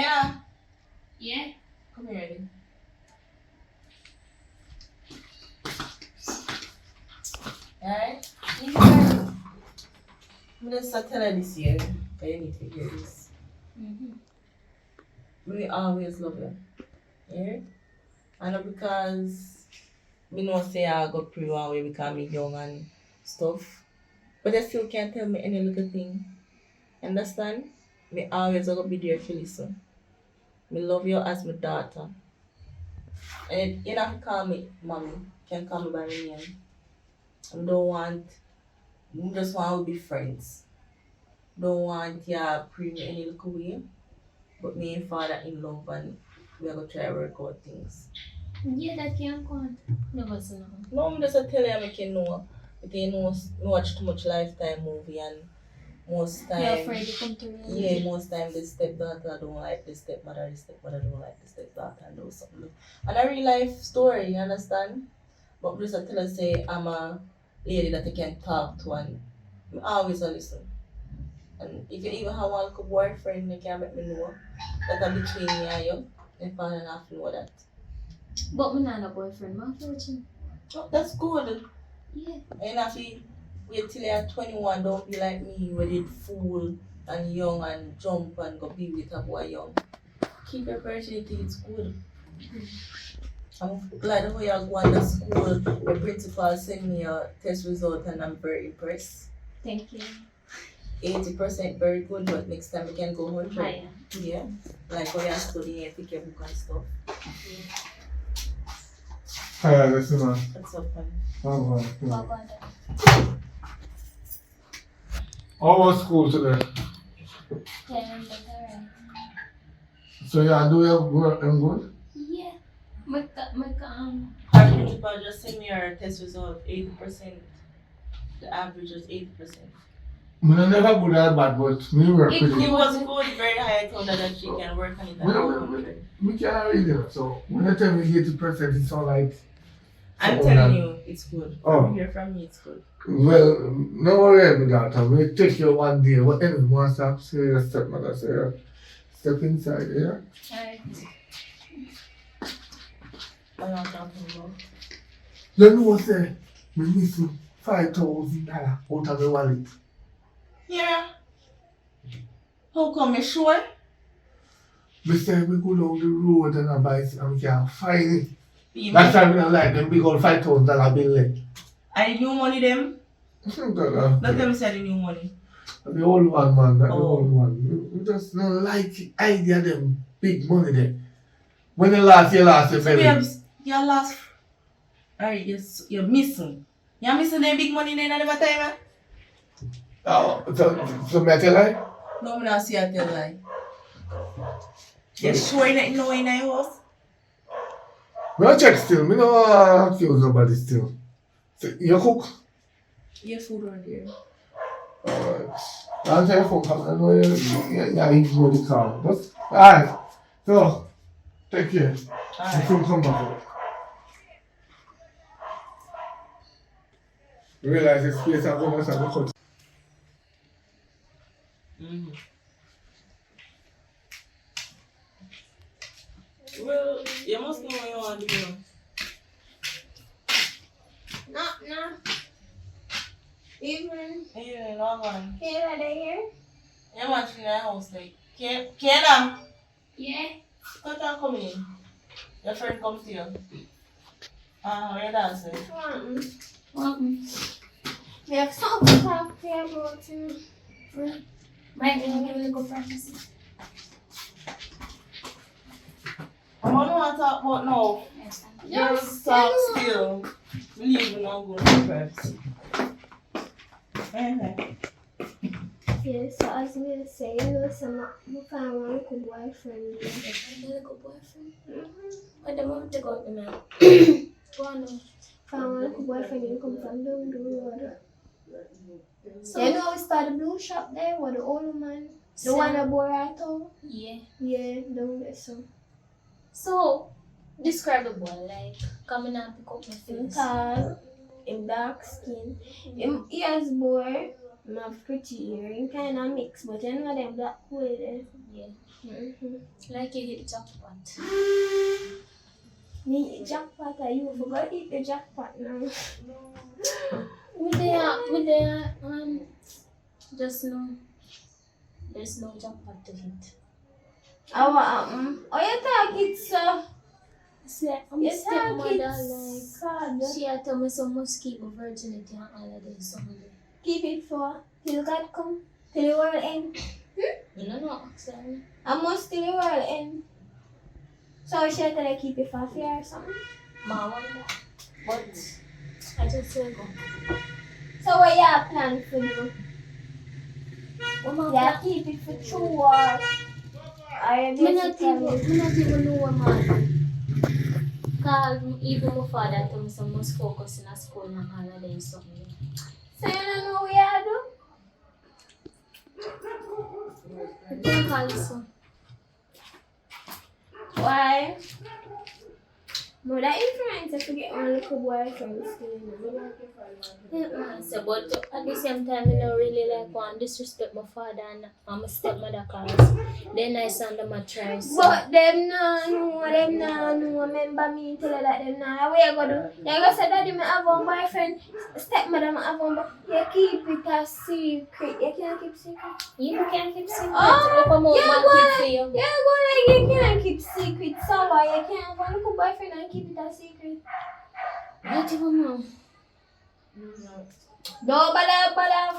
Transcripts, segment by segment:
Yeah. Yeah? Come here, Eddie. Alright? I'm just tell her this year. But you need to hear this. We always love you. Yeah? I know because we know say I go pre one way because me young and stuff. But they still can't tell me any little thing. Understand? Me always gonna be there to listen. Me love you as my daughter. And you don't have to call me mommy. You can call me by my name. I don't want I just want to be friends. Don't want you to pre me any little way. But me and father in love and we're gonna try to work out things. Yeah, that can go on. No, what's no. No, I'm just tell you I make you know. But you know, me watch too much Lifetime movie and most time. You're afraid to come to me? Yeah, most time the stepdaughter don't like the stepmother don't like the stepdaughter and do something. And a real life story, you understand? But just tell us say I'm a lady that you can talk to and I always listen. And if you even have one little boyfriend, you can let me know that I'm between me and you. If I don't have to know that. But I'm not a boyfriend, my fortune. Oh, that's good. Yeah. And if you wait till you're 21, don't be like me, where you fool and young and jump and go be with a boy young. Keep your virginity, it's good. I'm glad how you're going to school. Your principal sent me a test result and I'm very impressed. Thank you. 80% very good, but next time we can go 100. Higher. Yeah. Like how you're studying and pick your book and stuff. Yeah. Hi, listen, man. What's up, man? Oh, Well, God. God. How was school today? Yeah, I'm better. So, yeah, do your work and good? Yeah. Our principal just sent me our test result, 80%. The average was 80%. I never good at bad, but me work with It it. was good, very high. I told her that she can work on it and go 100. We can't read it, so when I tell me 80%, it's all like... I'm telling you, it's good. Oh. From here from me, it's good. Well, no worry about that. We'll take you one day. Whatever you want to say, your stepmother, say, step inside, yeah? Alright. What am I talking about? You know what, say, we missing $5,000 out of the wallet. Yeah. How come you sure? We say we go down the road and I buy it and we can find it. You That's why we don't like them big old $5,000 bill. and the new money them? Let Let them say the new money. The old one, man, not the Oh. old one. We just don't like the idea of them big money there. When you last your So belly. you lost. Alright, you're missing. You're missing the big money then at the time, eh? Oh, so me tell lie? No, I'm not see I tell lie. You sure you don't know in the house? Me don't check still. Me don't accuse nobody still. So, you cook? Your food on there. Alright. I'll tell you phone call. I know you ignore the call. But, alright. So, take care. Alright. Before you come back. Realize this place I'm going to cut. Mm-hmm. Well, you must know what you want to do. No. Even Yeah, no one. here are they here? You're watching the house like. Kiana, Yeah. come and come in. Your friend comes to you. What your dad say? We have something to talk to you about. Right, we're going to go practice. I don't want to talk about no. Just talk still. We leave and I'll go to practice. Yeah, so I was gonna say, you know, I found one little boyfriend. Little boyfriend? Mm-hmm. What the moment to go to now? Go on now. Found one little boyfriend, you come from down the road. So, You know, we started the blue shop there, where the old man, the So- one that bore out of? Yeah. Yeah, down there, so. So, describe the boy, like, coming up pick up my Him face. tall, him dark skin. He has boy, I have pretty hair. You kind of mix, but you know them black cool there. Yeah. Mm-hmm. Like you hit jackpot. Me eat jackpot, or you forgot eat the jackpot now. With the just no. There's no jackpot to hit. Oh, what happened? Oh, you talk it so. I'm You a talk stepmother, it like sad. she had told me so must keep my virginity and all of this something. Keep it for till God come, till the world end. You know no actually. I must till the world end. So should I tell you keep it for fear or something? Ma wonder. But I just say go. So what you have planned for do? Mama, Yeah, keep it for true or I me not even know what man. Cause even my father told me so must focus in a school and all of them something. So you don't know what you You can't call it so. do? Why? More that influence if you get one little boyfriend still, you know. So, but at the same time, I don't really like want disrespect my father and my stepmother cause then I send them a try. So. But them no, remember me tell you that them no. What you gonna do? You gonna say daddy me have one boyfriend, stepmother me have one but you keep it a secret. You can't keep secret. You can't keep secret. Oh, Look, I'm you out gonna, for you. you gonna, you can't keep secret. So why you can't have one little boyfriend and keep it a secret? Not even know. No, but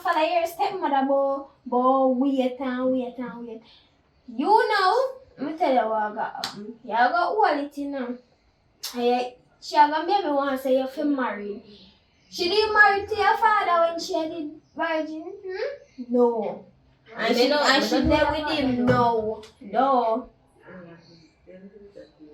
follow your stepmother, but wait. You know, me tell you what I got happen. You got quality now. She gonna make me want to say you're married. She didn't marry to your father when she did virgin. No. And she there with him. No.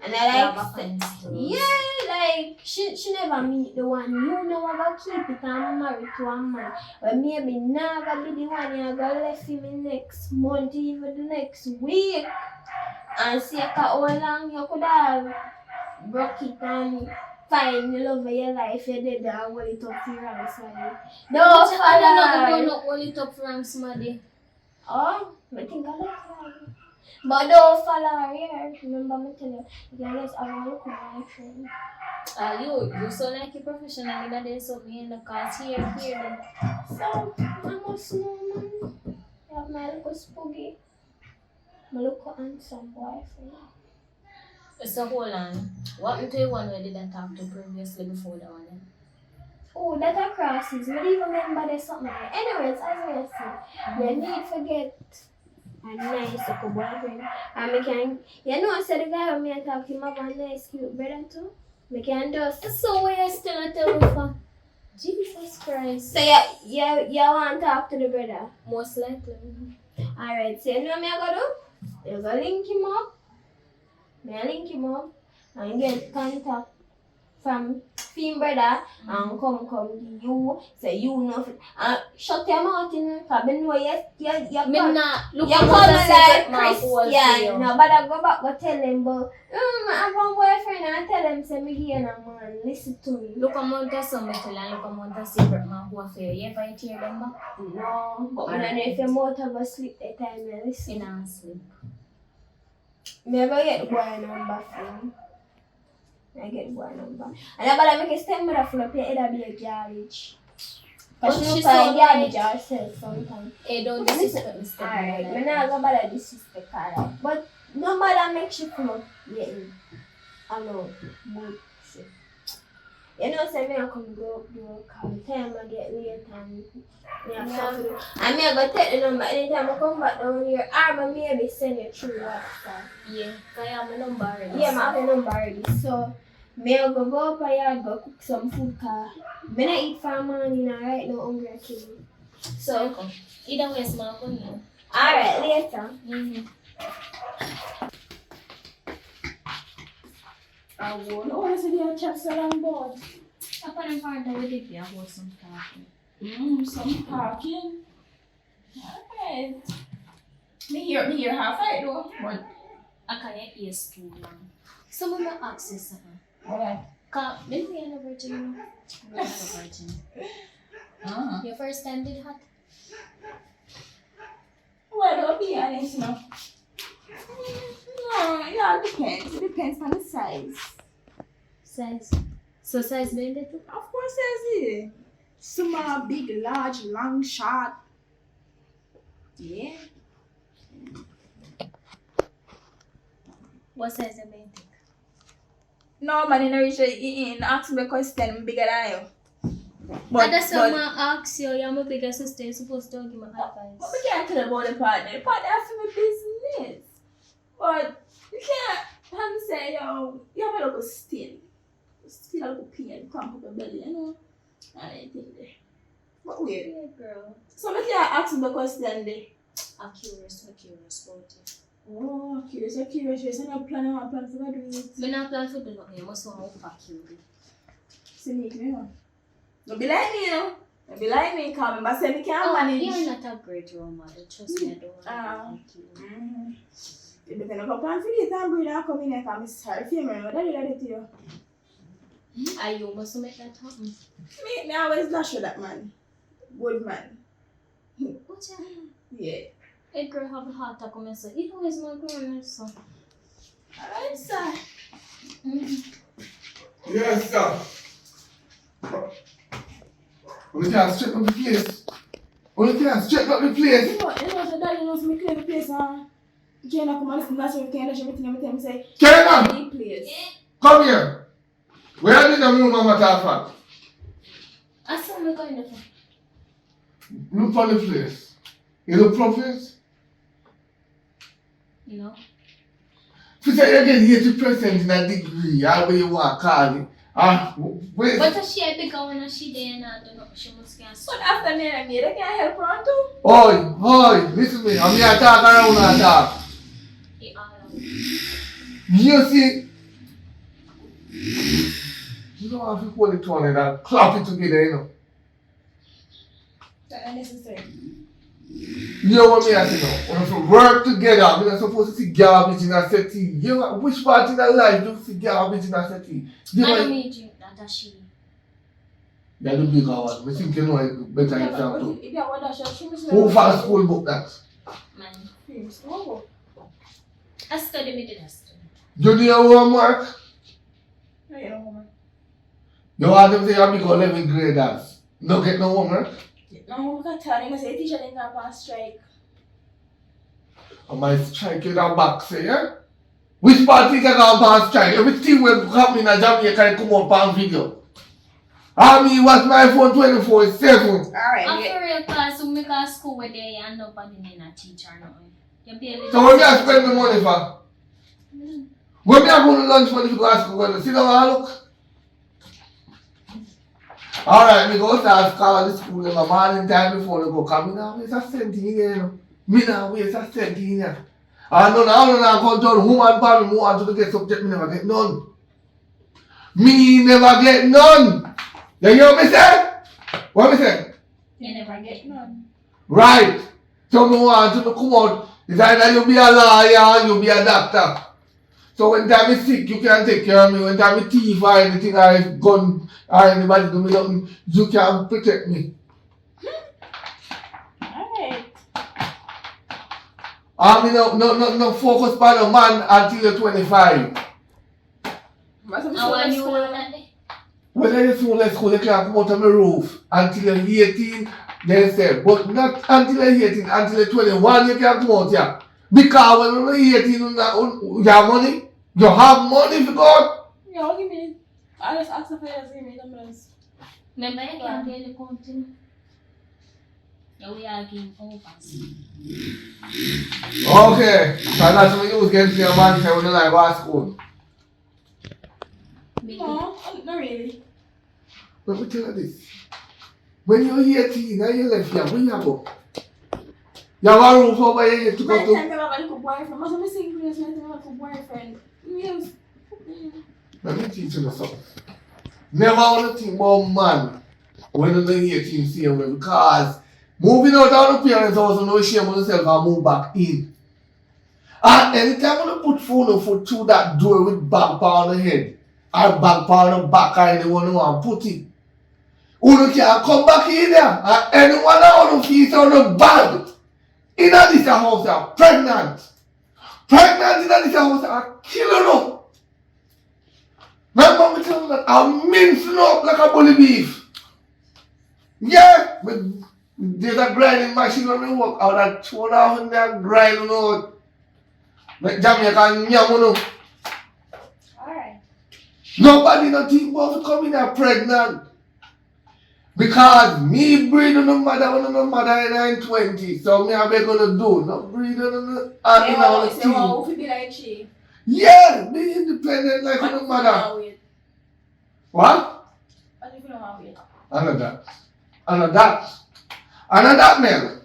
And I like, yeah, like she never meet the one. You know I gotta keep it and married to a man. But maybe now I be the one you gotta left him in next month, even the next week. And see how long you could have broke it and find the love of your life. You did that, hold it up for your hands, somebody. I don't know hold it up for somebody. Oh, I think I like that. But don't follow her here. Remember me tell you, you can just have a look at my friend. You so like a professional in that day, so me in the cars here then. So, I must know, man. You have my little spooky, my little handsome boyfriend. So hold on. What happened to the one where did I talk to previously before that one? Oh, that are crosses. I don't even remember there's something there. Anyways, as I said, you need to get a nice little boyfriend. And we can, you know, I said the guy when me talk to him have a nice cute brother too. We can just. So where you still at the for? Jesus Christ. So you want to talk to the brother? Most likely. Alright, so you know what I gonna do? You gonna link him up. I link him up and get contact from film brother and come give you, say you know, shut your mouth in, because I know you Me not look you at come what like Christian, no, but I go back go tell him, but I have one boyfriend and I tell him, say me give you a man, listen to me. look amount of some metal and look amount of secret man who affair. You ever hear them back? No, but I don't know if your mouth ever sleep that time, you listen. In a sleep. Me ever get the boy number from. I get boy number. And I better make a stepmother full up your head be a garbage. But Because she she find so garbage herself sometimes. Hey, don't disrespect me. Alright, me not go bother disrespect her. But no matter make she full up your head. I know, good shit. You know, say me I come go up the work all the time I get late and me have stuff to do. And me I go take the number anytime I come back down here. Or maybe send you through WhatsApp. Yeah, because I have my number already. Yeah, I have a number already. So, me I go up and go cook some food because I don't eat for morning and right now hungry and kill me. So, either way, small for you. alright, later. I won't always see the chat so long board. Upon a part, I will give you about some talking. Some talking. Okay. Me hear half right though, but I can't hear too long. Some of my access. okay. Because maybe I'm a virgin. I'm not a virgin. Your first time did hot? Well, I'll be honest, you know. No, it all depends. It depends on the size. Size. So size bend it too? Of course, there's it. Small, big, large, long, short. Yeah. What size you bend it? No, man, in a reach, in ask me a question, I'm bigger than you. And that's why I ask you, you're my bigger sister, you're supposed to give me But advice. we can't tell about the partner. The partner has to be business. But you can't say, yo, you have a little still. Still a little pain, come up your belly, you know? And anything there. But weird. Yeah, girl. So we can't ask him the question there. I'm curious about it. Oh, curious, you're curious. You're not planning on plan for doing it. I'm not planning for doing nothing, I must want to pack you. See me, you know? Don't be like me, you know? Don't be like me, come and say me can't manage. You're not a great role model, trust me, I don't want to like you. Mm-hmm. If you can go plan for it and breathe and come in here, because I'm sorry for you, man. What did I do to you? Are you must make that happen? Me always dash with that man. Good man. What's your Yeah. a girl have a heart attack on so it always my girl so. Alright, sir. Yes, sir. We can't straighten up the place. We can't straighten up the place. You know, so daddy knows me clear the place, you can't come and listen, that's why we can't dash everything every time we say, Kenna, clean place. come here. Where are you in the room, Mama Tafa? I saw me going to Look for the place. You look for the place? you know. If you say you get 80% in a degree, how you want to call it. Wait. But she had bigger when she there and I don't know, she must get But after me and me, they can't help her too. Oi, listen to me. I'm here to talk around and talk. You see, you don't have to hold it on and clap it together, you know. That's unnecessary. You know what I say now? When we work together, we're not supposed to see garbage in a settee. You know, which part in our life do you see garbage in a settee? I don't mean drink that she. You're the bigger one. We think you know it better Yeah, than but too. if you want that, she must Who fast school book that? Man. Oh. I study me did I study. You do your homework? No, you don't want You want them to say you become 11th graders. No get no homework? no, we can't tell them. Say teacher didn't have a strike. I might strike you that back, say, yeah? Which party can go on strike? Everything will happen in Jamaica can come up on video. I mean, watch my phone 24/7. Alright, I'm for real class, so make a school where they end up and then a teacher or nothing. You barely So what do you spend the money for? When me go to lunch money to go to school, sit down and look. Alright, me go start call the school in the morning time before they go come. Me now waste a cent in here, you know. Me now waste a cent in here. And none of come to woman for me want to get subject, me never get none. Me never get none. You hear me say? What me say? you never get none. Right. So me want to come out. It's either you be a lawyer or you be a doctor. So when time is sick, you can take care of me. When time is thief or anything or gun or anybody do me nothing, you can protect me. Alright. I mean, no focus by the man until you're 25. What's up, I want you school? on that day. When you're so less school, you can't come out of the roof until you're 18, they say. But not until you're 18, until you're 21, you can't come out here. Because when you're 18, you have money. You have money for God. Yeah, what do you mean? I just asked if I just give me numbers. Remember, you can't barely continue. Yeah, we are getting overs. Okay, so that's what you get your man say when you like go to school. Maybe. No, not really. Let me tell you this. When you're 18 and you left here, where you go? You have a roof over your head to By go the to. time I have a little boyfriend, must be single place, I have a little boyfriend. Yes. Let me teach you something. Never want to think about man when you're 18 same way because moving out of the parents' house and no shame on yourself and move back in. And anytime you put foot through that door with bag on the head or bag on the back or anyone who want to put it, Who can come back in there? And anyone who feels so bad. In this house, are pregnant. Pregnant in this house, are killing them. My mom tell me that I'm mincing up like a bully beef. Yeah, but there's a grinding machine on the work. I would have thrown out in there grinding out. Like Jamaican yam. Alright. Nobody not think about coming there pregnant. Because me breed on the mother when the mother in 20. So me have gonna do. Not breed on the Say wow, if you be like she. Yeah, be independent like on the mother. What? What if you know how it? Another man.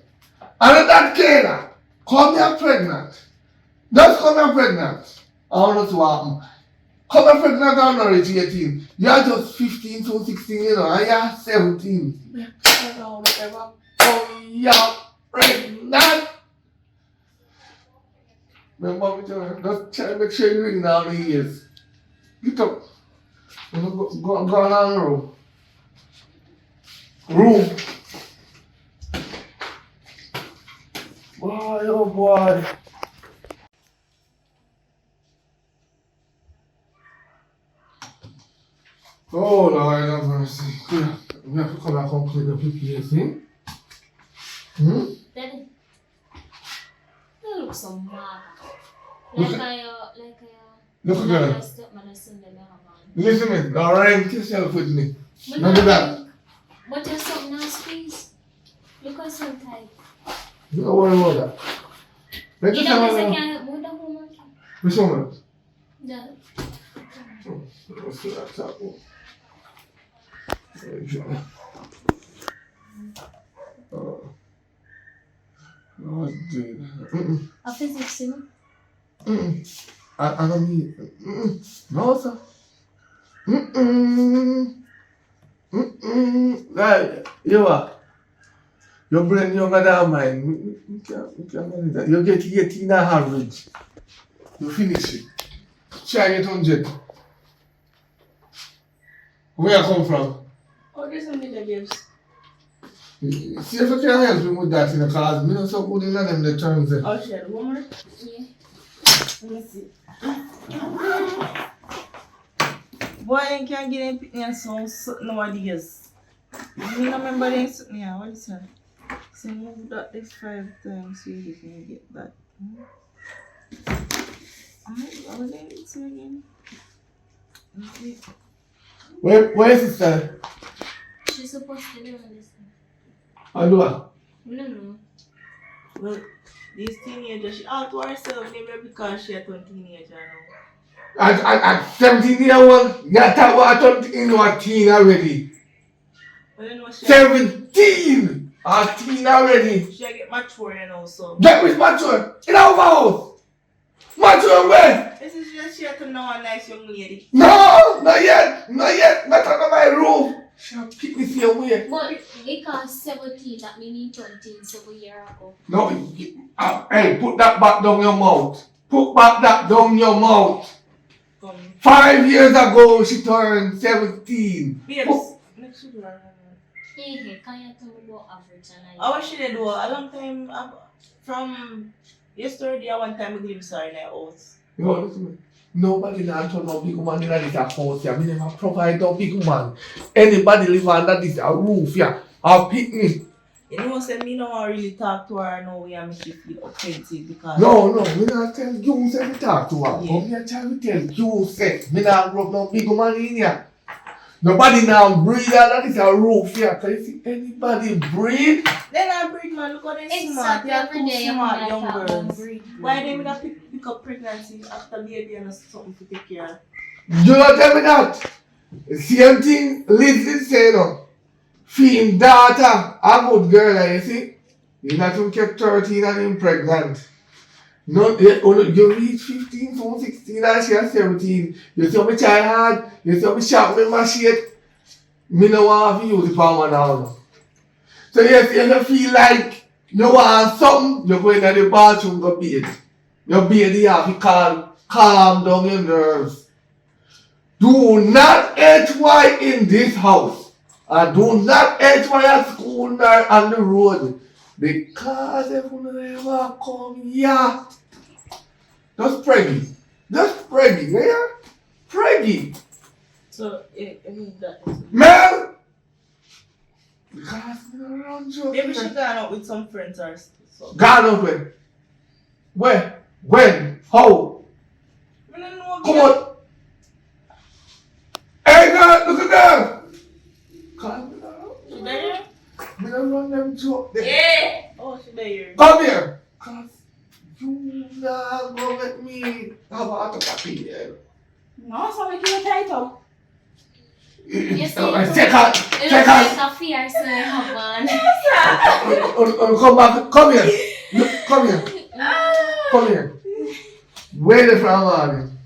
Another Kena. Come here pregnant. Just come here pregnant. I want to happen. Come here pregnant and not reach 18. You are just 15 to 16, you know, and you are 17. Whatever. Come here pregnant. My mom just try to make sure you ring down the ears. Get up. Go on the room. Room. Boy, oh boy. Oh Lord have mercy. We have to come back and clean up the place, Daddy, you look so mad. Look Like at- I Look at like her. my stepmother Sunday me have on. Listen to me. Now rank yourself with me. But Not do that. But you're something else, please. Look at so tight. Don't worry about that. Let You us know, I have can't help with the homework. Which one? Yeah. Let's see that top one. Oh, dude. A physics, you I don't need. No, sir. Like, you are. Your brain younger than mine. You can't manage that. You get 18 average. You finish it. Try get 100. Where you come from? Oh, there's some little babes. See if I can help you with that, you know, because me not so good in them the terms. Oh, she had one more. Yeah. Let me see. Boy, I can't get any picnic songs nowadays. You remember them something here? What is that? So move that this 5 times so you can get that. I was in it again. Okay. Where is it, sir? She's supposed to do this. I do what? No, no. Well, this teenager, she out to herself maybe because she a teenager now. At 17 years old, you talk about a teen already. But you know she 17! A teen already. she get mature you know so. Get with mature in our house. Mature where? This is just she to know a nice young lady. No, not yet. Not under my roof. She'll pick me the way. But because 17, that means 20 several years ago. No, hey, put that back down your mouth. Put back that down your mouth. Come. 5 years ago, she turned 17. Babes, next week. Hey, can you tell me about average and How she did do a long time from yesterday one time we glimpse her in her house. Yo, listen to me. Nobody now turn no big woman in this house here. Me never provide no big woman. Anybody live under this roof here. I'll pick me. You know say me no want really talk to her no way and make she feel offensive because No, me not tell you say me talk to her. Yeah. Come here, tell me tell you say. Me not rub no big woman in here. Nobody now breathe under this roof here. Can you see anybody breathe? then I breed man look how they smart. Exactly, They are every too day you smart like young that girls. breed. Why they would have pick up pregnancy after baby and something to take care of? You not tell me that. Same thing Lizzie say no. Feeding daughter, a good girl, you see. You not even kept 13 and him pregnant. No, you reach 15, so 16 and she is 17. You see how me try hard, you see how me sharp with my shit. Me no want to use the power now. So yes, if you feel like you want something, you go in the bathroom go bathe. Your baby have to calm down your nerves. Do not HY in this house. And do not enter your school nor on the road. Because if you never come here, just preggy. Just preggy, yeah? Preggy. So, it means that. Man! Because we don't run joke. Maybe she gone out with some friends or so. Gone out where? Where? When? How? I don't know. Come on. Hey girl, look at that. Come She there? We don't run them joke there. Yeah. Oh, she there. Come here. Cause you not gonna let me have a hot copy here. No, so we keep it tight up. Yes, Check out. It Check looks out. like a fierce one. Come back. Come here. Look, come here. Come here. Where the from morning?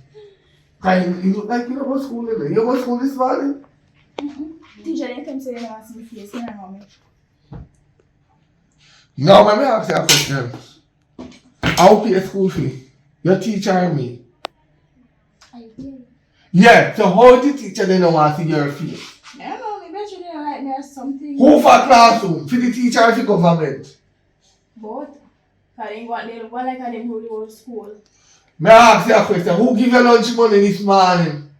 Cause you look like you don't go to school today. You go to school this morning? Teacher, they come say they don't see me face. You know me. No, let me ask you a question. I'll pay school fee. Your teacher and me. I did. Yeah, so how the teacher they don't want to see your fee? I don't know, maybe you didn't like me or something. Who for classroom? For the teacher or for government? Both. Cause they want them, one like them who go to school. May I ask you a question? Who give you lunch money this morning?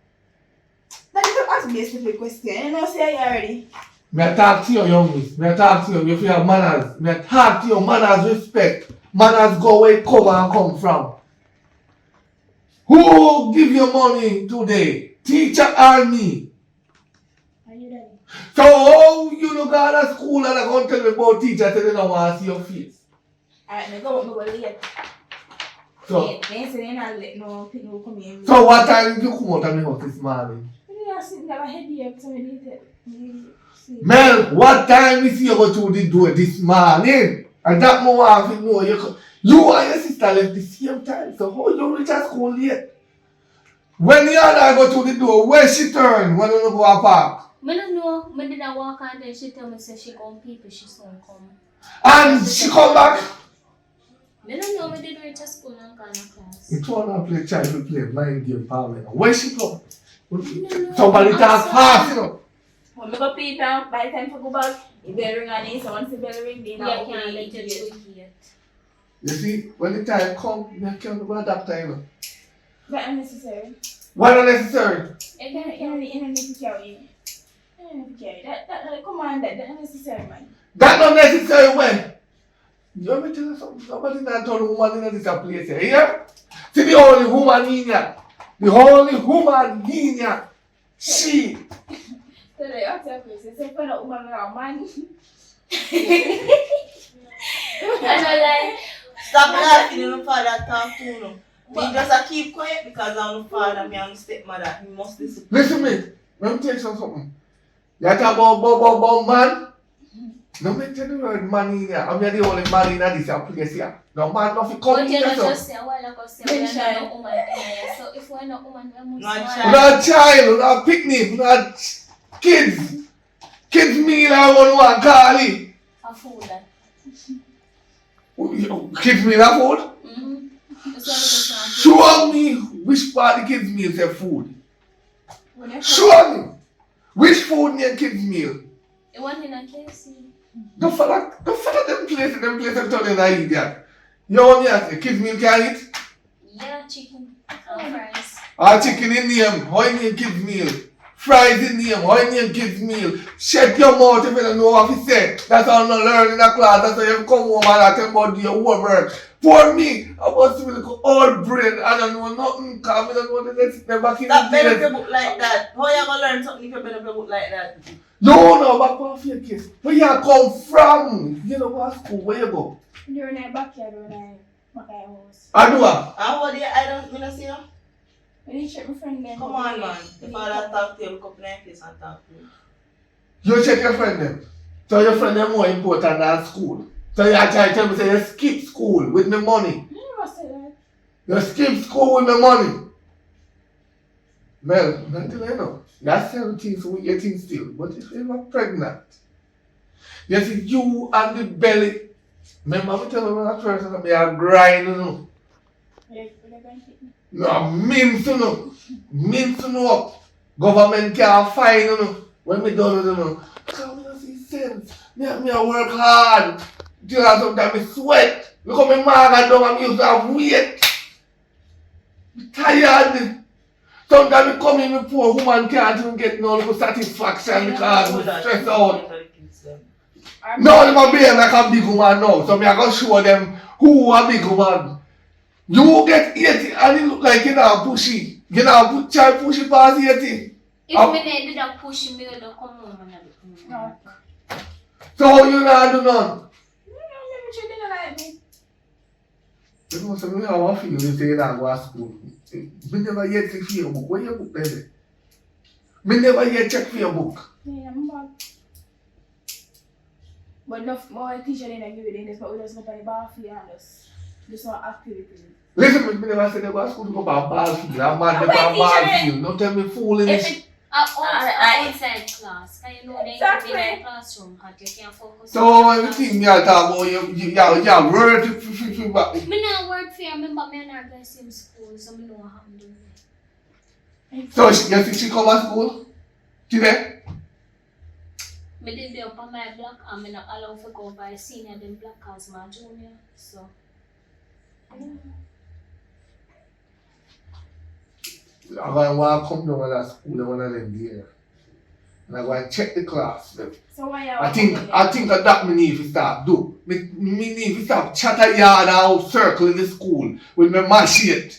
That is ask me a stupid question. You know, say I already. May I talk to you, young miss? May I talk to you if you have manners? May I talk to you, manners, respect? Manners go where it come and come from. Who give you money today? Teacher or me? Are you ready? So how you don't go to school and I go tell me about teacher say they don't want to see your face? Alright, me go late. So, They say they not let no people come in. so what time did you come out of my house this morning? You know, I sit there, my headache, so I need to see. Mel, what time we see you go through the door this morning? And that more want to know you and your sister left the same time. So how you reach at school late? When the other go through the door, where she turn when you go to park? I don't know. I didn't walk and then she tell me say she come people, she soon come. And she come back. I don't know. I did reach a school and call a class. It wanna play child to play mind game parliament. Where she go? Somebody talk fast, you know. When we go pee down, by the time to go back, the bell ring and so once the bell ring, they Yeah, now can't open let the you gate. do it. You see, when the time come, you can't go that time. You know. That unnecessary. Why unnecessary? You don't need to carry it. You don't need to carry it. That come on, that unnecessary, man. That not necessary when. You want me to tell you something? Nobody not turn woman in this place here. Yeah? See the only woman in here. The only woman in here. She. So they ask your question, say, find out woman or man. I don't like. Stop laughing when my father talk to you. Me just keep quiet because I'm my father, me and my stepmother. He must listen. Listen me. Let me tell you something. You talk about man. No me tell you word man in here. I'm the only man in this place here. No man nothing come But in you here. know So. just say a while ago say we are not woman in here. So if we're not woman, we must Not man. child. We're not child, we're not picnic, we're not kids. Kids meal I want to call it. A fool that. Kids meal a food? Mm-hmm. That's why I Show me which part the kids meal say food. When you Show me which food near kids meal. It wasn't in a KFC. Don't follow them places and tell them I eat that. You want me to say kids meal can eat? Yeah, chicken and fries. Or chicken in name, how you name kids meal? Fries in name, how you name kids meal? Shut your mouth if you don't know what to say. That's how you learn in the class, that's how you come home and I tell about your homework. For me, I was really all brain, I don't know nothing, because I don't know the next never keep Stop better the book like that. How you gonna learn something if you better the book like that? No, back off your kids. Where you come from? You know what school, where you go? You're in a backyard when I make a house. I do what? And what do you, I don't, see you? When you check my friend then. Come on, man. The father talk to you, look up in your face and talk to you. You check your friend them. So your friend them more important than school. So you try to tell me say you skip school with my money. You never said that. You skip school with my money. Well, nothing I know. You're 17, so we're 18 still. But if you're pregnant, you see you and the belly. Remember I tell you that person that me are grinding. You know. You're going to No, mince you know. Mince you know up. Government can't find you know. When me done with you know. sense. Me work hard. You know, sometimes I sweat. Look how my mark down and me used to have weight. I'm tired. Sometimes I come in, my poor woman can't even get no little satisfaction because I'm stressed out. Now them a behave like a big woman now, so me I go show them who a big woman. You get 80 and it look like you know pushy. You know try pushy past 80. If me ended up pushing me, I'll come home and I'll No. So you not do none. Maybe she didn't like me. You know so me how I feel you say you not go to school. Me never yet check for your book. Where your book there? Me never yet check for your book. Yeah, I'm bad. But enough more teacher didn't give it in this, but we just go to the bar for you and just do some activities. Listen, me never said they go to school to go by ball field. I'm mad they go by ball field. Don't tell me fooling If this. it outside class, can you know they Exactly. in the classroom, can't you can't focus So on everything me I talk about you word to me not work for you, remember me and her guys in school, so me know what I'm doing. So you think she come to school? Today? Me did the up on my block and me not allowed to go by senior than black as my junior, so. I'm going to come down to that school and one of them there. And I'm going to check the class. So why you I think that me need to start do. Me need to start chatter yard out circle in the school with my machine.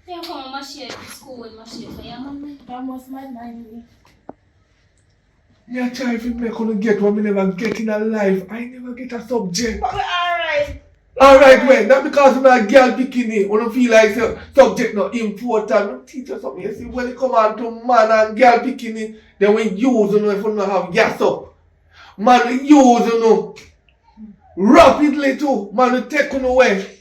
Yeah, come on, my share to school with my share for your mama. That was my mind. Me try to make you get what me never get in a life. I never get a subject. But we're alright. Alright, well, not because I'm a girl bikini, when you feel like the subject not important. Me teach you something. You see, when it come on to man and girl bikini, then we use you know if you don't have gas up. Man, we use you know rapidly too. Man, we take you away.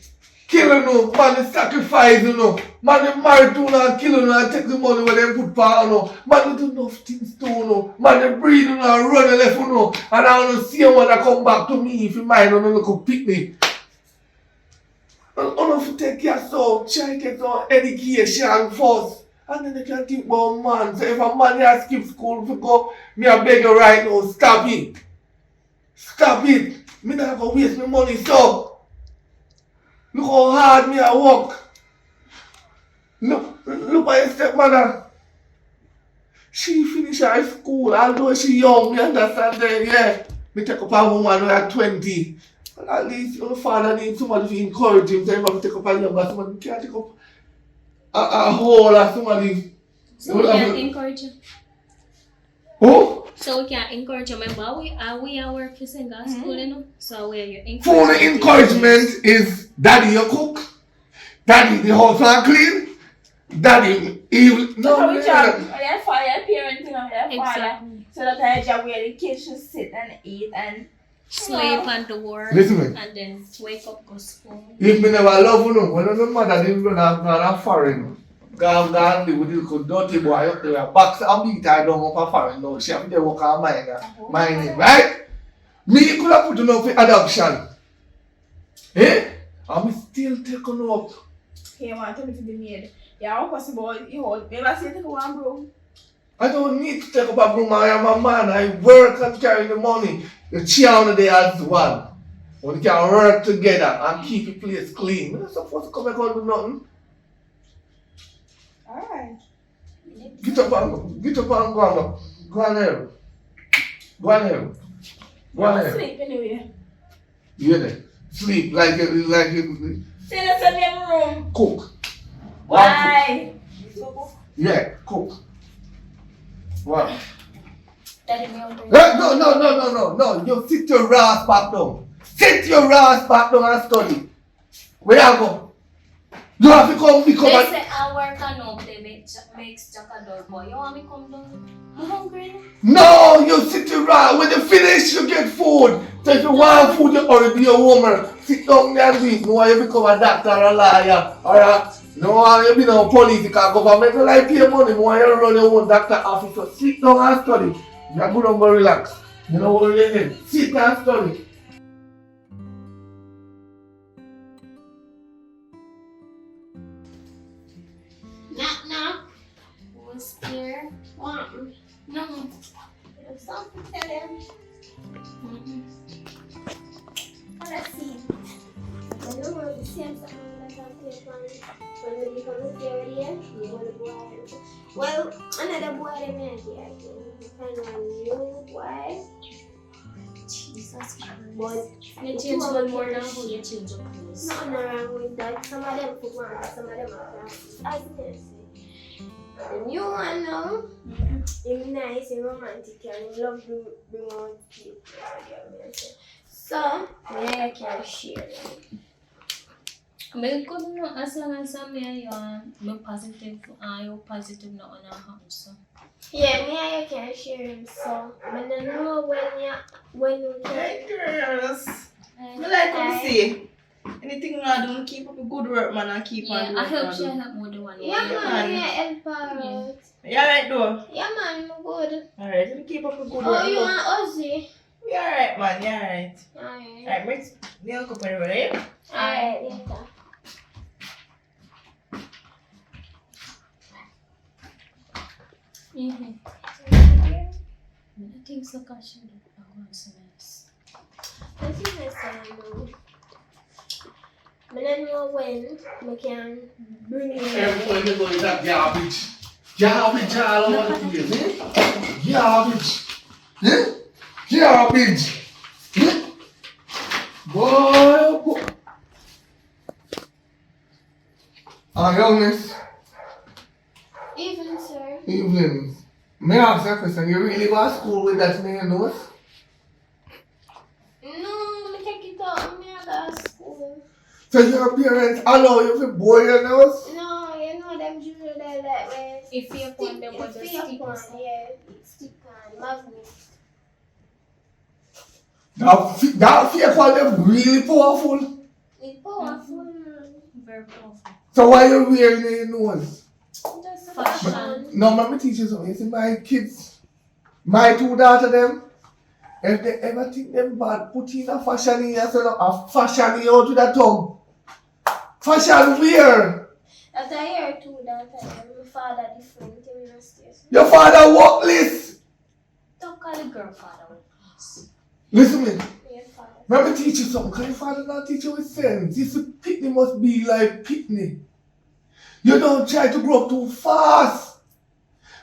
Kill you know, man, we sacrifice you know. Man, we marry to you and kill you and take the money where they put for you know. Man, we do enough things too you know. Man, we breed you and run the left you know. And I want to see you when I come back to me if you mind you know, look pick me. And if you take yourself, try to get some education first. And then you can think about man. So if a man has skip school, if you go, me I beg you right now, stop it. Stop it. Me not gonna waste my money, so. Look how hard me I work. Look at your stepmother. She finish high school, although she young, me understand that, yeah. Me take up a woman who at 20. But at least your father needs somebody to encourage him, so he must take up a younger somebody. Can't take up a whole of somebody. So we can encourage you. Who? So we can encourage you. Remember, we are work for single school, you know? So where you encourage For the encouragement is daddy you cook, daddy the house are clean, daddy evil. No, No, we job. Your father, your parents, you know, your father. Exactly. So that I job where the kids should sit and eat and Sleep and do work. Listen me. And then wake up, go to school. If me never love you, no, when your mother didn't run a foreign, go live with the little dirty boy up there, box and beat her down up a foreign, no, she have to work on mine, right? Me could have put you up for adoption. Eh? I'm still taking up. he want me to be made. Yeah, how possible you hold me? I say take one bro. I don't need to take up a broom. I am a man. I work and carry the money. The chair on the day as one. We can work together and keep the place clean. We're not supposed to come back and do nothing. Alright. Get up and go on. Go on here. Go on here. Go on here. Sleep anyway. You there? Sleep like Say that's in the room. cook. Why? Yeah, cook. What? Daddy, me hungry. No. You sit your ass back down. Sit your ass back down and study. Where you go? You have to come They become say I work and up, they makes Jack a dog boy. You want me come down? I'm hungry. No, you sit your ass. When you finish, you get food. So if you want food, you already be a woman. Sit down there and do it. No, you become a doctor or a lawyer. Alright? No, you be no political government. You like pay money. More you run your own doctor office. So sit down and study. You're good and go relax. You know what you're doing? Sit and study. Knock knock. Who's here? What? No. have something to tell them. Let's see. I don't know the same something that I play when we become a theory. Well, another boy they made here. Kind of a new boy. Jesus Christ. But You change one more now, how you change your clothes? nothing wrong with that. Some of them put one, some of them are plastic. As you can see. The new one now, he's nice, he's romantic, and he loves to bring out people. So, I can share them. But good know as long as I'm here, you're positive, you're positive not on our house. So. Yeah, me and you can share them. So, I don't know when you can. Hey girls. I like what you say. Anything you want to do, keep up a good work, man, and keep on Yeah, I doing hope you help more than one. Yeah, man, yeah, help her out. You alright though? Yeah, man, I'm good. Alright, you keep up a good work. Oh, you look. want Ozzy? You alright, man, you alright. Alright. Alright, mix the alcohol for everybody. Alright, later. I think so, cause so nice. That's what I say, I don't know when I can bring in. Everywhere we go is that garbage. Garbage all over the place, eh? Garbage. Eh? Garbage. Eh? Boy, boy. Youngness. Even, sir. Evening. May I ask you a question? You really go to school with that in your nose? No, I take it out. I go to school. So your parents allow you to bore your nose? No, you know them usually that way. If you put them with the If you stick put, or something. yeah, stick on magnet. That fake one is really powerful. It's powerful. Very powerful. So why you wearing it in your nose? Just Fashion. fashion. No, let me teach you something. You see, my kids, my two daughters, them, if they ever think them bad, put in a fashion in yourself, a fashion in out with a tongue. Fashion wear. After a year or two, that time, my father different. He was stairs. Your father workless. Don't call the girl father with us. Listen to me. Your father. Let me teach you something. Because your father not teach you with sense. You see, pitney must be like pitney. You don't try to grow up too fast.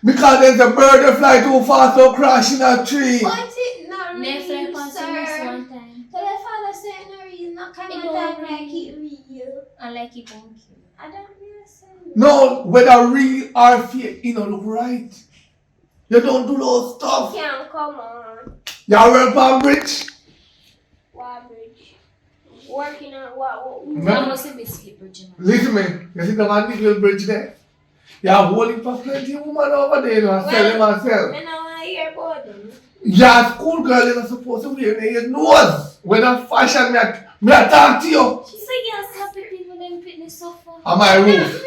Because there's a bird that fly too fast or crash in a tree. But it not They fly real, past us sir. one time. So your father said no real, not come It and don't talk real. like it real. I like it on you. I don't really say No, whether real or fake, you know, look right. You don't do those stuff. Can't come on. You work on bridge. Warbridge. Working on what? I must be sleep, Regina. Listen me, you see the man little bridge there? You have holding for plenty woman over there, you know, sell them and sell. I don't want to hear about them. Yeah, school girl, you're not supposed to wear their nose. When I fashion, me I talk to you. She said you have happy people then pitney suffer. On my roof.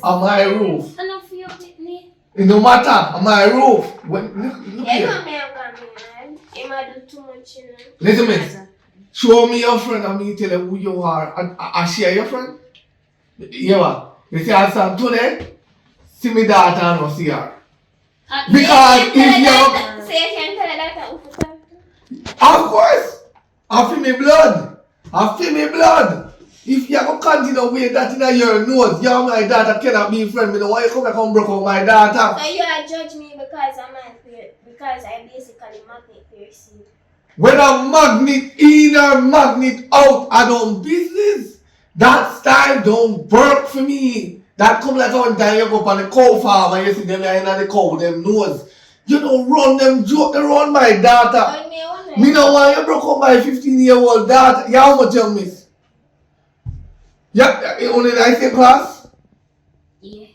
On my roof. I know for your pitney. It no matter, on my roof. When, look Yeah, here. come here, man. You might do too much, you know. Listen me. Show me your friend and me tell you who you are. And I share your friend. Yeah, you see I saw today, see me daughter and not see her. Because if you, So you can tell that of course, I feel me blood. I feel me blood. If you go continue with that in your nose, you and my daughter cannot be friends. Me know why you come back and broke out my daughter. So you are judge me because I'm not clear, because I basically magnet piercing. When a magnet in or magnet out, I don't business. That style don't work for me. That come like one time you go up on the cow farm and you see them in the cow, them nose. You don't run them joke, they run my daughter. Me know why you broke up my 15-year-old daughter. You how much you miss? Yeah, only the same class? Yeah.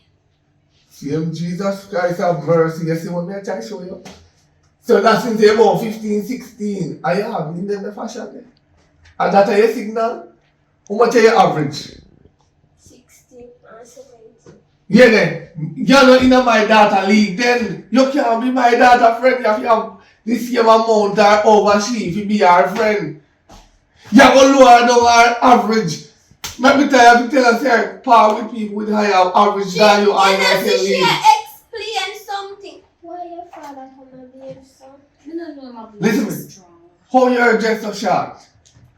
Same Jesus Christ have mercy. You see what me I try to show you? So that's since you're about 15, 16. I have in the fashion there. And that are your signal? How much are your average? 60 and 70. Yeah then. You're not in my data league then. You can't be my data friend. You have to have the same amount or over she if you be our friend. You're going to lower down our average. Let me tell you, say, par with people with higher average than you and I can She leave. explain something. Why your father that for my babe, so. I don't know my Listen baby to me. strong. How your dress so short?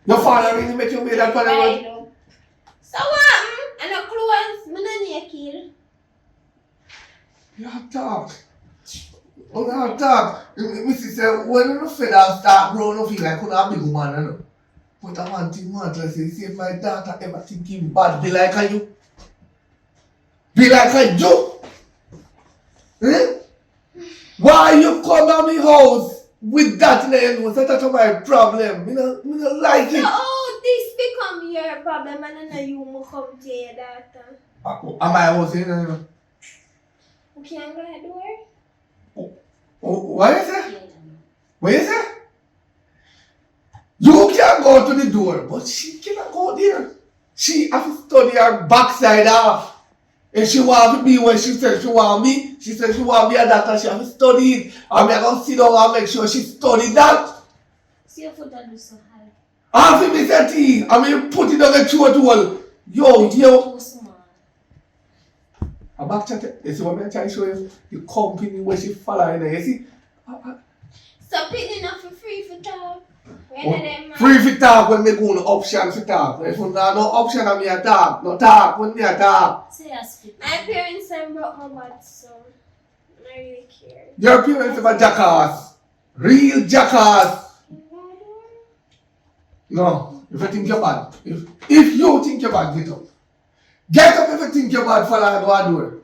Your father really make you wear that for the road? Right up. So what? And the clothes, me no naked. You have talk. You have talk. Missy say, when you feathers start growing, you feel like you a big woman, you know. But I want him want to say, see if my daughter ever think him bad, be like a you. Be like a you. Eh? Why you come to my house with that in the end? That's my problem. Me no like So, it. oh, this become your problem and I know you will come to your daughter. Am I house in there? You can't go at the door? What is it? Yeah. What is it? You can go to the door, but she cannot go there. She has to study her backside off. If she want to be where she said she want me, she said she want to be a doctor, she has to study it. I'm going to sit down and make sure she study that. See your foot and do so high. Half of me said tea, I mean put it on the throat wall. Yo. Too small. I'm back chat. You see what I'm trying to show you? The company where she following there. You see? So, picking up for free for talk. When are them, Free for talk when me go no option for talk. If you have no option on me a talk, no talk when me a talk. Say your spit. My parents are broke my butt, so I really care. Your parents are a jackass. Real jackass. No, if you think you're bad. If you think you're bad, get up. Get up if you think you're bad, follow and go and do it.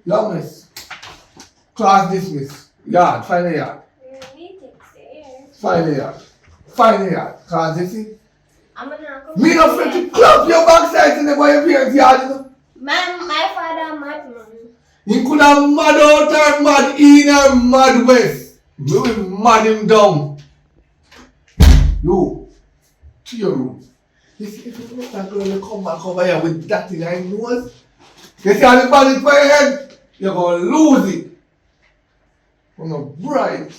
Young miss. Class dismiss. Yard, find a yard. Find a yard. Find a yard. Cause you see, I'm gonna go. me not afraid to clap your backside in the boy your parents' yard, you know. My father mad man. He could have mad out or mad in or mad west. We will mad him down. You, to your room. You see, if you look at that girl, you come back over here with that in her nose. You see how the bandit for your head? You're going to lose it. You're not bright.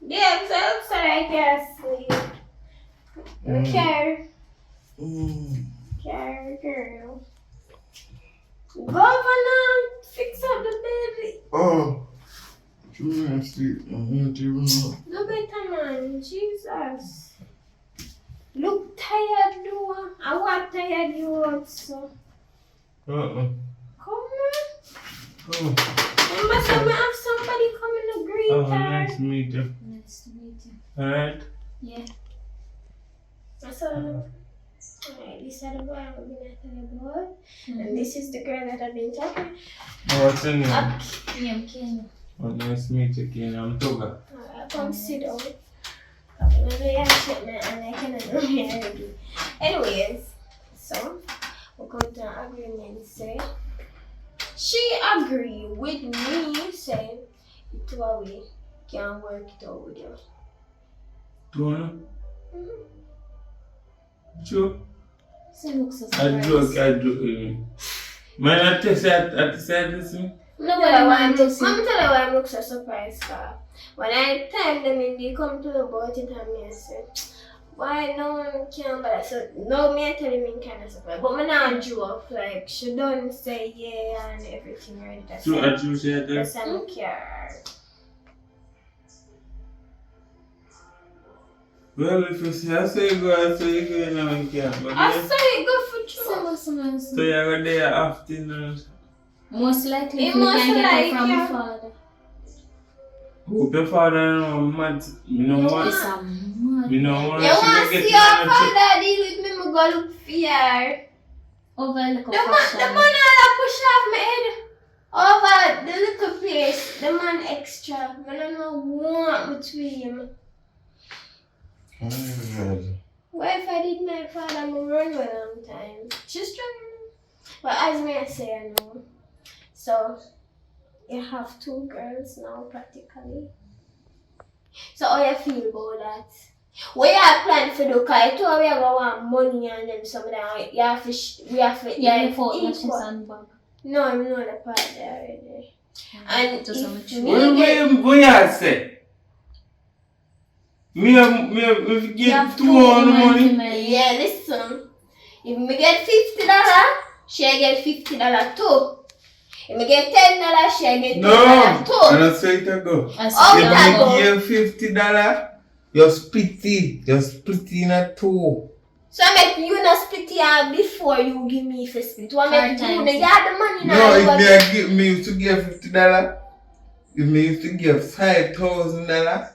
Yeah, I'm so upset I can't sleep. Okay. Okay, girl. Governor, fix up the baby. Oh. You can't sleep. I want to know. No better man, Jesus. Look tired, do I want tired you also. Come on. Oh, You must have somebody coming to greet oh, her. nice to meet you. Nice to meet you. Alright. Yeah. So, alright, this is the boy I'm going to tell you about. And this is the girl that I've been talking. Oh, what's your name? I'm Ken. Oh, nice to meet you, Ken. I'm Toga. Alright, come sit down. I'm going to do your shit, man, and I cannot do it already. Anyways, so, we'll come to an agreement, say. She agree with me, saying, it's a way, can't work it out with you. Tona? Sure. She looks so I surprised. joke. Man, I tell you, I said this. No, but I'm tell you why I'm so surprised, car. When I time them in, they come to about it and me I say, why no one can but so no me I tell him in kind of surprised. But me not joke, like she don't say yeah and everything right. That's So, I choose that. that's I don't care. Well, if you say I say go, I say go, and I can't. But I yeah. say it go for So true. what's the man So, say? you're going there afternoon. Most likely, It we must can get like it from you. my father. Hope your father no mad. You know Yes, what? I'm mad. You know what? You want to see your father deal with me, me go look for her. Over like a The man all push off my head over the little place. The man extra. I don't know what between him. What if I did my father, I'm run a long time. Just trying. But as me I say, I know. So you have two girls now practically. So how you feel about that? What you have planned for do? Cause two of you go want money and then some of that you have to we have to Yeah, like, before equal. she's on bag. No, I'm not a part there already. And Just how if much me What get you say? Me if get 200 money. yeah, listen. If me get $50, she get $50 too. If I get $10, she get $10 No, I too. don't say it to go. I If Oh, said that go. you give $50, you split it. You split in a two. So I make you not split it before you give me for split. What make you Hard no, you have the money now. No, you if go me used to give $50, if me used to give $5,000,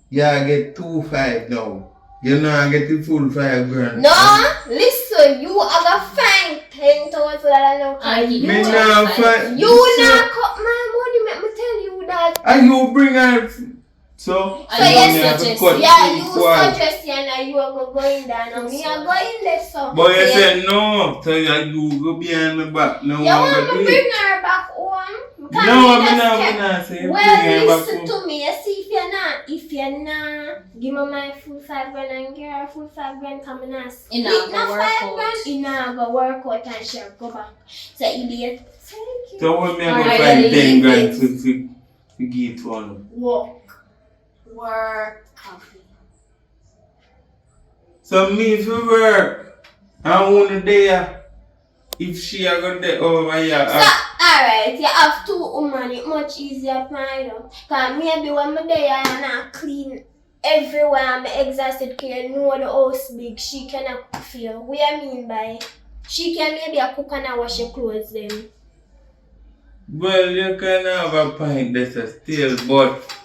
you get 2,500 now. You know I get the full $5,000. No, listen, you are gonna find $10,000 now. I give You Me you now $5,000. find. not cut my money, make me tell you that. And you bring her. So I So you yes, only have to suggest- cut Yeah, you equal. suggest you are going down and me are going there so. But you yeah. said no, so you go behind my back. No, You I'm want gonna to do bring it. her back home? Because No, me me just not kept- say bring Well, her back listen home. to me. You see, if you're not, give me my full $5,000 and give her full $5,000 coming and split not na gonna work $5,000, it not gonna work out and she'll go back. So idiot. Thank you. So when me Alright, go find leave 10 grand it. to give to one. Work. Coffee. So me if you work and one day if she are gonna day over here. So, alright, you have two women, it's much easier for you know. Because maybe when I'm there and I clean everywhere, I'm exhausted because you know the house big, she cannot feel. What I mean by she can maybe a cook and a wash your clothes then. Well, you can have a point that's a still, but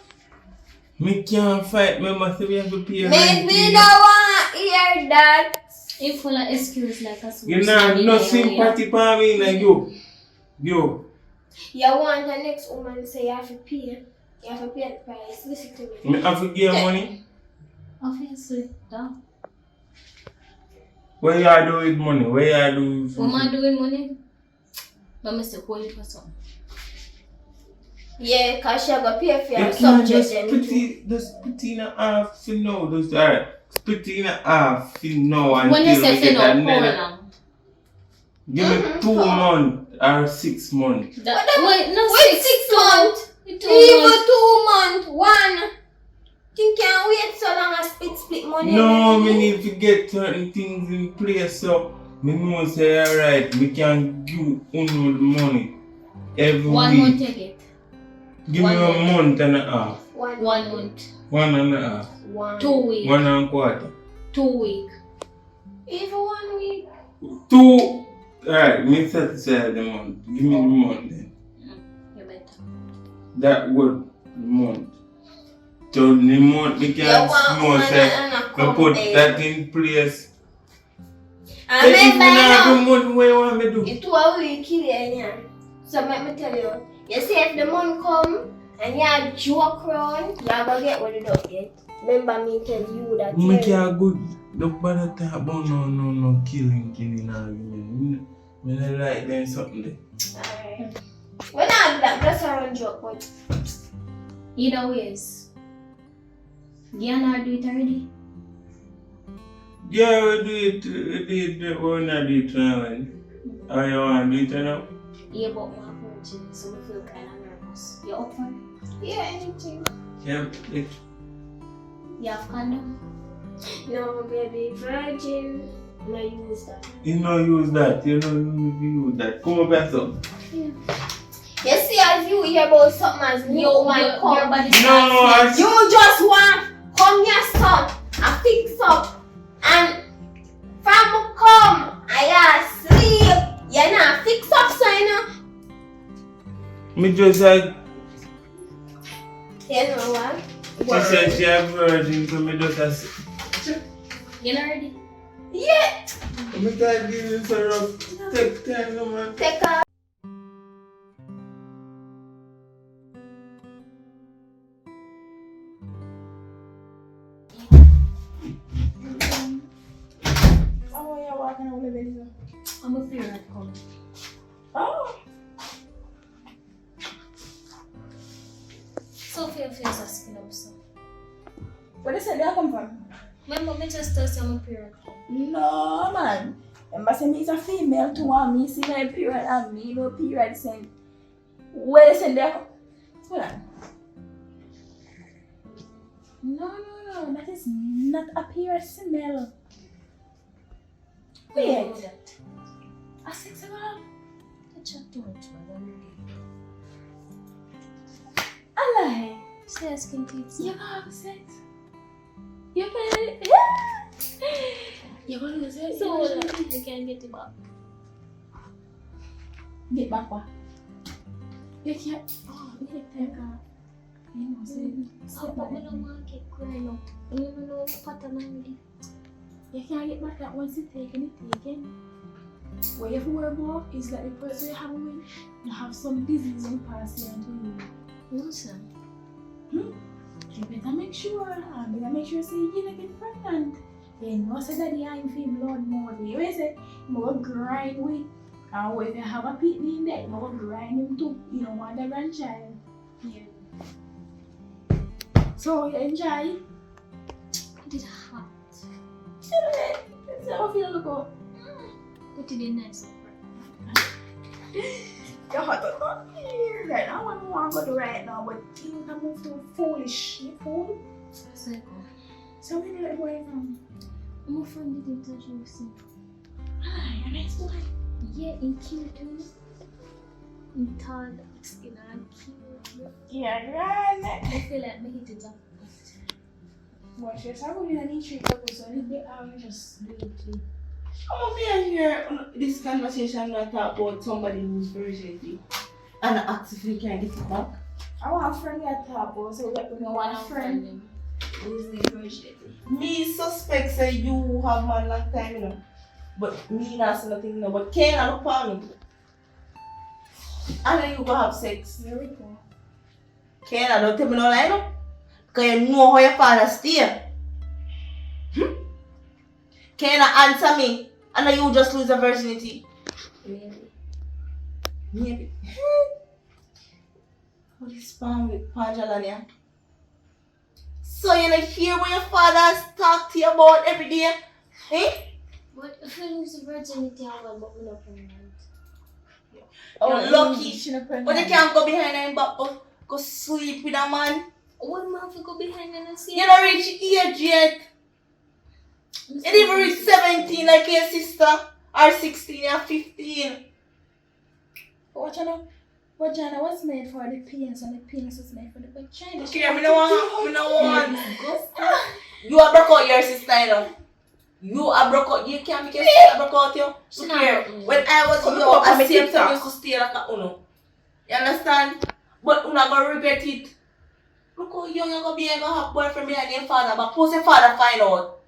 me can't fight. Me must be able to pay rent. Maybe don't want to hear that. You full of excuse like us. You know, no sympathy for me, like you. You want the next woman say you have to pay. You have to pay the price. Listen to me. Me have to give money. Obviously, duh. What you are doing with money? What you are doing with What am I doing money? Mama say hold it for some. Yeah, because she going to pay for You your can't subject. just them split too. it, just split in a half, you know, just alright. Split in a half, you know, until When you say we get fin up, how another. long? Give me 2 months or 6 months. Wait, no, Wait 6 months. It 2 Even months. 2 months. One. You can't wait so long as split money. No, me need to get certain things in place so me know say alright, we can give the money every 1 week. month you get. Give me 1 a month and a half. 1 1 month. 1 and a half. 2 weeks. 1 and a quarter. 2 weeks. Even 1 week. 2. Alright, me set aside the month. Give me the month then. You better. That would the month. So the month we can know say we put that in place. I If we remember not now. do month, what you want me to do? It was a week here. So let me tell you. You see if the month come and you joke around, you are going to get what you don't get. Remember me tell you that. Me can't good. Don't bother talk about no killing argument. Me not like them something there. Alright. We're not that, that's a joke, but Either ways. Diana do it already. Yeah, we do it, we not do it now. How you want to do it now? Yeah, but my virgin, so we feel kind of nervous. You up for it? yeah, anything. Yeah, You have condom? No, baby, virgin. No, use that. you know use that. You know use that. Come up here, so. You see, as you hear about something as new one come, your body No, I you just want come here, son, and fix up. And from come, I sleep. You not fix up, so you know. me just like You know what? she said she a virgin, so me just as You know already? Yeah. me start giving so rough. Take time, no man. Take a. Oh, you're walking on the video. I'm a period come. Oh. Sophia feels asking up so. Where they say they come from? Remember me just tell you I'm a period come. No, man. Remember, say me is a female too, and me see my period and me no period saying. Where they say they come? Hold on. No, that is not a period smell. Who Wait. know that? A sexual? I chat too much, man. I lie. Say skin teeth. You gonna have sex? You can. Yeah. You gonna lose it? So you can get it back. Get back what? You can't. Oh, you can't take a. You know, say. But I don't want to get grown up. I don't even know what pattern already. You can't get back that once you taken it taken. What you have to worry about is that the person you have with, you have some disease in past year to you. No, sir. You better make sure, say you don't get pregnant. Then you say that I'm feeling blood more. You will say, you will grind with, and if you have a pitney in there, you will grind him too. You don't want a grandchild. Yeah. So you enjoy. It is hot. So how feel look up? Put it in nice. You're hot up here. Right now, I don't want to go to right now, but you can move to foolish. You fool. Psycho. So where did I go from? My friend did introduce him. Ah, you're a nice boy. Yeah, in cute too. In tall, skin and cute. Yeah, grand. I feel like me hit it up. Watch this. I'm going to need to so I will just do it. Oh, me and here, this conversation I talk about somebody who's virginity and ask if we can get it back. I want a friend I talk about, so we know one friend who's the virginity. Me suspect say you have man long time, you know, but me not say nothing, you know, but Kane I look for me. And then you go have sex. There we go. Kane, don't tell me no lie, no? Because you know how your father stay. Can you answer me? And then you just lose your virginity. Maybe. What is spam with Pajalania? So you don't hear what your father talk to you about every day? Eh? But if I lose the virginity, I will but we not pregnant. You're lucky. But you can't go behind him but go sleep with a man. What man if go behind and see? You don't reach age yet. You didn't even reach 17 like your sister. Or 16 or 15. What you know? Vagina was made for the penis and the penis was made for the vagina. Okay, I don't want. You have broke out your sister, you know. You have broke out. You can't make your sister broke out, you. Look here. When I was young, I same time used to stay like a uno. You understand? But you're not going to regret it. Look how young you're going to be and going to have boyfriend behind your father. But post your father find out.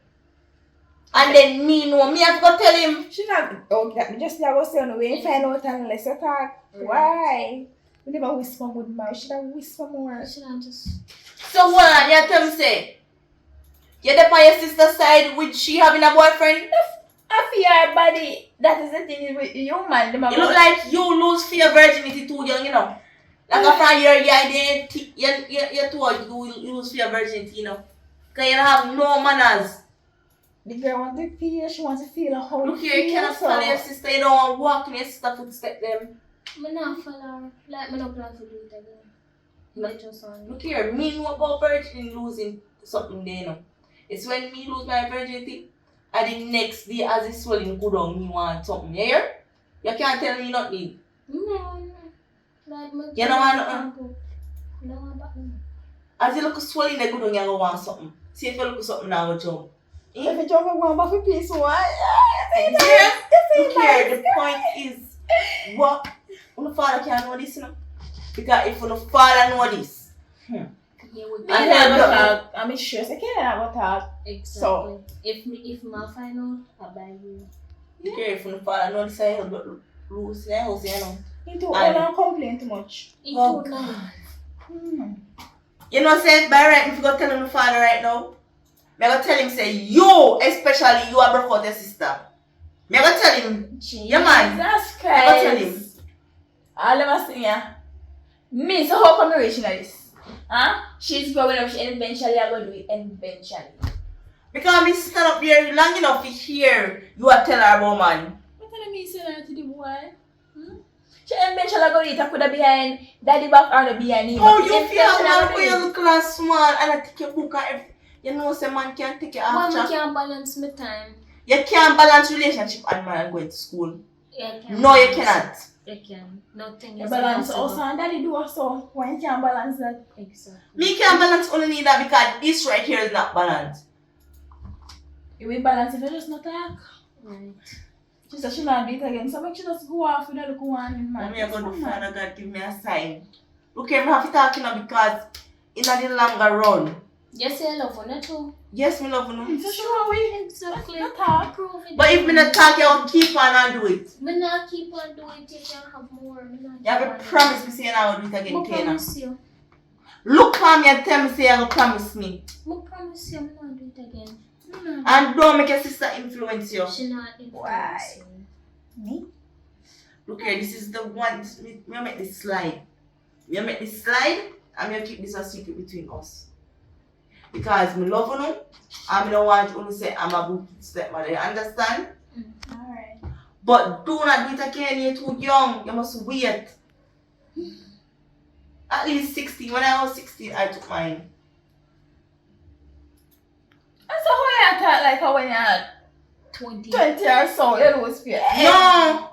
And then me know, me have to tell him. She not, okay, just never say no way find out unless you talk. Why? We never whisper good man, she don't whisper more. Should I just... So hold on, you tell me say, you're there on your sister's side with she having a boyfriend? I fear her body. That is the thing with you man. You look like you lose fear virginity too young, you know. Like after your idea, you too you lose fear virginity, you know. Because you don't have no manners. The girl wants to feel, she wants to feel a whole. Look here, you cannot follow your sister, you don't want to walk in your sister's footsteps them. I not follow her. Like, I don't plan to do it again. Like, just on. Look here, me know about virginity losing something there, you know. It's when me lose my virginity, and the next day as it's swelling go down, me want something, you hear? You can't tell me nothing. No. Like, you don't want nothing? No, I'm back now. As you look swelling, they go down, you go want something. See if you look something now, go jump. If you jump one back with peace, why? Yeah, look here, the point is, what? Your father can't know this, you know? Because if your father know this, Yeah, we I'm sure I can't talk. Exactly. So, if my final, I buy you. Okay, if your father know this, I will lose the house, you know. Into all and complain too much. Oh, God. You know, say, by right, if you go tell your father right now, I'm going to tell him, say, you, especially, you are broke out your sister. I'm going to tell him, yeah, man. Jesus Christ. I'm going to tell him. All of us here. Me, so how come you reaching this? Huh? She's growing up, she eventually are going to do it eventually. Because I stand up there long enough to hear you are telling her about man. What can I mean say that to the boy? She eventually are going to do it, I could have behind daddy back or the behind him. Oh, you feel man when you look like small and I take your book and everything. You know, say man can't take your But after. I can't balance my time. You can't balance relationship and man going to school. Yeah, I can't No, you balance cannot. it. They can. Nothing You is balance impossible. also and daddy do also. Why you can't balance that? Exactly. Me can't balance only need that because this right here is not balanced. You will balance if you just not talk. Right. She said she not do it again. So make sure just go off with the little one in man. Mommy, I'm going to Father God give me a sign. Look, I'm have to talk now because in the longer run. Just say love her, not too. Yes, me love you. So sure we Exactly. not talk. Prove it. But if me not talk, you will keep on and do it. Me not keep on doing it, you can have more. Me not You have to promise me say I will do it again, Me Kena. promise you. Look for me and tell me say you will promise me. Me promise you, me not do it again. And don't make your sister influence you. She not Why? influencing. Me? Look here, this is the one. Me make this slide. Me make this slide and me keep this a secret between us. Because me love you and me don't want you to say I'm a good stepmother. You understand? Alright. But do not do it again, you're too young. You must wait. At least 16. When I was 16, I took mine. And so how you talk like how when you're 20. 20 or so, you lose fear. No!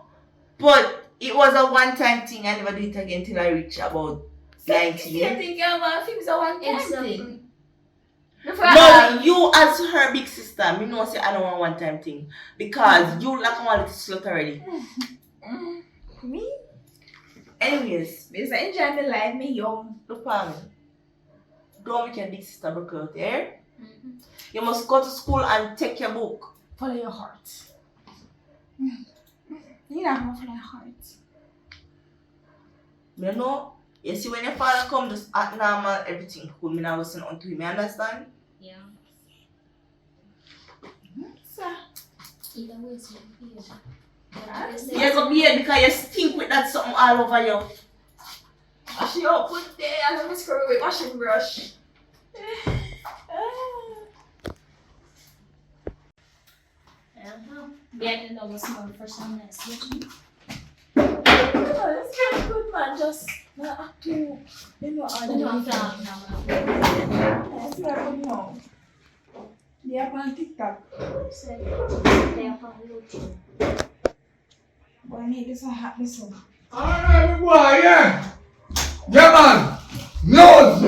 But it was a one-time thing. I never do it again till I reach about You 19. think you're going to fix a one-time Exactly. thing? No, you as her big sister, me know say I don't want one-time thing. Because you like a little slut already. Me? Anyways, Because I enjoy the life, me young. look for me. Don't make your big sister broke out, eh? Mhm. You must go to school and take your book. Follow your heart. You don't have to follow your heart. You know, you see when your father come, just act normal, everything cool. Me not listen unto him, you understand? Yeah. So, Either way, it's not here. You go be here because you stink with that something all over you. she up put there and I'm just screw with washing brush. Yeah, I know what's more for some nice. Oh, it's very good, man. Just not act too. You know, I don't talk now. That's very good now. They are on TikTok. They are on YouTube. Boy, I need this a hat this one. Alright, boy, yeah. Yeah, man. News.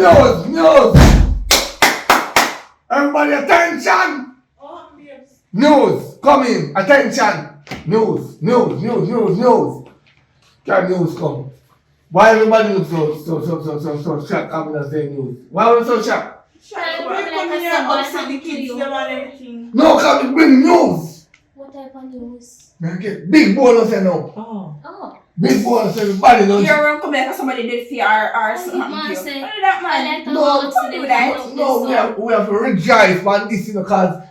Everybody, attention. News, come in, attention. News. Can news come? Why everybody look so shocked coming and saying news? Why are you so shocked? No, come and bring news. What type of news? Man, get big bonus you know. Oh. Big bonus everybody knows. Your room come like somebody did fear or something. Man say, What did that man? We have to rejoice man this you know, cause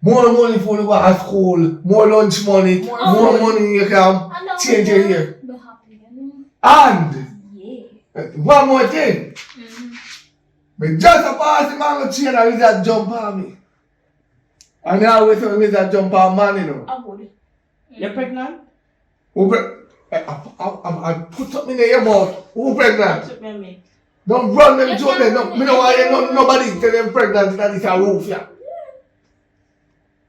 more money for you go to school, more lunch money, more money you can change your year. Be happy, you know? And Yeah. one more thing. Mm-hmm. But just a pass the man go chain a lizard jump on me. And I always say lizard jump on man, you know. I would. You're pregnant? I put something in your mouth. Who pregnant? Took me a minute. Don't run them You joke can't there. run Me it. no want hear nobody tell them pregnant in this a roof yeah.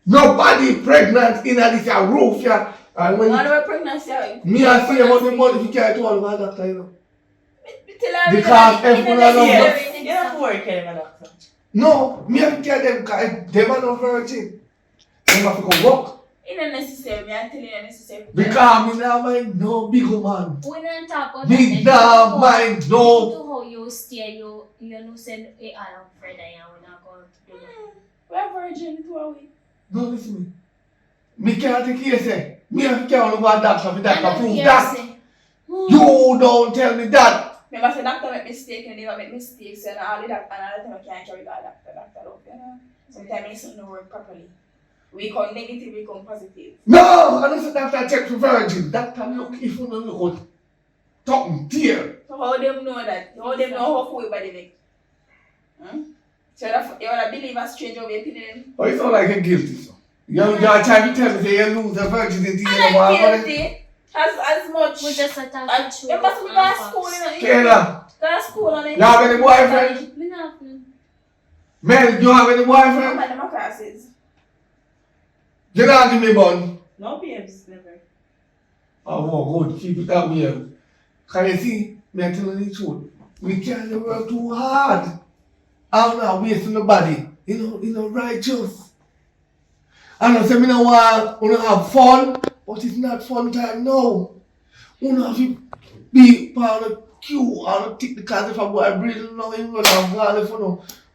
Nobody pregnant in this a roof yeah. And when One of pregnancy. me I see about the money if you can't do all of that you know. Because Because everyone know. Yes. You have to work anymore, doctor. No, me have to tell them because them are not virgin. Them have to go work. It's not necessary. I'm telling you necessary. Because me now mind no big woman. We don't talk about Me that. now mind no. To how you stay, you know, send a alarm friend and we're not going to do that. We're virgin too, are we? No listen me. Me can't take care say. Me have to go to a doctor for that to prove that. You don't tell me that. Remember, say doctor make mistake and they don't make mistakes and all the doctor and all the time I can't carry that doctor up, you know. Sometimes it doesn't work properly. We come negative, we come positive. No, I don't say doctor check for virgin. Doctor look if you don't look out. Talking dear. So how them know that? How them know how full your body make? So you wanna believe a stranger over your opinion? Oh, you sound like a guilty so. You are trying to tell me say you lose a virginity in I'm the not world. guilty. As much. We just attack the truth. You must go to school, you know. Kayla, Go to school on it. you have any boyfriend? Me not know. Mel, you have any boyfriend? I'm my classes. You don't give me bun. No, babes, never. Oh, good. Keep it that way. Can you see? Me I tell you the truth. We can't work too hard. I'm not wasting nobody. You know, righteous. I know say me no want to have fun, but it's not fun time now. You have to be part of the queue or take the cars if a boy breathing now, you know, I'm going if you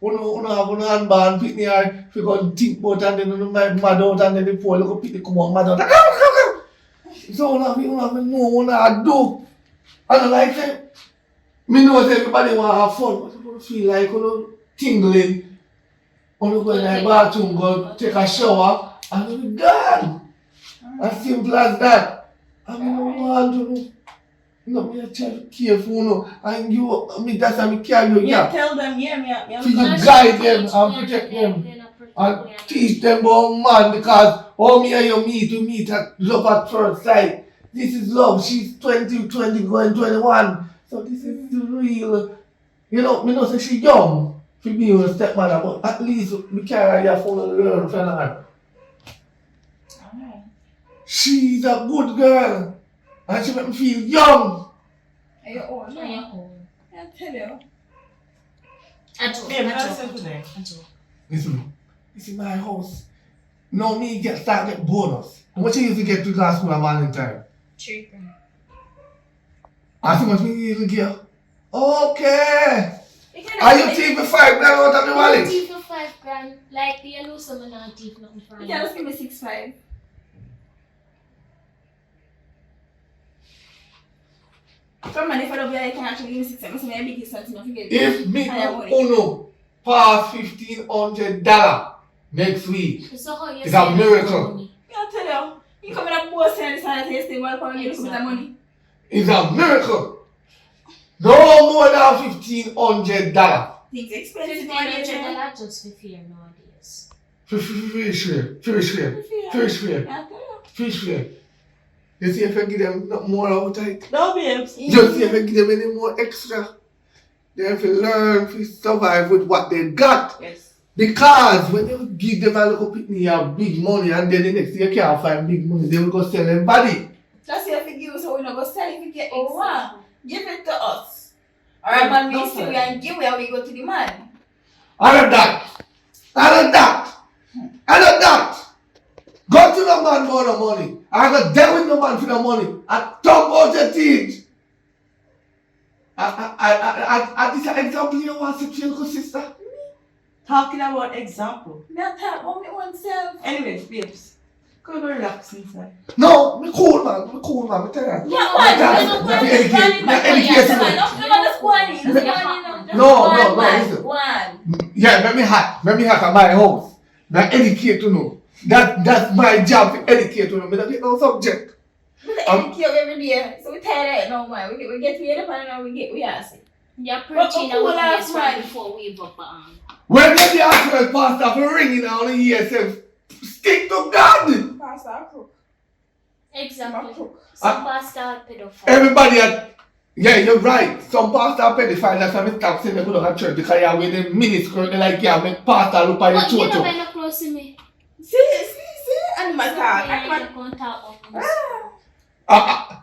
have a handband, pick me or if you go think about and then you might mad out and then the poor look pick the come on mad out. So you have to know what to do. And like say, me know say everybody want to have fun, but you feel like you tingling. You go in the bathroom, go take a shower, and you're done. As simple as that. I mean, no want to no, me a child careful, no. And you, me that's how me carry you, Yeah, tell them, yeah, me. So you guide them and protect them. And teach them about man because all me and you meet at love at first sight. This is love. She's 20 going 21. So this is the real. You know, me know say she young to be your stepmother, but at least me carry her phone and learn from her. She's a good girl. And she make me feel young. Are you old? Are you old? I tell you. Listen, this is my house. No me get bonus. How much you used to get to class school at morning time? 3 grand. And how much me used to get? Okay. Are you taking 5 grand out of the wallet? Teeth for 5 grand. Like, do you know someone not teeth nothing for You can just give me 6.5. Some money for the way I can actually give me 6.5. So maybe it's something I forget. If me uno pass $1,500 next week, So how you it's a miracle. I tell you, you come in a boss and decide to stay well for you to that money. It's a miracle. No more than $1,500. Things expensive nowadays. $1,500 just for fear nowadays. Fish fair. You see if I give them not more out of it. No, babes. Just see if I give them any more extra. They have to learn to survive with what they got. Yes. Because when you give them a little picnic of big money and then the next day you can't find big money, they will go sell their body. That's if you give us so we not go sell if you get Exactly. over. Give it to us. Alright, man, we see we and give where we go to the man. I love that. Go to the man for the money. I go deal with the man for the money. And talk about your teeth. This is an example you want to feel, sister. Talking about example. Not talk about me oneself. Anyways, babes, go relax inside. No, me cool man, me tell you. Yeah, man. One. Yeah, let me hack at my house. Now educate to know. That's my job to educate to know. Me not get no subject. We educate every day. So we tired right now, man. We get to the man and we ask it. You're preaching But out last yes one. right before we go on. When get the actual pastor for ringing on the ESF, stick to God. Pastor a crook. Exactly. Crook. Some pastor pedophile. Everybody yeah, you're right. Some pastor pedophile, that's why I stop saying they go to church because you're with the minister, they like, yeah, make pastor look at But your you know church. when you close to me. See. And my talk.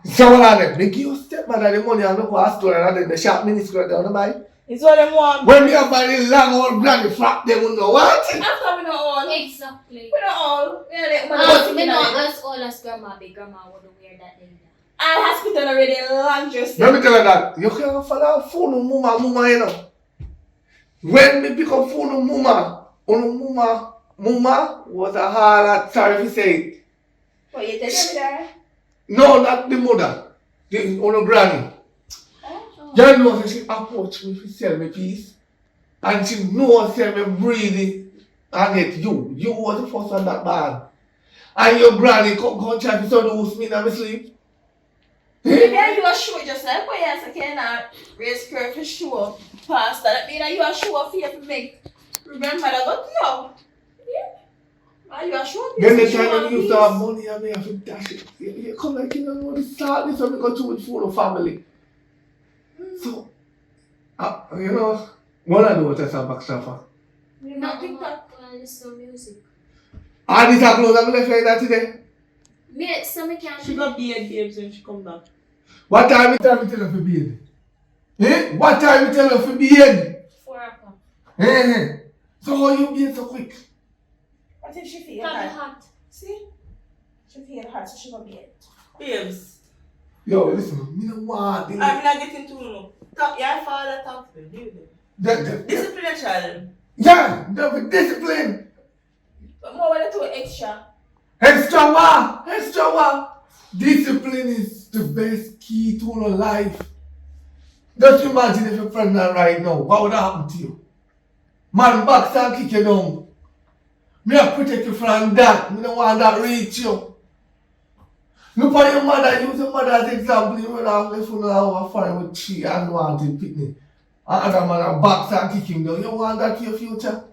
So what are they? They give you stepmother the money and look at a store and then the shop minister down the buy. It's what them want. When we have the long old granny flap, they will know what? After we know all. Exactly. We know all. We know We know as old as grandma, big grandma would wear that day. All hospital already long just. Let me tell you that. You can't follow phone of mama, you know. When we pick up phone of mama was a hard, sorry to say it. What you tell me there? No, not the mother. The granny. You know she approached me to sell me piece. And she knows sell me breathing and get you. You was the first one that bad. And your granny come try to seduce me in my sleep. Maybe you are sure just like what yes, I cannot raise her for sure. Pastor, that mean you are sure for you to make remember that got you. Yeah. Are you are sure? Then they try to use our money and they have to dash it. You come like you don't know the start this when we go to with food or family. So, you know, what I do with that backstaffer. You not think that? Listen to music. All these are clothes I'm left like that today. Me, so me can't. She got beard babes when she come back. What time you tell her for bed? Eh? What time you tell her for bed? 4 o'clock. Eh? So how you being so quick? What if she feel Probably hot? hot. See? She feel hot, so she gonna be it. Babes. Yo, listen, me no want I'm not getting too no. Talk, your father talk to them. Deal with them. that. Discipline a child. Yeah, the discipline. But more when I do extra. Extra what? Extra what? Discipline is the best key to your life. Just imagine if you're pregnant right now, what would happen to you? Man box and kick you down. Me I protect you from that. Me don't want that reach you. Look at your mother, use your mother as example. You will have left on our farm with 3 unwanted picnic. Another man a box and kick him down. You want that for your future?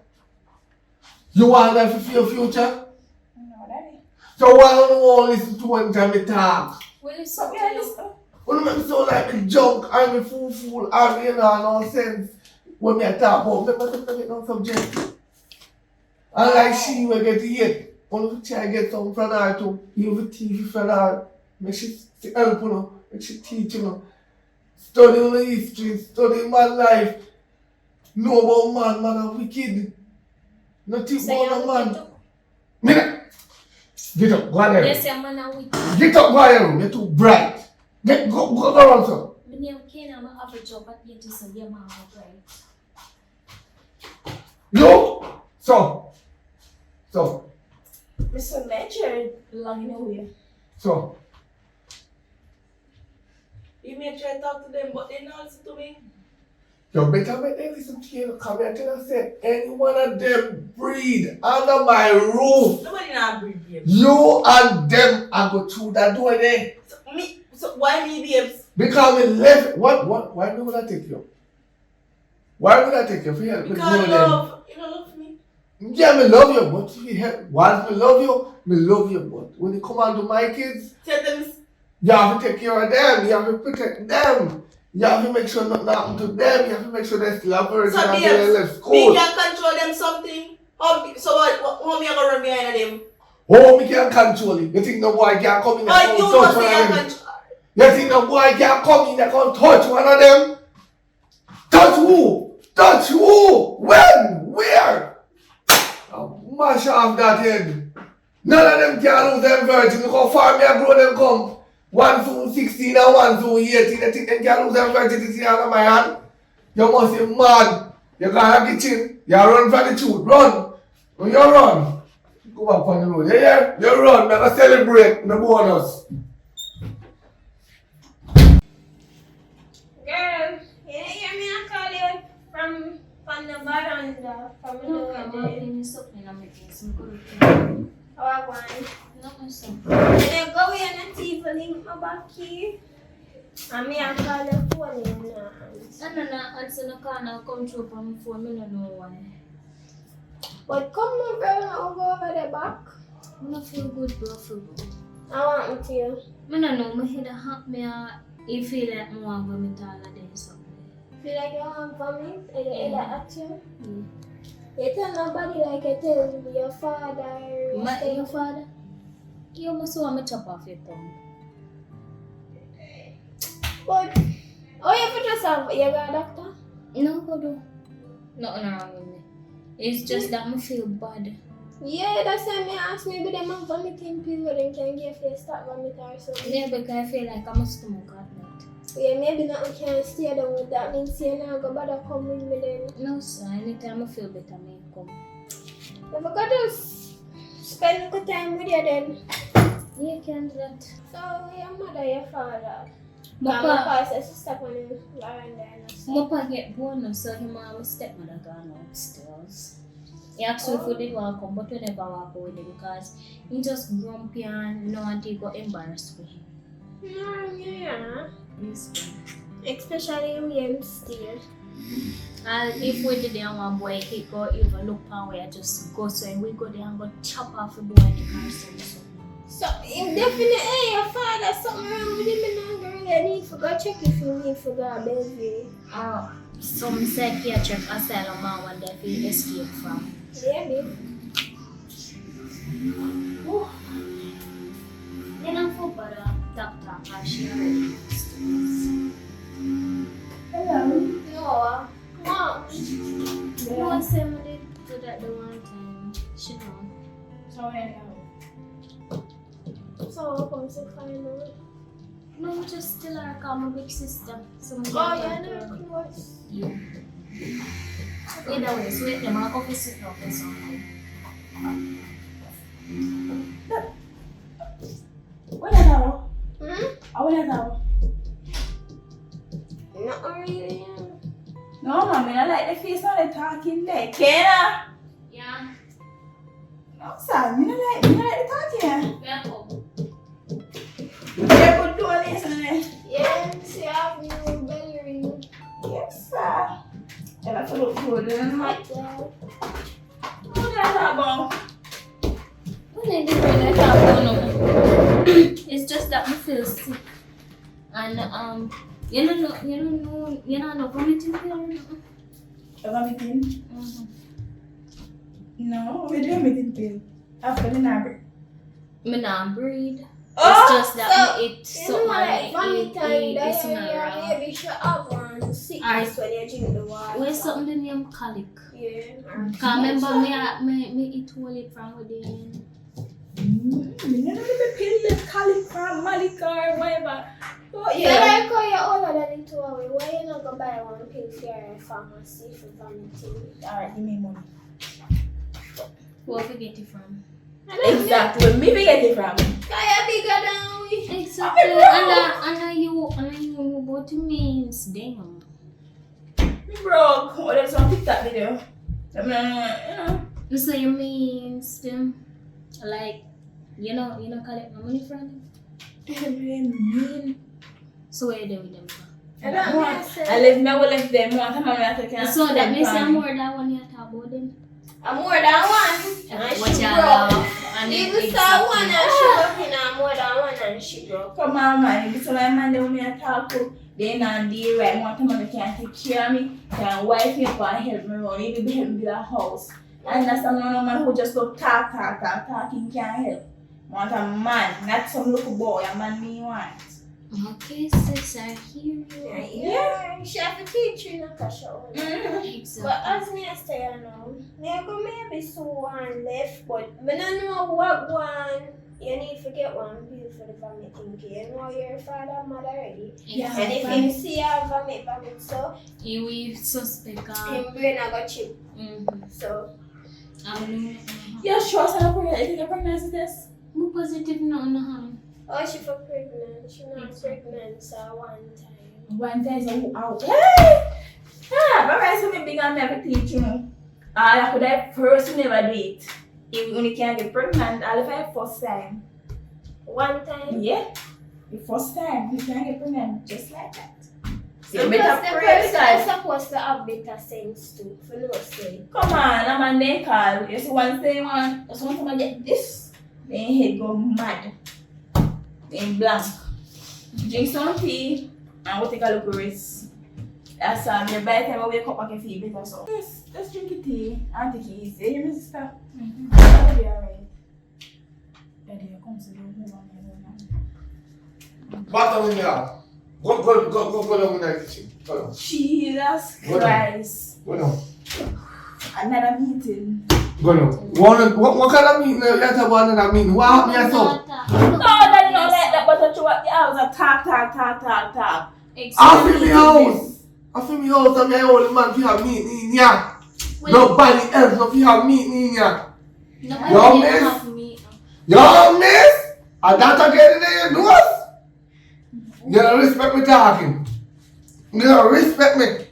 You want that for your future? No, daddy. So why don't you all listen to one time I talk? Will you So stop we to are you? this. When you make me sound like me junk, I'm a fool, I'm you know, nonsense. When me I talk about, me must get no subject. And like she will get hate. Only if I get something from her too. Even teach from her. Make she help you know. Make she teach you know. Study on the history, study my life. Know about man are wicked. Nothing So about you a want man. Me get up, go on there. Yes, your man are weak. Get up, go on there. You're too bright. Go on, sir. When you can't have a job at the end of your mom, right? You? So. Mr. Ledger long in a way. So. You may try to talk to them, but they don't listen to me. You better make them listen to you. Come here, tell us, say, any one of them breed under my roof. Nobody not breed babes. You and them are go through that door there. So why me babes? Because me left. What? Why would I take you? Why would I take you? For help me Because grow them. love. You don't love me. Yeah, me love you, but if you help, once me love you, but when you come on to my kids, Tell them you have to take care of them, you have to protect them, you have to make sure nothing happens to them, you have to make sure they still have virgin so until they babes. left Me school. can control them something. So what me I gonna run behind them? Oh, me can't control it. You think no boy can come in and Oh, you come must touch say one I of them? control. You think no boy can come in and come touch one of them? Touch who? Touch who? When? Where? I'll mash off that head. None of them can lose them virgin. Look how far me I grow them come. One soon 16 and one soon 18. You think they can lose them virginity out of my hand? You must be mad. You got a kitchen. You run for the truth. Run. When you run, go back on the road. You hear? You run. Never celebrate the bonus. Girl, you hear me? I call you from the veranda, from the No, I'm door. having something I'm making some good. How I want. No, my son. And then go in and see if I leave my back key. And me, I call the phone in now. No, answer the call now come through from my phone, I don't know why. But come on, girl, I'll go over the back. I don't feel good, bro, feel good. I want to you. I don't know, my head hurt me, I feel like I want to vomit all of day, so. Feel like you want vomit? Are you Yeah. that at you? You tell nobody like you tell your father. Your father? You must want me to chop off your tongue. But, oh, you put yourself, you got a doctor? No, go do. Nothing wrong with me. It's just that I feel bad. Yeah, that's why me ask maybe them have vomiting pills where they can give you stop vomit or something. Yeah, because I feel like I'm a stomach at night. Yeah, maybe nothing can stay down with that. Means you now go bother come with me then. No, sir. Anytime I feel better, I come. If I got to spend good time with you then. Yeah, you can do that. So, your mother, your father. My My pa, pa says to stop on the veranda and stuff. my pa get born, so him and my stepmother gone upstairs. He asked me if we did walk come, but we never walk with him because he just grumpy and no one got embarrassed with him. Yeah. Yes, Especially when still. and if we did there one boy, he go even look and we just go so we go there and go chop off the boy in the car so. So, definitely, your father, something wrong with him and I really need to go check if you need to go baby. Some psychiatric asylum man one that he escaped from. Yeah, babe. for bother talk and she already knows to us. Hello. No, Mom. No one said me did do that the one time. She know. So hello. So come to find out. No, just tell her call my big sister. So me Oh, get you're her to- not close. Yeah. Either way, so wait, I'm going to sit down for something. What is that? Hmm? What is that? Not really. No, mommy, I like the face of the talking there. Kena? Yeah. No, sir, I don't like the talking. Yeah, come. Yeah, good doing this, isn't it? Yeah, see, I have new belly ring. Yes, sir. And I feel good, isn't it? Hot dog. What is that about? When I did when I talk no. It's just that I feel sick. And you don't know vomiting pill. Vomiting? No, we do vomiting pill. After the night. Me not breathe. Oh, It's just that so, me eat You something know, like, and vomit time, it's diarrhea, not maybe you should have one sickness when you drink the water. Where's something the name colic? Yeah. Can't remember me eat all it from within. You know the pill that colic from Malika or whatever. Oh, Yeah, yeah. like how you're older than it away. Why you not go buy one pill for your pharmacy for vomiting? Alright, give me money. Where we get it from? Exactly. Where me get it from? Kaya bigger than we. Exactly. And you know what it means. Damn. Me broke. Oh, there's some TikTok video. You know. So you means them like you know collect my money from them. So where you do with them from? I don't know. I will leave them. One time I take care. So that means I'm more than one you talk about them. I'm more than one. And What she you broke. love and Even saw one and she broke in her more than one and she broke. Come on, man. This is my man that me I talk to. They not deal right. One time I can't take care of me. Can wife me up and help me run. Even be help me build a house. And that's no man who just go talking can't help. Want a man, not some little boy. A man me want. Okay, sis, I hear you. Yeah, she have to teach you not to show. Exactly. But as me I say, you know, me go maybe so one left, but I don't know what one. You need to get one pill for the vomiting. You know your father and mother already. Yeah. And if him see you vomit, so You will suspect him brain a got chip. So Yeah, sure. So I'm taking a pregnancy test. I'm positive no harm. oh, she for pregnant. She not pregnant, so one time. One time so out. Hey! Ah, but I saw me big and never teach you know. I could have first never do it. If when you can't get pregnant, I'll have first time. One time. Yeah. The first time you can't get pregnant just like that. So You plus better the pray person that. is supposed to have better sense too. For no say. Come on, I'm a naked. You see one thing one I get this, then head go mad. Then blank. Drink some tea and we'll take a look at rest. That's by the time I wake up I can feel better so. Yes, just drink the tea and take it easy. You miss stuff. I'll be alright. Daddy, come to the move on here. Bottom in there. Go down in the kitchen. Go down. Jesus Go down. Christ. Go down. Another meeting. Go down. What kind of meeting you have another meeting? What happened here so? No, Daddy not like that, but I threw at the house and talk. I feel me house. I feel me house and my old man fi have meeting in here. Nobody else no fi have meeting in here. Nobody have me. Yo, miss! And that again in your nose? You don't respect me talking. You don't respect me.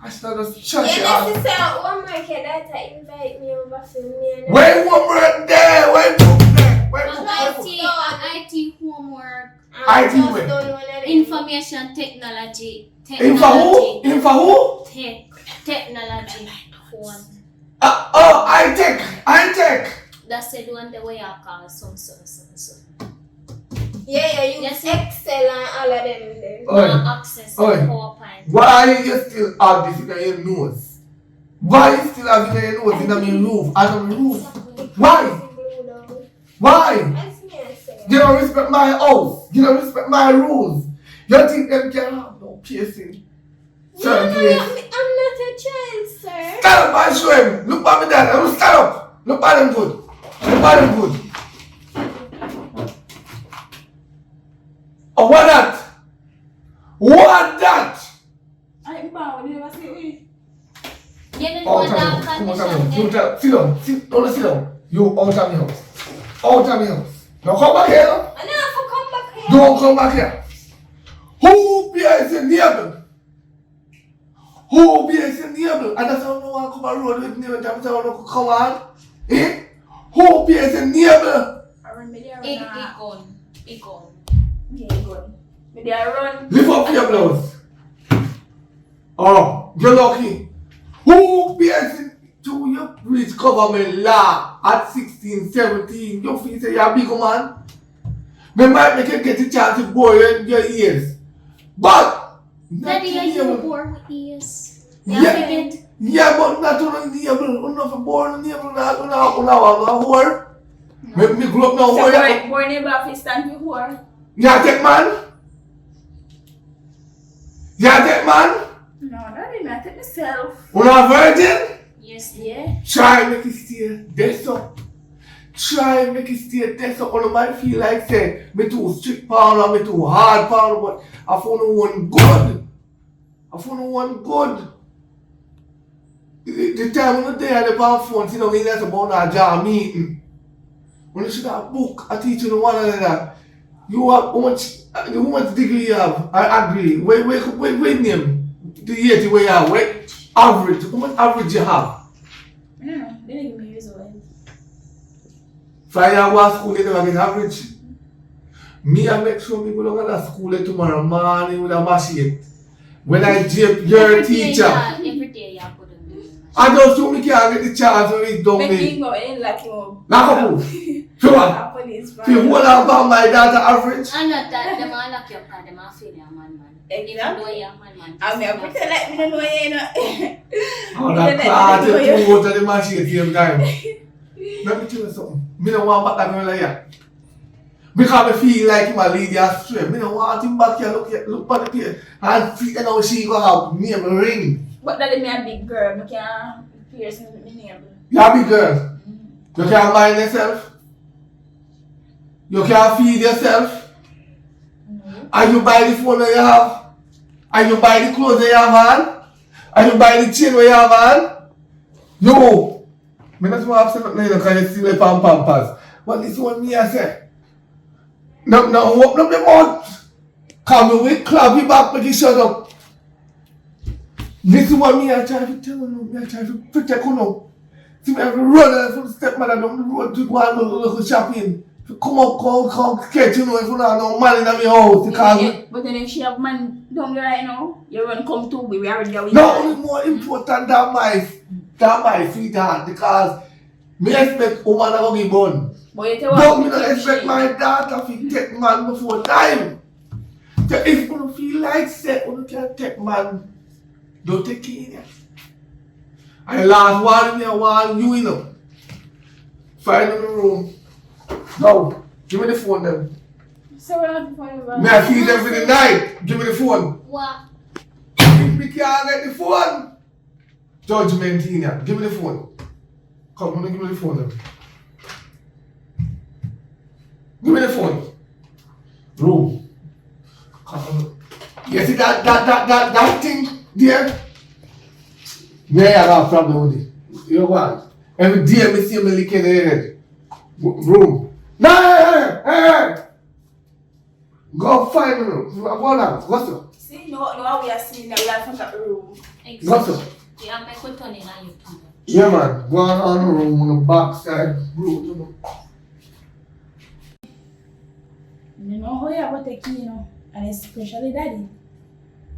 I should just shut you Yeah, up. this is how one more kid that invite me over for me and When woman there? When woman there? When woman IT homework, IT just where? don't wanna let information technology. Info who? Info who? Technology. One. I take. That's the one the way I call some. Yeah, you Yes, Excel and all of them there. Oi. Access to Oi. PowerPoint. Why you still have this in your nose? Why you still have it in your nose in my roof? And on the roof? Why? Why? As me I say. You don't respect my house. You don't respect my rules. You think them can have no piercing? Certain place. I'm not a child, sir. Stand up and show him. Look at me there. I'm stand up. Look at him good. Look at him good. Oh, what that? What that? I'm bound. You never see me. You didn't Out want of that me. Come on, condition. come on. Sit down. Sit down. You out of my house. Out of my house. Now come back here. No? I never for come back here. Don't come back here. Who bears your neighbor? Who bears your neighbor? And that's how no one come on road with me and tell me to come on. Eh? Who bears your neighbor? I run me there. It gone. Yeah, good. Me there run. Lift up your blouse. Oh, you're lucky. Who bears to you reach government law at 16, 17? You feel say you're a big man? Me might make you get a chance to bore your ears. But Daddy, are you born with ears? You Yeah. forget? Yeah, but not on the neighbor. Enough born on the neighbor. Not on our whore. Make me grow up now. So Whore. boy neighbor fi stand for whore. Yeah, take man. Yeah, take man. No, that ain't I take myself. Una virgin. Yes. Yeah. Try make it stay there so. Try make it stay there so. One might feel like say me too strict pound or me too hard pound, but I found one good. I found one good. The time when they had the phone, you know, we that's about a job meeting. When you should have book, I teach you the one another. You have how much degree you have? I agree. Wait name. The year where you have, wait. Average. How much average you have? I don't know. They didn't give me results. 5 years school, you never get average. Me, I make sure me go to school tomorrow morning with a machine. When I jip your teacher, Every day you put them in. I just told me can't get the chance to read down Make there. me go in like you. Lock up who? For what? Police. For what about my daughter average? And not that them all lock you up because them all feel you're man. Even though you're man. I mean, I pretend like me don't know you know. Oh, that class is too much of the machine at the same time. Let me tell you something. Me don't want back that girl like that. Because I feel like him a lead you astray. Me don't want him back here look at the place and see how she go have name ring. But that is me a big girl. Me can't pierce me name. You a big girl. You can't mind yourself. You can't feed yourself. And you buy the phone that you have. And you buy the clothes that you have on. And you buy the chain that you have on. Yo! I don't want to say nothing because you see me pampers. But this one me I say. Now open up the mouth. Come with clap you back, make you shut up. This is what me I try to tell you. Me I try to protect you now. See me have to run from the stepmother down the road to go and go shopping. Come up, come catch you know if you don't have no money in my house. Because But then if she have man down there right now, you run come to we already are. no, it's more important than my sweetheart because me expect woman to be born. But you tell But me what don't expect my daughter to take man before time. So if you don't feel like say you can take man, don't take it. I last one me I want you know. Find in the room. Now, give me the phone then. So we're not for May I feed them for the night? Give me the phone. What? If me can't get the phone, judgment in here. Give me the phone. Come, give me the phone then. Give me the phone. Room. Come. You see that thing there? Yeah, I have a problem with it. You know what? Every day I see me licking the head. Room. No, hey. Go find me. Go now. Go so. See, no, we are seeing that we are from that room. Go so. You have my foot on it and you too. Yeah, man. Go on the room on the back side. Room, you know. You know how you have to take, you know, and especially daddy.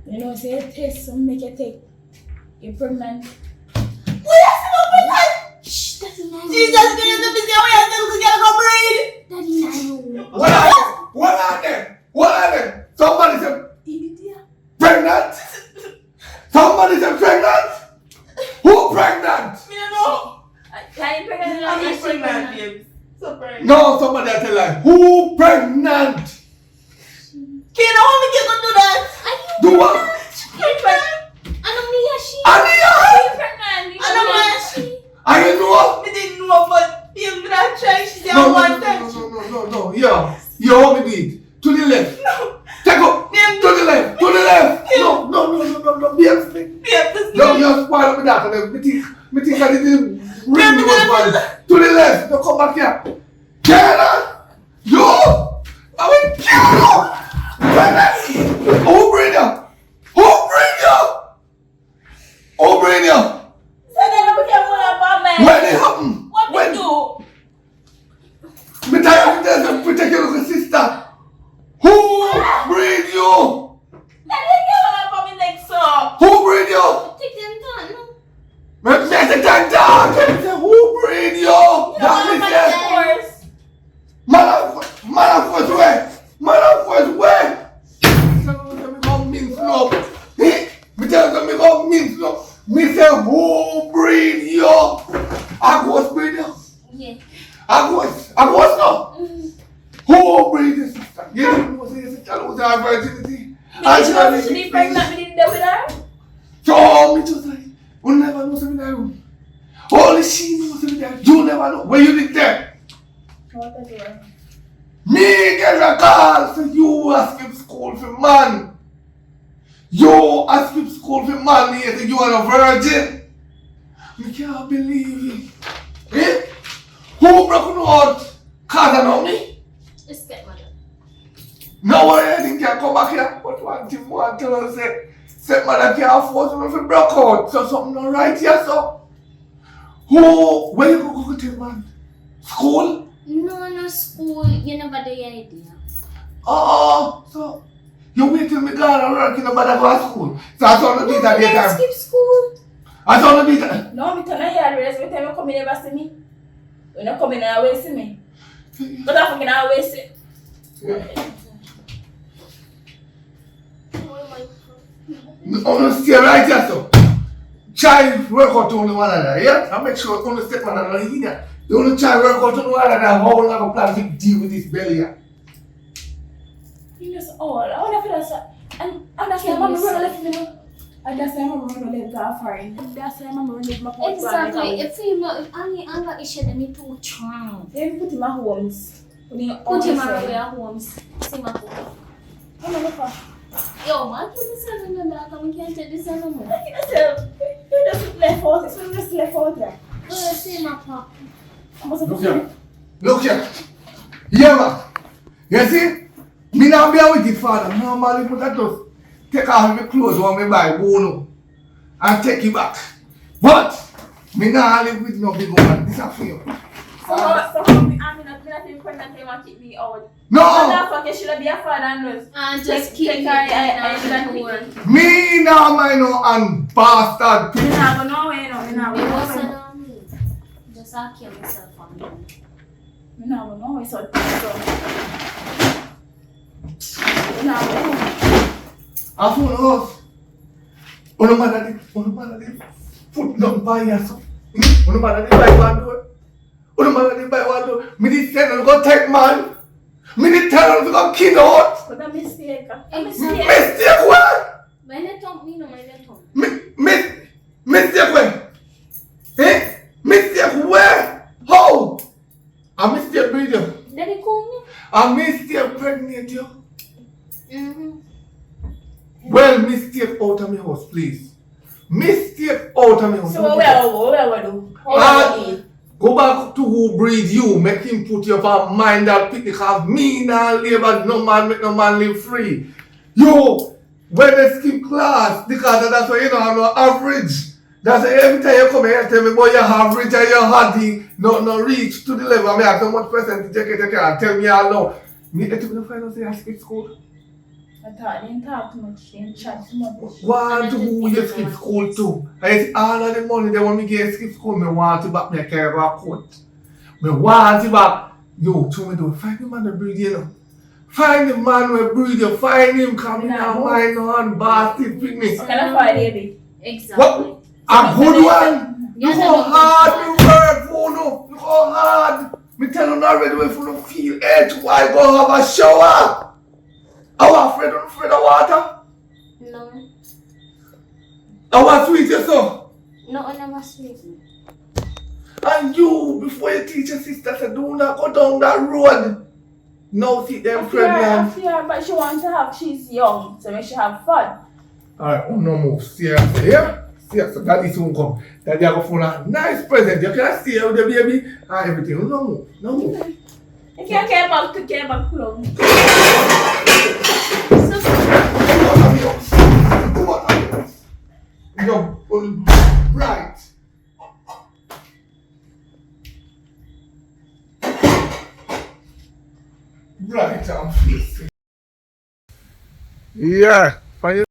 You know, say a test, some make you take. You're pregnant. Shh, that's not Jesus Christ, the busy way until we get go breed. Daddy, no. What are them? What are them? Somebody said pregnant? Somebody said pregnant? Who pregnant? Me don't know. I'm pregnant. I'm pregnant, babes. So pregnant. No, somebody tell like who pregnant? babes me. Don't you spoil up with that and then me think I didn't ring the one to the left. Don't come back here. Kayla! You! I mean, Kayla! Who bring you? Who bring you? Who bring you? Say that we can't pull up on me. When it happen? What When? we do? Me tell you to protect your little sister. Who bring you? That they can't pull up on me next so. Who bring you? Take them down, no? Me say that dog. Who bring you? That me say. Of course. Man of course where? Man of course where? Me go mince no. Me tell you me go mince no. Me say who bring you? I go bring you. Yeah. I was no. Who bring this sister? You didn't know say sister lose her virginity. And she Did she be pregnant? We didn't do with her? So me just like, you never know something in that room. Only she knows something there. You never know. Where you did there? What are you? Me get a call so you a skip school for man. You a skip school for man here so you are a virgin. Me can't believe it. Eh? Who broke you out? Cause I know me? It's stepmother. No one anything can come back here. But one thing one tell us say mother can't force me if it broke out. So something not right here so. Who where you go to man? School? No school. You never do your idea. Oh, so you wait till me gone and work in the mother go to school. So I saw no do that Let's time. skip school. I saw no do that. No, me turn a yard race. Every time you come in, never see me. When you come in, I always see me. But I fucking always see. Oh, no, stay right here, so. Try work out on one another, yeah? And make sure you step on another here. You only try work out on one another. How long I plan to deal with this belly here? You just all. I want to feel that. And that's why Mama really left me now. And that's why Mama really left God for it. That's why Mama really left my point. Exactly. If you know, any anger issue, then you too strong. Then put him at homes. Put him away at homes. See my home. I'm not looking. Yo, man, put this in the back and we can't take this anymore. You just left out. So you just left out there. See my pop. Look here. Look here. Yeah, man. You see? Me not be a wicked father. Normally put that just take off my clothes when me buy bono and take it back. But me not live with no big woman. This is for you. So I'm not even pregnant and keep me out. No! That's why you should be a father and nurse. And just keep Take it her and and Me now mind no and bastard. Me not go nowhere, no. Me not me go was nowhere. on me. Just I kill myself on me. Me not go nowhere. So. Me not go nowhere. I phone off. Ono man did put down by yourself. Ono man did buy one door. Ono man did buy one door. Me did tell him to go take man. Me did tell him to go kid out. But a mistake. Mistake where? My tongue, me no, my tongue. Mistake where? Eh? Mistake where? How? A mistake breed you. Daddy call me? A mistake pregnant you. Mm-hmm. Well, mistake out of my house, please. Mistake out of my house. So where do? Go back to who breed you. Make him put your mind that picnic have me now live and no man make no man live free. Yo, when they skip class, because that's why you don't have no average. That's why every time you come here and tell me, boy, your average and your hardy no reach to the level. I mean, I don't want percentage you can tell me all now. Me let you find out say I skip school. I thought they didn't talk too much, they didn't chat too much. Want to who you skip school to? And it's all of the money they want me to get skip school. Me want to back me carry a coat. Me want to back. Yo, to me do find the man that breed you know. Find the man who breed you. Find him coming down mine on bastard picnic. Can I find baby? Exactly. What? A good one. Look how hard you work for no. Look how hard. Me tell you already if you don't feel it, why go have a shower? I was afraid of water. No. I was sweet yourself. No, I never sweet. And you, before you teach your sister, say do not go down that road. Now see them pregnant. I fear, but she wants to have, she's young, so make she have fun. Alright, no move. Seriously, yeah? Seriously, daddy soon come. Daddy have a full of nice present. You can stay with the baby and everything. No move. No move. I can't get back to get back home. You're right. Right, I'm facing. Yeah, fine.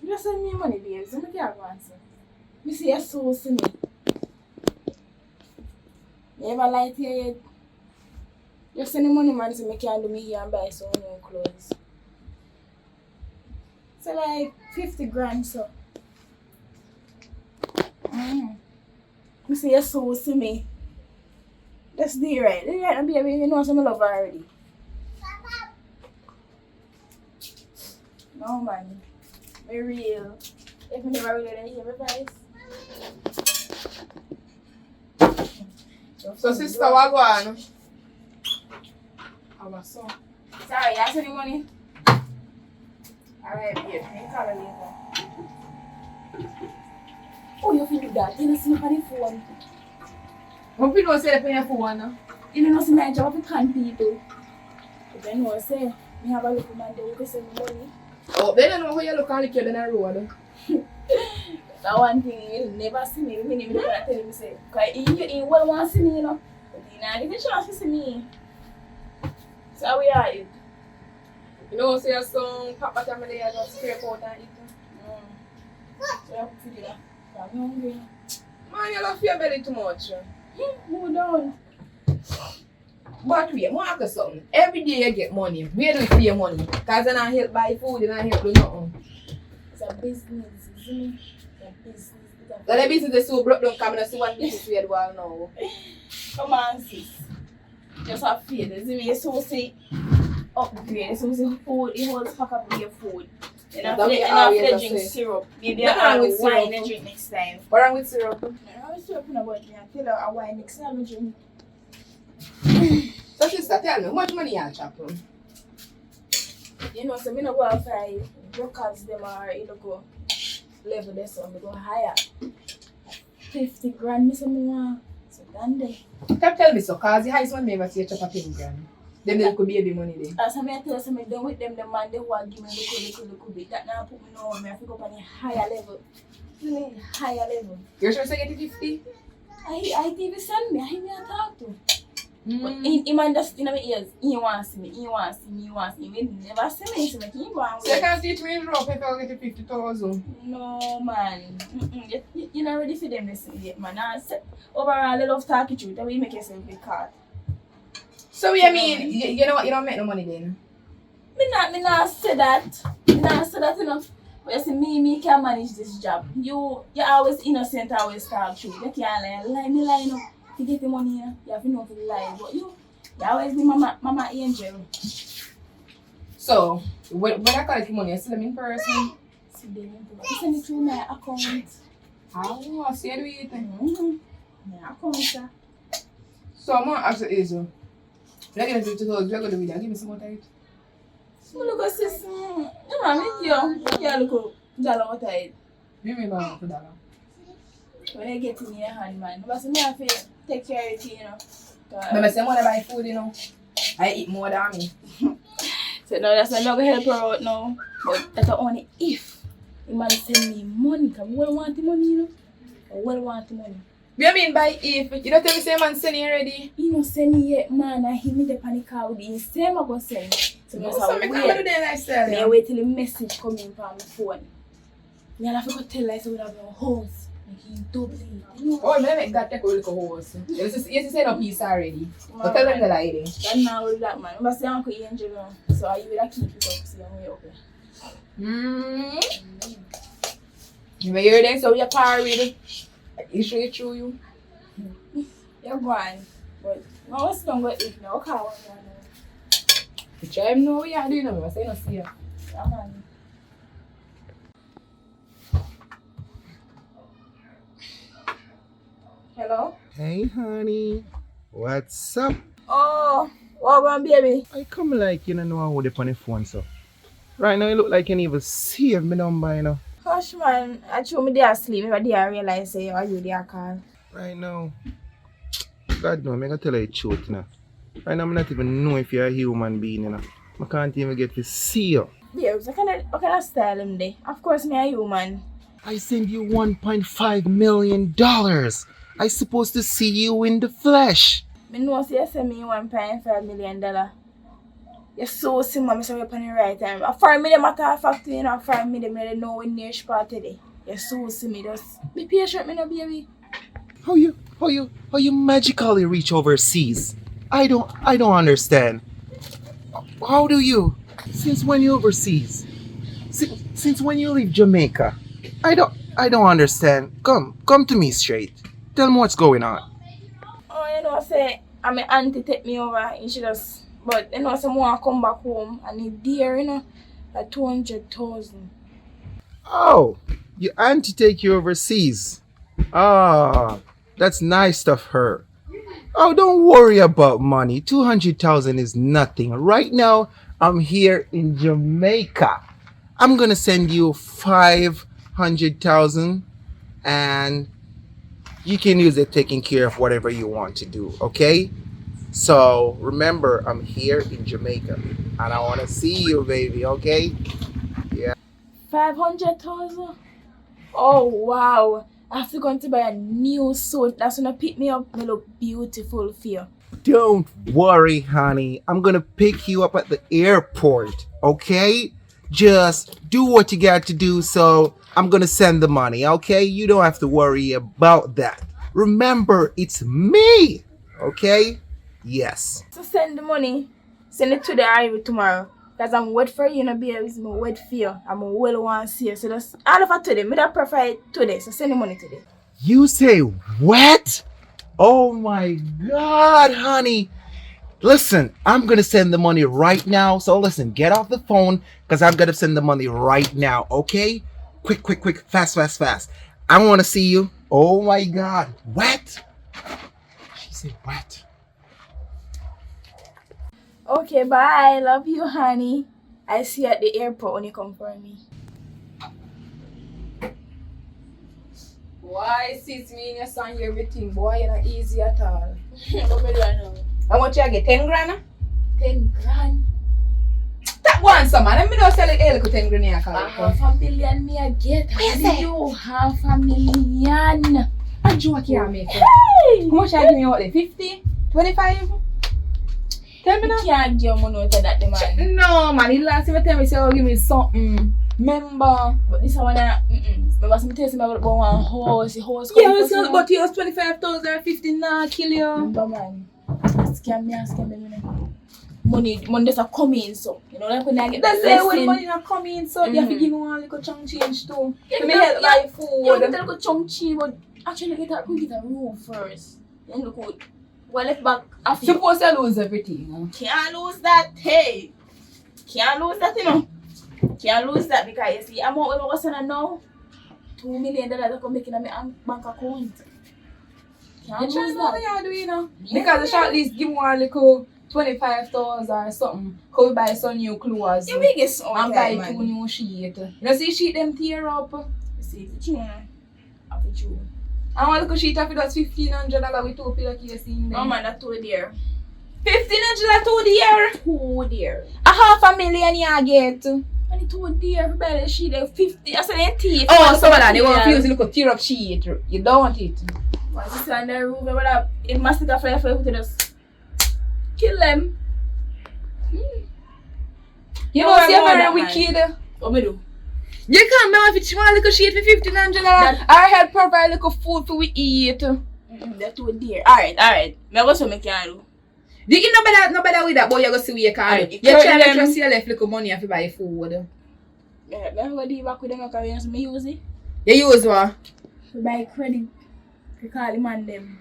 Just send me money, babes. I can't answer. Me see a source in me. You ever lie to your head? Just send the money, man, so I can do me here and buy some new clothes. So like 50 grand, so. Me see a source in me. That's the right. The right, baby, you know some love already. No, man. Be real. If you never really didn't hear my voice. So sister, what go on? Our son. Sorry, you have any money? Alright, babe. I'll call you later. Oh, you can do that. You know, see me on the phone. What people say for your phone? You know, see my job to con people. But then what say? Me have a little man there who send me money. Oh, they don't know how you look on the kid in the road. That one thing, you'll never see me. Me never gonna tell him, say, because he well want to see me, you know. But he not get a chance to see me. So how we are it? You know, say some papa time they just scrape out and eat. So you have to do that. I'm hungry. Man, you love your belly too much. Move down. But wait, I want to ask you something. Every day you get money. Where do you pay your money? Because you're not help buy food, you're not help do nothing. It's a business, isn't it? It's a business. So the business is so broke down, come and see what business we do all now. Come on, sis. Just have faith, isn't it? You're so say upgrade, so say food, the whole pack of your food. And after they drink syrup. Maybe I'll have wine and drink next time. What wrong with syrup? I was talking about me. I tell her a wine next time I drink. So sister, tell me, how much money you chop from? You know, so me no go outside. Brokers them are, you know, go level this one, they go higher. 50 grand, me say me want. So done there. Tell me so, cause the highest one me ever see you chop a 10 grand. Then there could be a money there. As I tell you, so me done with them, the man they want give me little bit. That now put me now, I have to go up on a higher level. Higher level. You sure say get 50? I TV send me, I hear me a talk to. But he man just in my ears, he wants me. He never see me, so he go and So you can't teach me in rope if I get 50,000. No man. You're not ready for them listen yet, man. Overall, I love talking to you, that way you make yourself be caught. So you mean, you know what, you don't make no money then? Me not say that. Enough. But you see, me can manage this job. You're always innocent, always talk true. You can't lie no. To get the money, you have to know to lie. But you always be mama angel. So, when I collect the money, I send them in person? You send it through my account. Oh, so you do it? My account, sir. So I'm going to ask you, Asia. When I get 50,000, what are you going to do with that? Give me some more time. Look at sis. You man, look up. Dollar what I Give me about $1. when I get in your hand, man. But I have to take care of it, you know. Remember, say, when I buy food, you know, I eat more than me. So now that's why I'm not going to help her out now. But that's only if the man send me money. Because we want the money, you know. We want the money. What do you mean by if? You don't tell me say man send you already? He no send me yet, man. I hit me the panic car with the same I go send. So No, I so me come do the lifestyle. I wait till the message come in from my phone. Me have to go tell like so we have a house. Like he double it. You know? Oh, I'm going to make that take a little horse. You say no piece already. But tell them the lie then. That's not all that, man. But say Uncle Angel now. So you will keep it up. See I'm way okay. You may hear them, so you're parried. You sure it through you? You're going. But I was don't go eat now. Okay, You try him know what you're doing, I say no see you. yeah, man. Hello? Hey, honey. What's up? Oh, what going baby? I come like you don't know how to on the phone, so. Right now, you look like you even save me number, you know. Hush, man. I told me they are asleep. Maybe they realize say you they are call. Right now, God no, I'm gonna tell you the truth, you know. Right now, I'm not even know if you're a human being, you know. I can't even get to see you. Babes, what kind of style him there? Of course, me a human. I send you $1.5 million. I supposed to see you in the flesh. Me know say you send me $1.5 million. You're so simple, I'm sorry upon the right time. For me, the matter of fact, you know, for me, they know when near spot today. You're so simple, just be patient, me no baby. How you magically reach overseas? I don't understand. How do you? Since when you overseas? Since when you leave Jamaica? I don't understand. Come to me straight. Tell me what's going on. Oh, you know, say, I'm my auntie take me over and she just, but you know, say, I come back home and he dear, you know, like 200,000. Oh, your auntie take you overseas. Ah, that's nice of her. Oh, don't worry about money. 200,000 is nothing. Right now, I'm here in Jamaica. I'm gonna send you 500,000 and you can use it taking care of whatever you want to do, okay? So remember, I'm here in Jamaica and I want to see you, baby, okay? 500,000? Oh, wow. I have to go to buy a new suit. That's gonna pick me up. Me look beautiful for you. Don't worry, honey. I'm gonna pick you up at the airport, okay? Just do what you got to do, so I'm gonna send the money, okay? You don't have to worry about that. Remember, it's me, okay? Yes. So send the money. Send it today or even tomorrow. Because I'm wait for you, baby. I'm wait for you. I'm well want to see you. So just all of it today. Me that prefer it today. So send the money today. You say what? Oh my God, honey. Listen, I'm gonna send the money right now. So listen, get off the phone because I'm gonna send the money right now, okay? Quick, fast. I wanna see you. Oh my God. What? She said what? Okay, bye. Love you, honey. I see you at the airport when you come for me. Why sis me in your son hear everything, boy, you're not easy at all. What me do I know? How much you get? 10 grand? 10 grand. That one, some man. Let me know sell it 10 grand here, call it. $500,000 me I get. How do you $500,000? And joke here, make it. How much I give me out there? 50? 25? Tell me now. You can't give money out of that, the man. No, man. The last time you tell me, say, oh, give me something. Remember? But this one, remember some tell me about one house, the house. Yeah, so, but you was 25,000 or 50 nah, kill you. Remember, man. Scam me. Money just a come in, so. You know, like when I get That's the when lesson. money not come in, so you have to give me one little chunk change too. Yeah, Let me help buy You food. get a little chunk cheap, but actually we get a room first. Then look good. Well, left back after you. Suppose I lose everything. Huh? Can't lose that, hey. Can't lose that, you know. Can't lose that because you see, I'm out with my son now. $2 million that come making on my bank account. Can't You lose try to know what that. you do, you know. Because the short list give me one little 25,000 or something. Could we buy some new clothes? You make it so And okay, buy 2 man. new sheets. You know, see sheet them tear up. You see, it's true. After true. And one little sheet of it that's $1,500 with 2 pillowcase in there. No man, that's 2 dear. $1,500 2 dear. 2 dear. $500,000 you get. Only 2 dear, for better she there 50. I said they teeth. Oh, so that they want to use a little tear up sheet. You don't want it. My sister and the roof, but it must take a flare for you to just kill them. You No, know, see, I I'm want very that, wicked. What me do? You can't buy if you want a little sheet for $1,500. I help provide little food for we eat. They're 2 dear. Alright. Me go so me can do. You nobody with that, boy. You go see what you can do. You You try them- to just see left little money if you buy food. Yeah, me go deal back with them because me use it. You use what? To buy credit. To call the man them.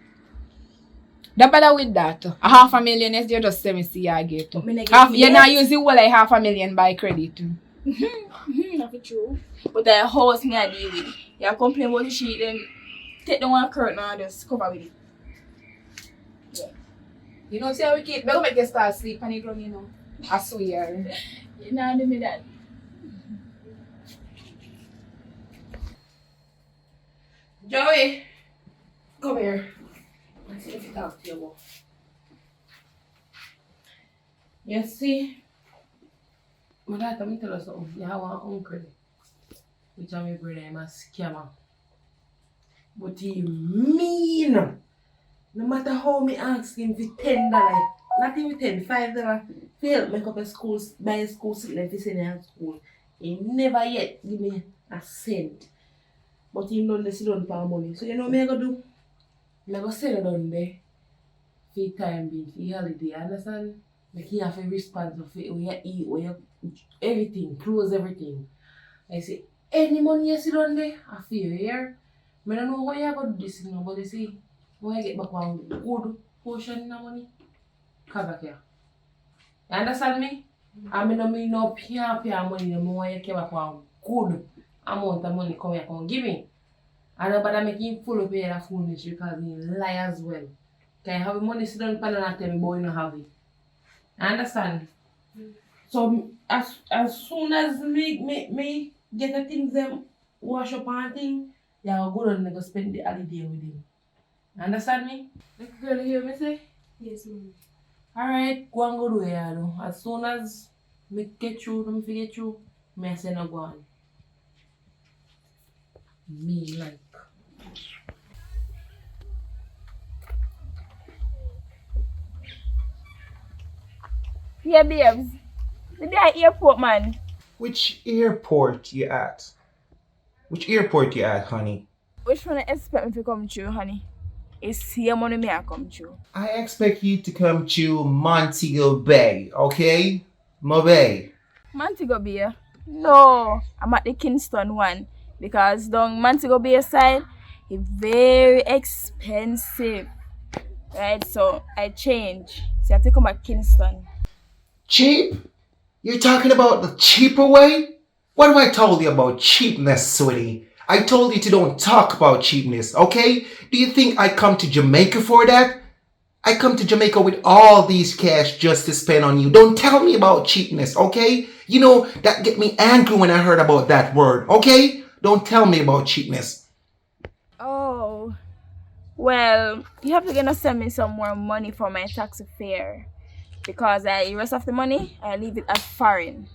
Don't bother with that. $500,000 is you just 70 you get. Me not get You it. not use the whole like $500,000 by credit. Not true. But the house me I deal with. You complain about the sheet, then take the one curtain and just cover with it. You know, see how we keep. We'll make you start sleep on the ground, you know. I swear. You know do me that. Joey, come here. Let's see if you talk to your wife. You see, my dad told me tell us something. You have one uncle, which I'm a brother, I'm a scammer. But he mean. No matter how me ask him for $10, not even $5, to help make up a school, buy a school seat like this in school. He never yet give me a cent. But he don't sit down for money. So you know what I go do? I go sit down there for time being, for holiday, understand? Like you have to respond for when you eat, when you everything, close everything. I say, any money you sit down there, I feel here. I don't know why you go do this, but you see, when I get back one good portion of money, come back here. You understand me? I mean, no mean no pure money, the more you get back one good amount of money come here, come give me. I don't bother make him full of pay that foolish because he lie as well. Can you have money sit down and not tell me boy you don't have it? I understand? So as soon as me get the things them wash up and thing, you go down and go spend the holiday with him. Understand me? Little girl, you hear me say? Yes, ma'am. Alright, go and go do it. As soon as me get through, me forget through, me say no go on. Me like. Yeah, babes. The day at airport, man. Which airport you at? Which airport you at, honey? Which one you expect me to come through, honey? It's here money me I come through. I expect you to come to Montego Bay, okay? My bay. Montego Bay? No, I'm at the Kingston one. Because down Montego Bay side, it's very expensive. Right, so I change. So I have to come at Kingston. Cheap? You're talking about the cheaper way? What have I told you about cheapness, sweetie? I told you to don't talk about cheapness, okay? Do you think I come to Jamaica for that? I come to Jamaica with all these cash just to spend on you. Don't tell me about cheapness, okay? You know, that get me angry when I heard about that word, okay? Don't tell me about cheapness. Oh, well, you have to gonna send me some more money for my taxi fare. Because the rest of the money, I leave it as foreign.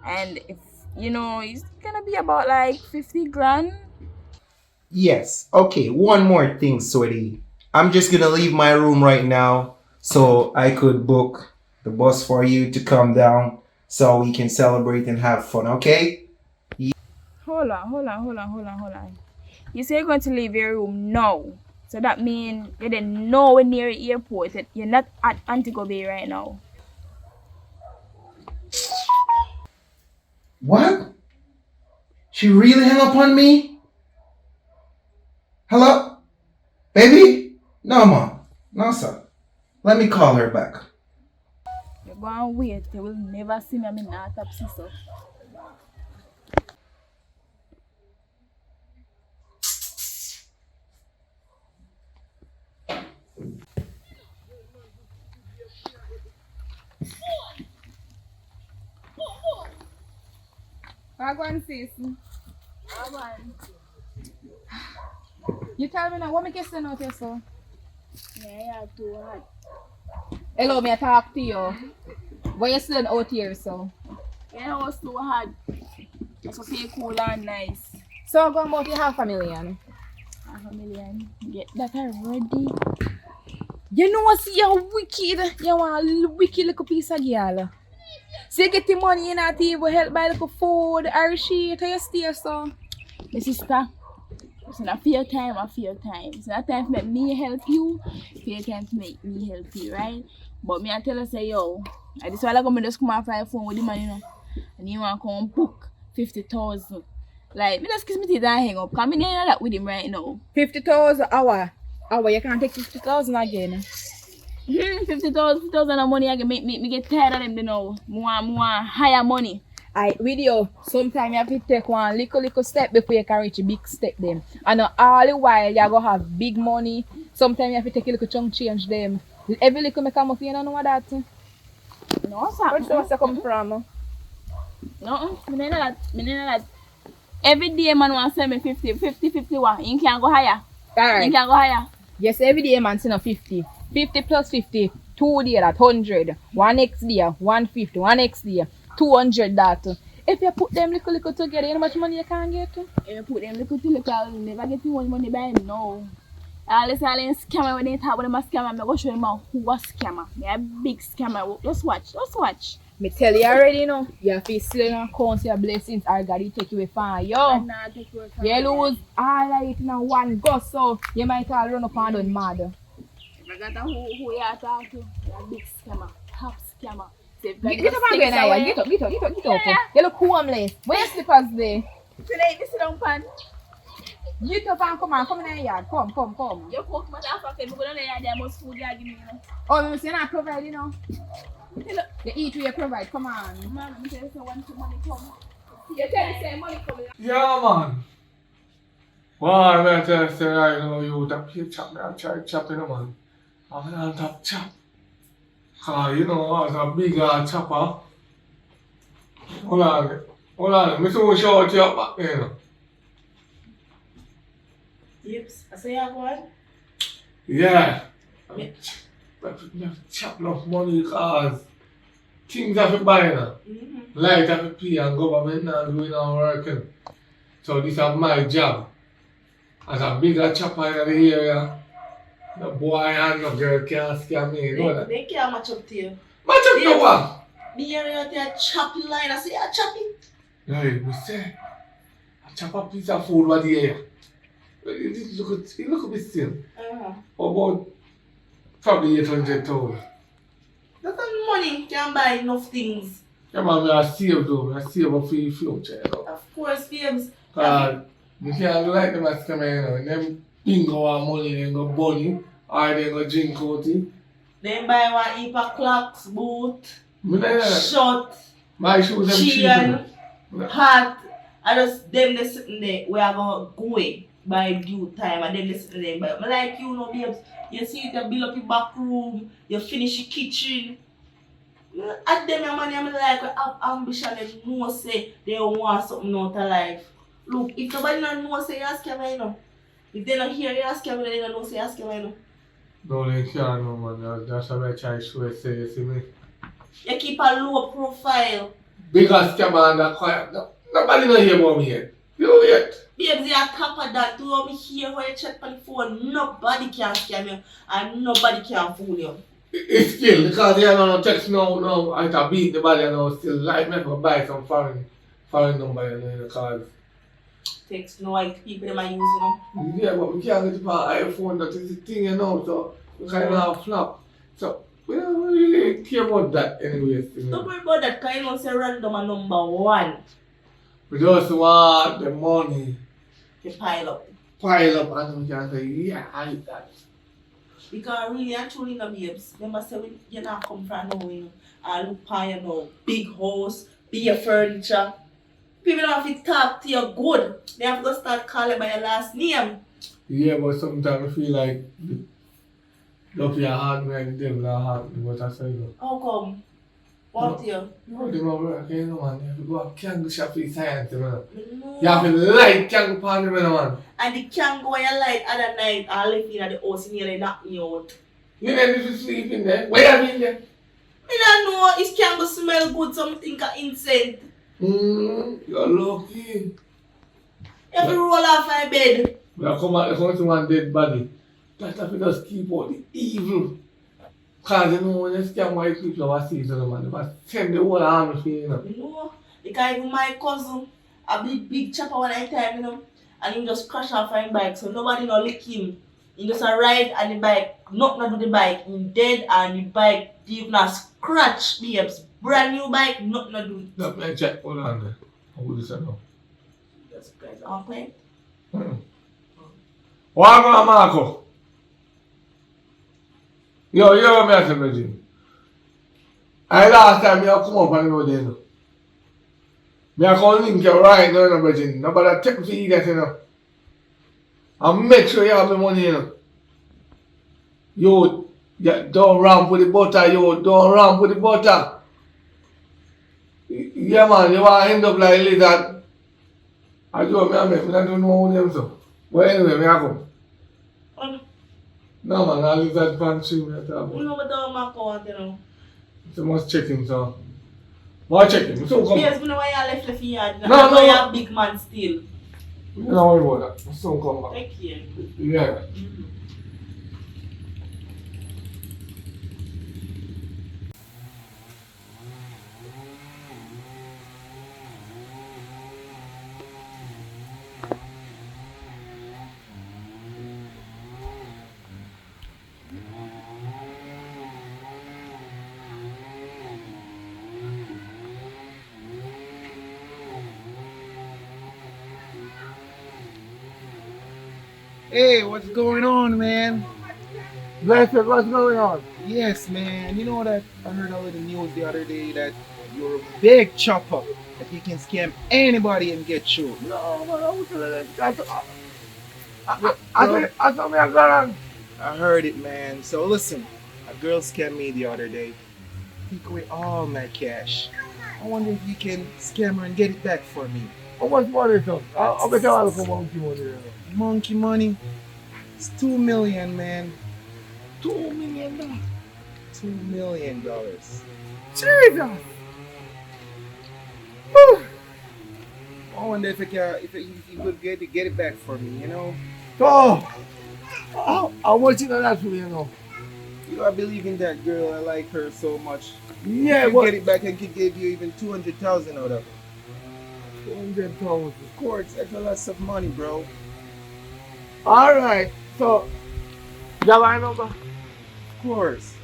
And if, you know, it's gonna be about like 50 grand. Yes. Okay, one more thing, sweetie. I'm just gonna leave my room right now so I could book the bus for you to come down so we can celebrate and have fun, okay? Hold on. You say you're going to leave your room now. So that means you're then nowhere near the airport. You're not at Antigua Bay right now. What? She really hung up on me? Hello? Baby? No, Mom. No, sir. Let me call her back. You're going to wait. You will never see me in that autopsy, so. Wagwan sis. You tell me now, what make you stand out here so? Yeah, too hard. Hello, me I talk to you. Why you stand out here so? Yeah, it was too hard. It's okay, cool and nice. So go about your $500,000. $500,000. Get that already. You know what, see you wicked. You want a wicked little piece of girl. So you get the money in that table, help buy little food, or shit, or you stay so. My sister, it's not fair time. It's not time to make me help you. Fair time to make me help you, right? But me I tell her say, yo, I just want to just come off my phone with the money, you know. And you want to come book 50,000. Like, me just kiss me teeth and hang up. Because me not that with him right now. 50,000 hour. You can't take 50,000 again. 50,000 of money I can make me get tired of them, you know. More higher money. With you, sometimes you have to take one little step before you can reach a big step them. And all the while you go have big money. Sometimes you have to take a little chunk change them. Every little make come up, you don't know what that. No, sir. Where's that come from? No, me know that. Every day man want to send me 51. You can't go higher. Alright. You can't go higher. Yes, every day man send a 50. 50 plus 50, 2 day that 100. One next day, 150, one next day, 200 that. If you put them little together, you know how much money you can get? If you put them little, I'll never get too much money by him, no. All this scammer when they talk about them a scammer, I'm going to show them who a scammer. They're a big scammer. Just watch. Me tell you already, you know. You have to still in count your blessings or God will take you away from you. You lose all of it in one go, so you might all run up and done mad. I got who you are talking to. You're a big scammer. Top scammer. Get up and get up. Yeah. You look homeless. Where your slippers there? Today, this is on pan. Get up and come in the yard. Come. You cook my half of it, but don't know there must food you give me, you know. Oh, you not provide, you know. You eat what you provide, come on. Man, I'm telling you, once the money come. You tell me, say money coming. Yeah, man. Why, man, tell you, say, I know you tap here chop, me, I try chopping, man. I'm not tap chop. Cause, you know, as a bigger chopper. Hold on, me soon show you up back, you know. Yips, I say you one? Yeah. Chop enough money cause things have to buy now. Light have to pay and government now doing our working. So this is my job. As a bigger chopper in the area, the boy and the girl can't scam me, you know that? They can't match up to you. Match up to what? Me hear you out there chopping line, I say you chopping. Right, we say, I chop a piece of food what the air. It look a bit still. About probably 800,000. That's some money can buy enough things. Yeah, man, I save though. I save up for the future, you know. Of course, Pfsfilms. You can't like them as come in, you know. Them bingo our money, they go bunny, or they go drink out it. Then buy one heap of clocks, boot, Short. short, My shoes them cheap. chain, hat. I just them they sitting there where I go away by due time and then they sitting there. But I like you know, babes. You see it, you build up your back room, you finish your kitchen. At them your money, I'm like have ambition and know say they want something out of life. Look, if nobody don't know say you ask them, you know. If they don't hear you ask them, they don't know say you ask them, you know. No, they can't know, man. That's what I try to show say, you see me. You keep a low profile. Bigger scammer and that quiet. Nobody know hear about me yet. You yet. Babes, you're on top of that. Do me hear how you check on the phone. Nobody can scam you and nobody can fool you. It's still, because you know, text no, I can beat the body, you know, still, like, me go buy some foreign number, you know, because. Text no, like people them are using them. Yeah, but we can't get to our iPhone, that is the thing, you know, so we kind of have flop. So, we don't really care about that anyways. You know. Don't worry about that, because you know, say random are number one. We just want the money To pile up. and we can say, yeah, I like that. Because really and truly, no babes, remember say when you not come from nowhere, and look for you know, big house, big furniture. People don't have to talk to you good. They have to start calling by your last name. Yeah, but sometimes I feel like love your heart, man, the devil are hard, but I say, no. How come? What you? No, they don't work, you know, man. You have to go up Kango shop for science, man. No. You have to like Kango party, man. And the can go you like other night, I left in at the house nearly knocked me out. You never need to sleep in there. Where have you been there? I don't know, it can go smell good, so I think of incense. You're lucky. You have to roll off my bed. We are come to one dead body. That have to just keep out the evil. Because you know when you scam white people overseas, you know, man, they must send the whole army for you know. You know, because even my cousin, a big chopper one time, you know, and he just crash off my bike, so nobody no lick him. He just arrive on the bike, nothing to do the bike, he dead and the bike even a scratch, babes. Brand new bike, nothing to do it. Let me check, hold on there. How would you say no? That's crazy. Okay. What about Marco? Yo, you know what I said, Virgin? I last time you come up and go there, no. Me I come link you right now, no, Virgin. Nobody take me to eat that, you know. And make sure you have the money, you know. You, don't ramp with the butter, you, don't ramp with the butter. Yeah, man, you want to end up like lizard. I do me, I don't know who them so. But anyway, me I come. No, man, I lizard pantry, me I talk You about. know what the Marco want, you know. So must check him, so. What check him? So come. Yes, you know why you left the yard. No. You're a big man still. You don't worry about that. So come back. Take care. Yeah. Hey, what's going on, man? Blessed, what's going on? Yes, man. You know that I heard a little news the other day that you're a big chopper that you can scam anybody and get through. No, man, I was telling I saw me a girl. I heard it, man. So listen, a girl scammed me the other day. Took away all my cash. I wonder if you can scam her and get it back for me. How much money, son? I'll bet you all come monkey money. You know. Monkey money? It's $2 million, man. $2 million. $2 million. Jesus! I wonder if you could get it back for me, you know? So, how much you know that for me, you know? You know, I believe in that girl. I like her so much. Yeah, If you but get it back, I could give you even 200,000 out of it. 200,000. Of course, that's a lot of money, bro. Alright, so, you have my number? Of course.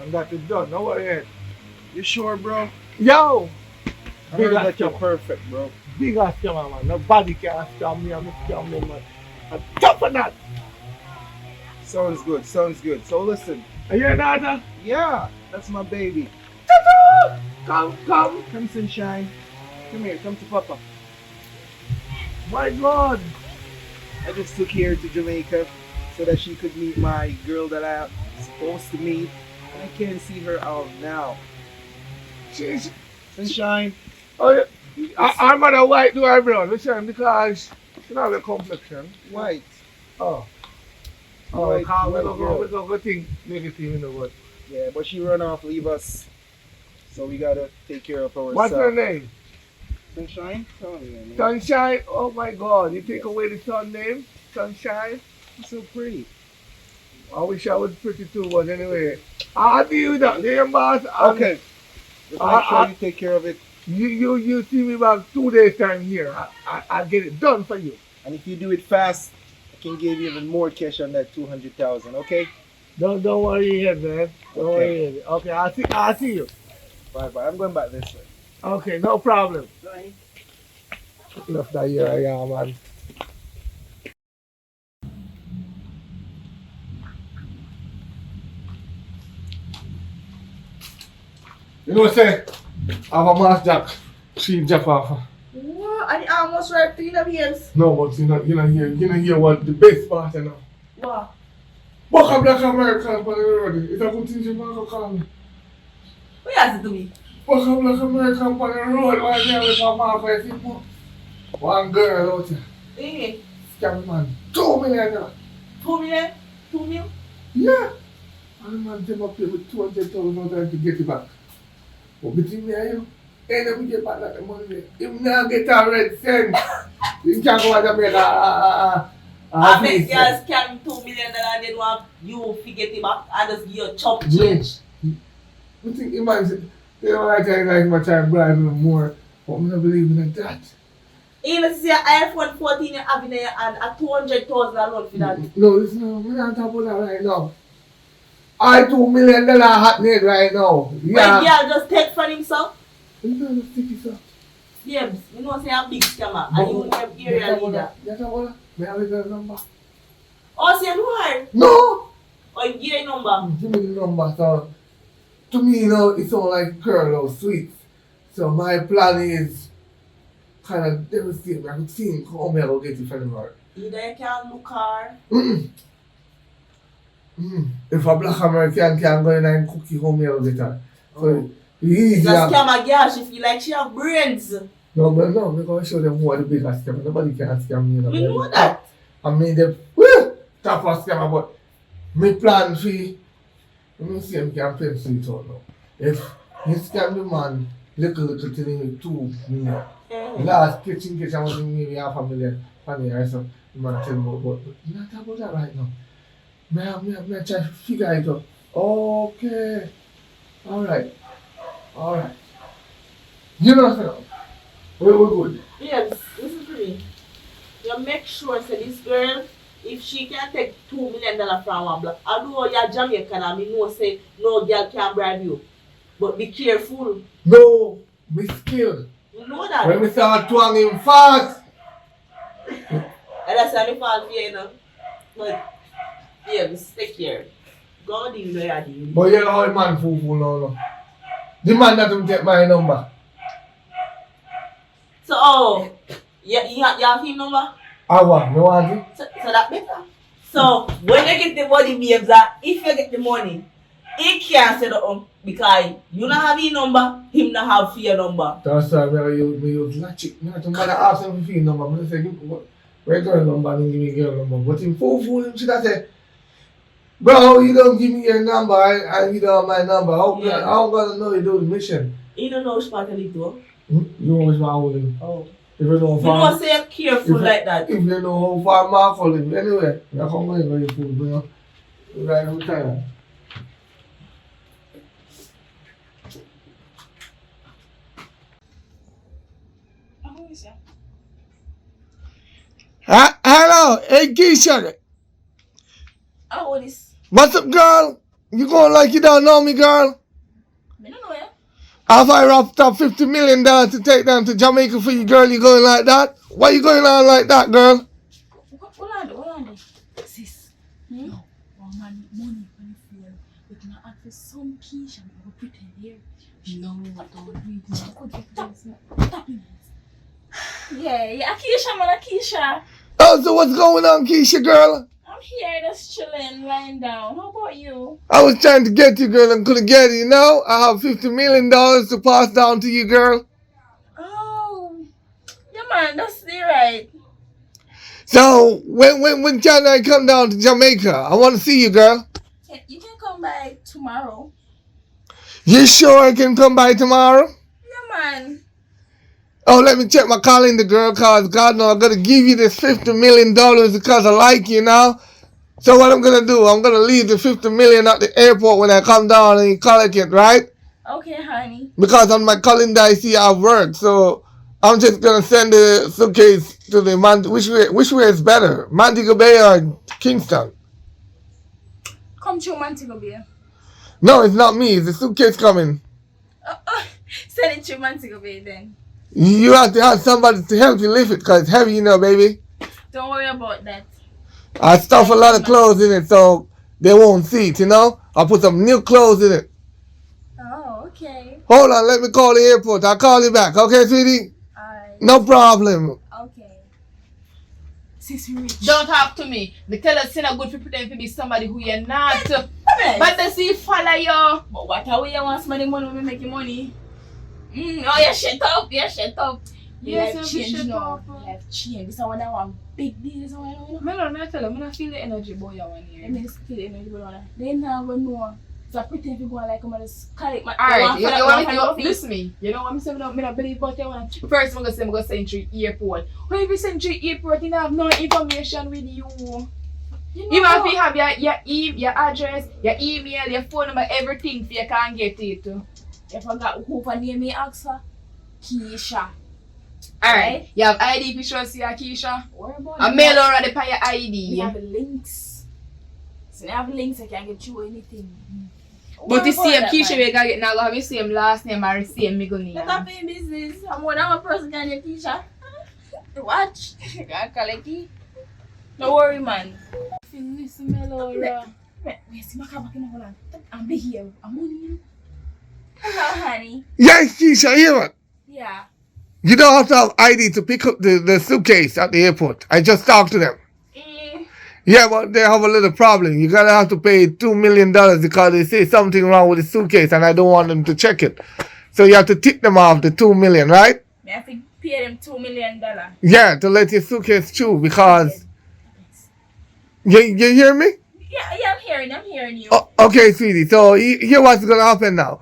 And that is done, no worry. You sure, bro? Yo! I heard Bigga that you're scammer. perfect, bro. Bigga scammer, man. Nobody can scam me, I'm a scam them, man. On top of that, Sounds good, sounds good. So listen, are you a daughter? yeah, that's my baby. Come. Come, sunshine. Come here, come to Papa. My God. I just took her to Jamaica so that she could meet my girl that I'm supposed to meet. And I can't see her out now. She's, Sunshine. oh, yeah. I'm not a white do I brown, listen, because she don't have a complexion. White. Oh. White, Because white we girl. don't think negative in the word. Yeah, but she run off, leave us. So we gotta take care of ourselves. What's her name? Sunshine? Tell me, man. Sunshine? Oh my God, you take away the sun name? Sunshine? You're so pretty. I wish I was pretty too, but anyway. I'll deal with that name, boss. Okay. Just make sure you take care of it. You see me back 2 days time here. I'll get it done for you. And if you do it fast, I can give you even more cash on that 200,000, okay? Don't worry yet, man. Don't worry yet. Okay, I'll see you. Bye bye. I'm going back this way. Okay, no problem. Bye. Left that here I am, man. You know what I'm saying? I have a mass jack. Chief jack off. What? And you almost right to your ears. No, but you know hear what the best part, you know. What? Buck a black American on the road. It's a good thing you want to call me. What you ask it to me? Buck a black American on the road right there with my mouth like people. One girl out there. Eh? Scam man. $2 million. 2 million? 2 million? Yeah. And the man came up here with 200,000 out there to get it back. But between me and you, ain't never get back that money there. If now get a red cent, you can't go out and make I bet girls scam $2 million and then want you to get it back and just give you a chop change. You think imagine they don't like my child bribe me more, but I'm not believing in that. Even see an iPhone 14 you have in your hand at 200,000 alone for that. No, listen, we're not talking about that right now. I $2 million happening right now. Yeah. When girl just take from him, sir. You know the sticky stuff. Yes, you know say a big scammer and you have area leader. Yes, I want to. May I have the number? Oh, say no hard. No! Or give your number. Give me the number, so to me, you know, it's all like curl or sweet. So my plan is kind of devastating. I could see how me I go get it from her. Either you can look her. If a black American can go in and cook it home, I will get her. So easy. It's a scammer girl, she feel like she have brains. No, but no, I'm going to show them who are the biggest scammer. Nobody can scam me. We know that. I made them top of scammer, but my plan for let me see if I can pencil it out now. If you scam the man, little thing with 2 million. Last kitchen I was in maybe $500,000 funny or so. You might tell me about, but you're not talking about that right now. May I try to figure it out. Okay. Alright. You know what? We're good. Yes, listen to me. You make sure say this girl, if she can take $2 million from one block, although you're Jamaican, I mean no say no girl can bribe you. But be careful. No, be skilled. You know that. When we start twanging fast. And that's why I fall for you, you know. But yeah, take care. God in there, I do. But you know how the man fool now. The man that will take my number. So, you have his number? I want, you want it? So that better. So, when you get the money, babes, if you get the money, he can't set it up because you don't have his number, him not have your number. That's why I use logic. Not to matter ask him for his number. I'm say, where girl number and give me girl number. But him fool him should have said, bro, you don't give me your number and you don't have my number. How I'm gonna know you do the mission? You don't know which part of it do. You always my holding. Oh. If you know You don't say you're careful like that. If you know how far I'm following, anyway, you're going to go food, you know. Right on time. Hello, hey Keisha. How old is? What's up, girl? You going like you don't know me, girl? I don't know you. Have I wrapped up $50 million to take down to Jamaica for you, girl? You going like that? Why you going on like that, girl? Hold on. Sis. No. One man money on the floor. We can ask for some Keisha and we'll pretend here. No, don't read it. Stop it. Yeah, Keisha. Oh, so what's going on, Keisha, girl? I'm here just chilling, lying down. How about you? I was trying to get you, girl, and couldn't get it, you know? I have $50 million to pass down to you, girl. Oh, yeah, man, that's the right. So, when can I come down to Jamaica? I want to see you, girl. You can come by tomorrow. You sure I can come by tomorrow? Yeah, man. Oh, let me check my calendar, girl, because God knows I'm going to give you this $50 million because I like you now. So what I'm going to do, I'm going to leave the $50 million at the airport when I come down and you collect it, right? Okay, honey. Because on my calendar I see I have work. So I'm just going to send the suitcase to the which way is better, Montego Bay or Kingston? Come to Montego Bay. No, it's not me. It's the suitcase coming. Send it to Montego Bay then. You have to have somebody to help you lift it because it's heavy, baby. Don't worry about that. I stuff a lot of clothes in it so they won't see it, I'll put some new clothes in it. Oh, okay. Hold on, let me call the airport. I'll call you back, okay, sweetie? Alright. No problem. Okay. Sis, we rich. Don't talk to me. Me tell us it's not good for pretend to be somebody who you're not. But they see follow you. But what are we want some money when we making money? Oh, you shut up. You shut up. Yes, Life you change shut now. up. Life change. This is one that one big deal. This is one that one. Me don't tell you, I feel the energy boy you want Let here. me just feel the energy going on. They not going to know. So I pretend to go like I'm going to collect my... Alright, you want me to to listen me. You know what I'm saying? I don't believe what you want. First, I'm going to send you to airport. When if you send you to airport, you don't have no information with you. Even if you have your address, your email, your phone number, everything, you can't get it. I forgot who for name me ask her. Keisha. Alright, you have ID if you show us your Keisha. What about A mail already by your ID. We have links. So I have links I can get you anything. But you see, Keisha, we gotta get now have the same last name or the same middle name. That's not paying business. I'm more than one person can get Keisha. Watch. I can collect it. Don't worry, man. Listen, Melora. Wait, see my car back in the Holland. I'm big here. I'm on you. Hello, honey. Yes, Keisha, hear what? Yeah. You don't have to have ID to pick up the suitcase at the airport. I just talked to them. Yeah, but they have a little problem. You gotta have to pay $2 million because they say something wrong with the suitcase and I don't want them to check it. So you have to tip them off the $2 million, right? I have to pay them $2 million. Yeah, to let your suitcase through because... You hear me? Yeah, I'm hearing you. Oh, okay, sweetie. So here what's gonna happen now.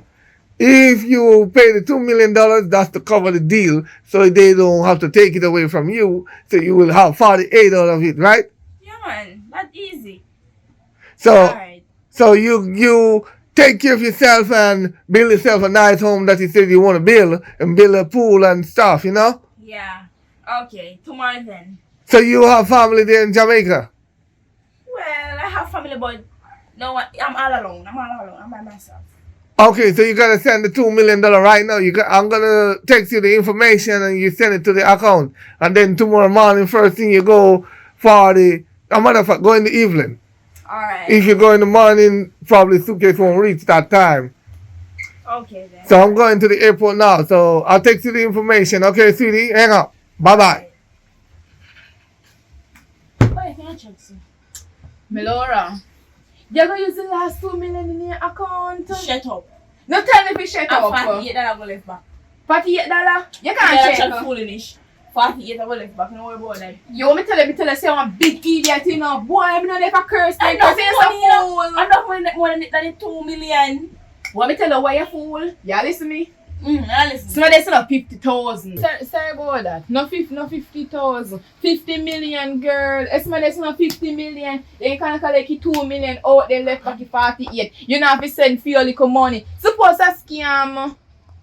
If you pay the $2 million, that's to cover the deal, so they don't have to take it away from you. So you will have 48 out of it, right? Yeah, man, that's easy. So, Alright. so you take care of yourself and build yourself a nice home that you said you want to build, and build a pool and stuff, Yeah. Okay, tomorrow then. So you have family there in Jamaica. Well, I have family, but no, I'm all alone. I'm by myself. Okay, so you gotta send the $2 million right now. I'm gonna text you the information and you send it to the account. And then tomorrow morning, first thing you go for a matter of fact, go in the evening. Alright. If you go in the morning, probably suitcase won't reach that time. Okay then. So I'm going to the airport now. So I'll text you the information. Okay, sweetie, hang up. Bye-bye. Oh, I can check some. Melora, you're gonna use the last $2 million in your account? Shut up. No tell me if you shut I'm up. $48 I'm gonna left back. $48? You Yeah, can't check. that's foolish. $48 I'm gonna left back. No worry about that. You want me to tell you, say I'm a big idiot, Boy, I'm not there for curse. I'm not money more than the $2 million. Want me tell you why you fool? You listen to me? I listen. So that's not 50,000. Sorry about that. No 50,000. 50 million, girl. It's not 50 million. Then you can't collect 2 million out, then left back 48. You know have to send for your little money. Suppose a scam.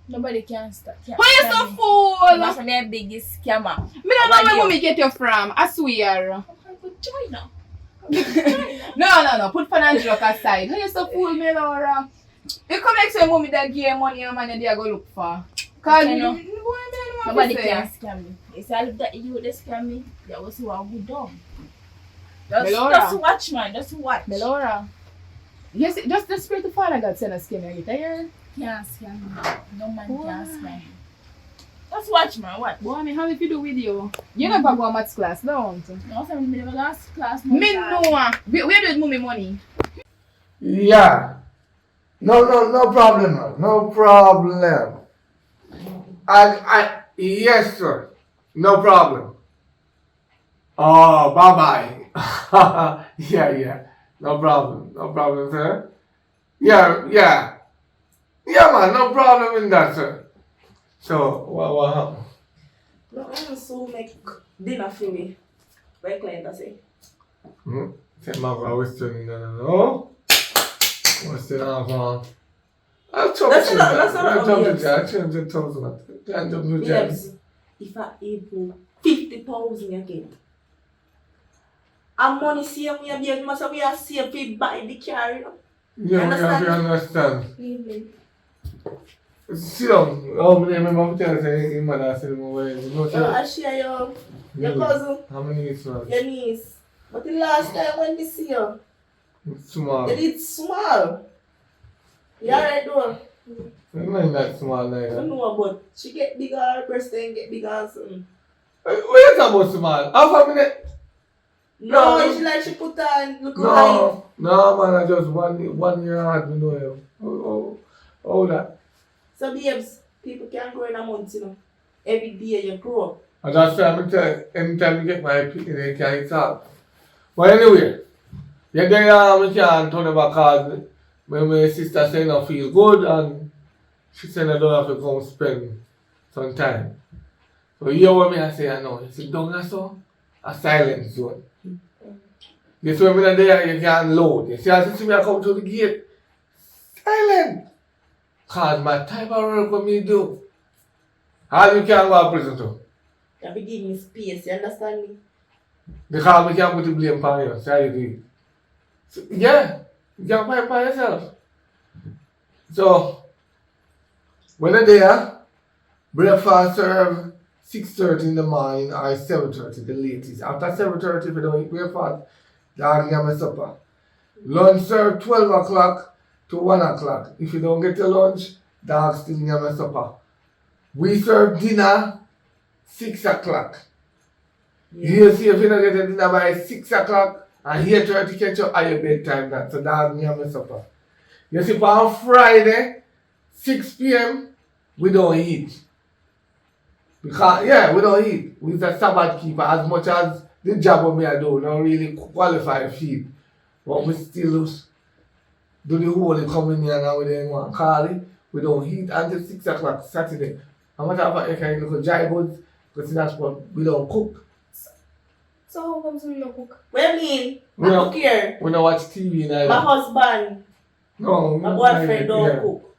Nobody can stop. Why you so fool? That's my biggest scammer. Me don't know where mommy get you from. I swear. China. No. Put financial aside. Why you so fool, me, Laura? You come next to your mommy that give you money and money they go look for. Cause nobody can scam me. You see, if that you would scam me, that was who I would do. Just watch, man. Just watch. Melora. Yes, just the spirit of Father God send a scam you tired? Can't scam me. No man can scam me. Just watch, man. Watch. Boy, I mean, how if you do video? You never go to maths class, don't you? No, I never last class. Me no. Where do you mommy money? Yeah. No problem, man. No problem. Yes, sir. No problem. Oh, bye-bye. Yeah. No problem, sir. Yeah, man, no problem in that, sir. So, what happened? No, I'm so make dinner for me. My client I say. Say my question, no. What's the answer? I'll chop That's it. not- that's not I'll chop obvious. it. I'll change the thousand. Can't jump the Babes, if I able 50,000 again. And money save me a bit, must we are save to buy the car, you know. Yeah, we have to understand. Sit down. Oh, my name is Mom Tell say him mother said him away. You know, So I share your cousin, how many years now? your niece. But the last time when they see you, It's small. they did small. You alright though? It's not that small I like don't that. know, but she get bigger, her breast then get bigger and something. What you talking about small? Half a minute? No, she like she put on, look how No, man, I just 1 year hard, me know you. Oh, that. So babes, people can grow in a month, you know. Every day you grow up. And that's why I'm tell you, anytime you get my picking, they can't talk. But anyway, you there, we can't turn it back cause when my sister say no feel good and she said I don't have to come spend some time. So you hear what me I say, I know. You sit down there so, a silent zone. You see when I'm there, you can't load. You see as you see me I come to the gate, silent. Cause my type of work what me do. How you can't go to prison too? You have to give me space, you understand me? Because we can't put the blame on you. So how you do it? So, yeah, you can't fight by yourself. So, when you're there, breakfast serve 6:30 in the morning or 7:30 the latest. After 7:30 if you don't eat breakfast, dog give me supper. Lunch serve 12 o'clock to 1 o'clock. If you don't get your lunch, dog still give me supper. We serve dinner 6 o'clock. You see if you don't get your dinner by 6 o'clock and here 30 catch you at your bedtime that. So dog give me supper. You see on Friday, 6 p.m. we don't eat. Because we don't eat. We're the Sabbath keeper as much as the job of me I do, not really qualify to feed. But we still do the holy communion and we don't want call it. We don't eat until 6 o'clock Saturday. And matter of fact, you can look at dry goods, because that's what we don't cook. So how comes you no cook? What do you mean? We I don't, cook here. we don't watch TV neither. My husband, No, my boyfriend don't yeah. cook.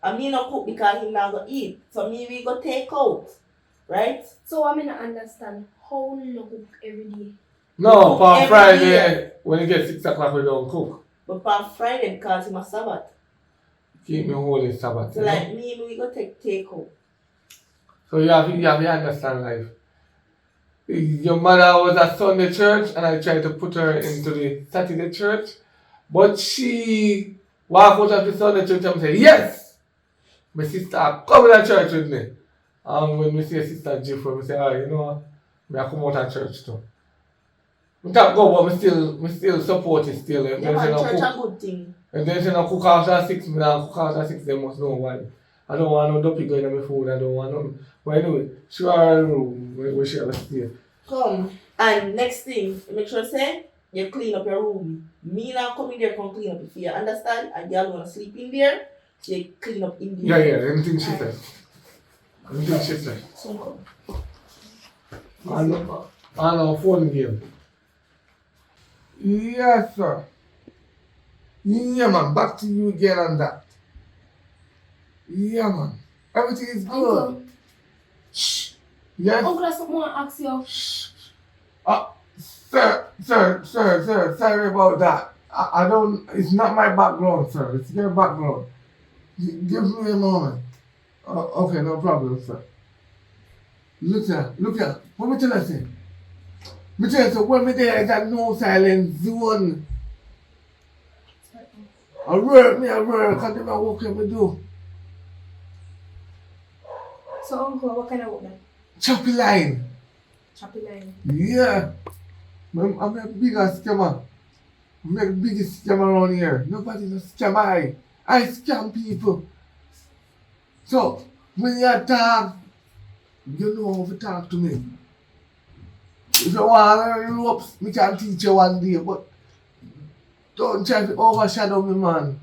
And me not cook because he not go eat. So me we go take out. Right? So I mean I understand how no cook every day. No, Cook on every Friday, day. when you get 6 o'clock, we don't cook. But on Friday because it's my Sabbath. Keep me holy Sabbath. So you know? like me we go take out. So you have to understand life. Your mother was at Sunday church and I tried to put her into the Saturday church. But she walked out of the Sunday church and say, yes! My sister come to church with me. And when we see Sister Jeffrey, we say, you know, I come out of church too. We can't go, but we still support it still. If Yeah, there's man, no church cook, a good thing. if there's no cook after 6, me not cook after 6, they must know why. I don't want no dopey going in my food, I don't want no. But anyway, show her a room where we shall stay. Come. And next thing, make sure say you clean up your room. Me now come in there come clean up if you understand. And y'all wanna sleep in there, so you clean up in there. Yeah, anything she said. Anything she said. So And our phone game. Yes, sir. Yeah, man. Back to you again on that. Yeah, man. Everything is good. Uncle, Shh. Yes. Uncle, there's something I want to ask you. Shh. Sir. Sorry about that. I don't. It's not my background, sir. It's your background. Give me a moment. Okay, no problem, sir. Look here. What me tell you say? Me tell you say, when me there is a no silence zone. I work, and then I work me do. So, Uncle, what kind of work then? Choppy line. Choppy line. Yeah. I'm a bigger scammer. I'm the biggest scammer around here. Nobody no scam I scam people. So, when you talk, you know how to talk to me. If you want to learn ropes, I can teach you one day, but don't try to overshadow me, man.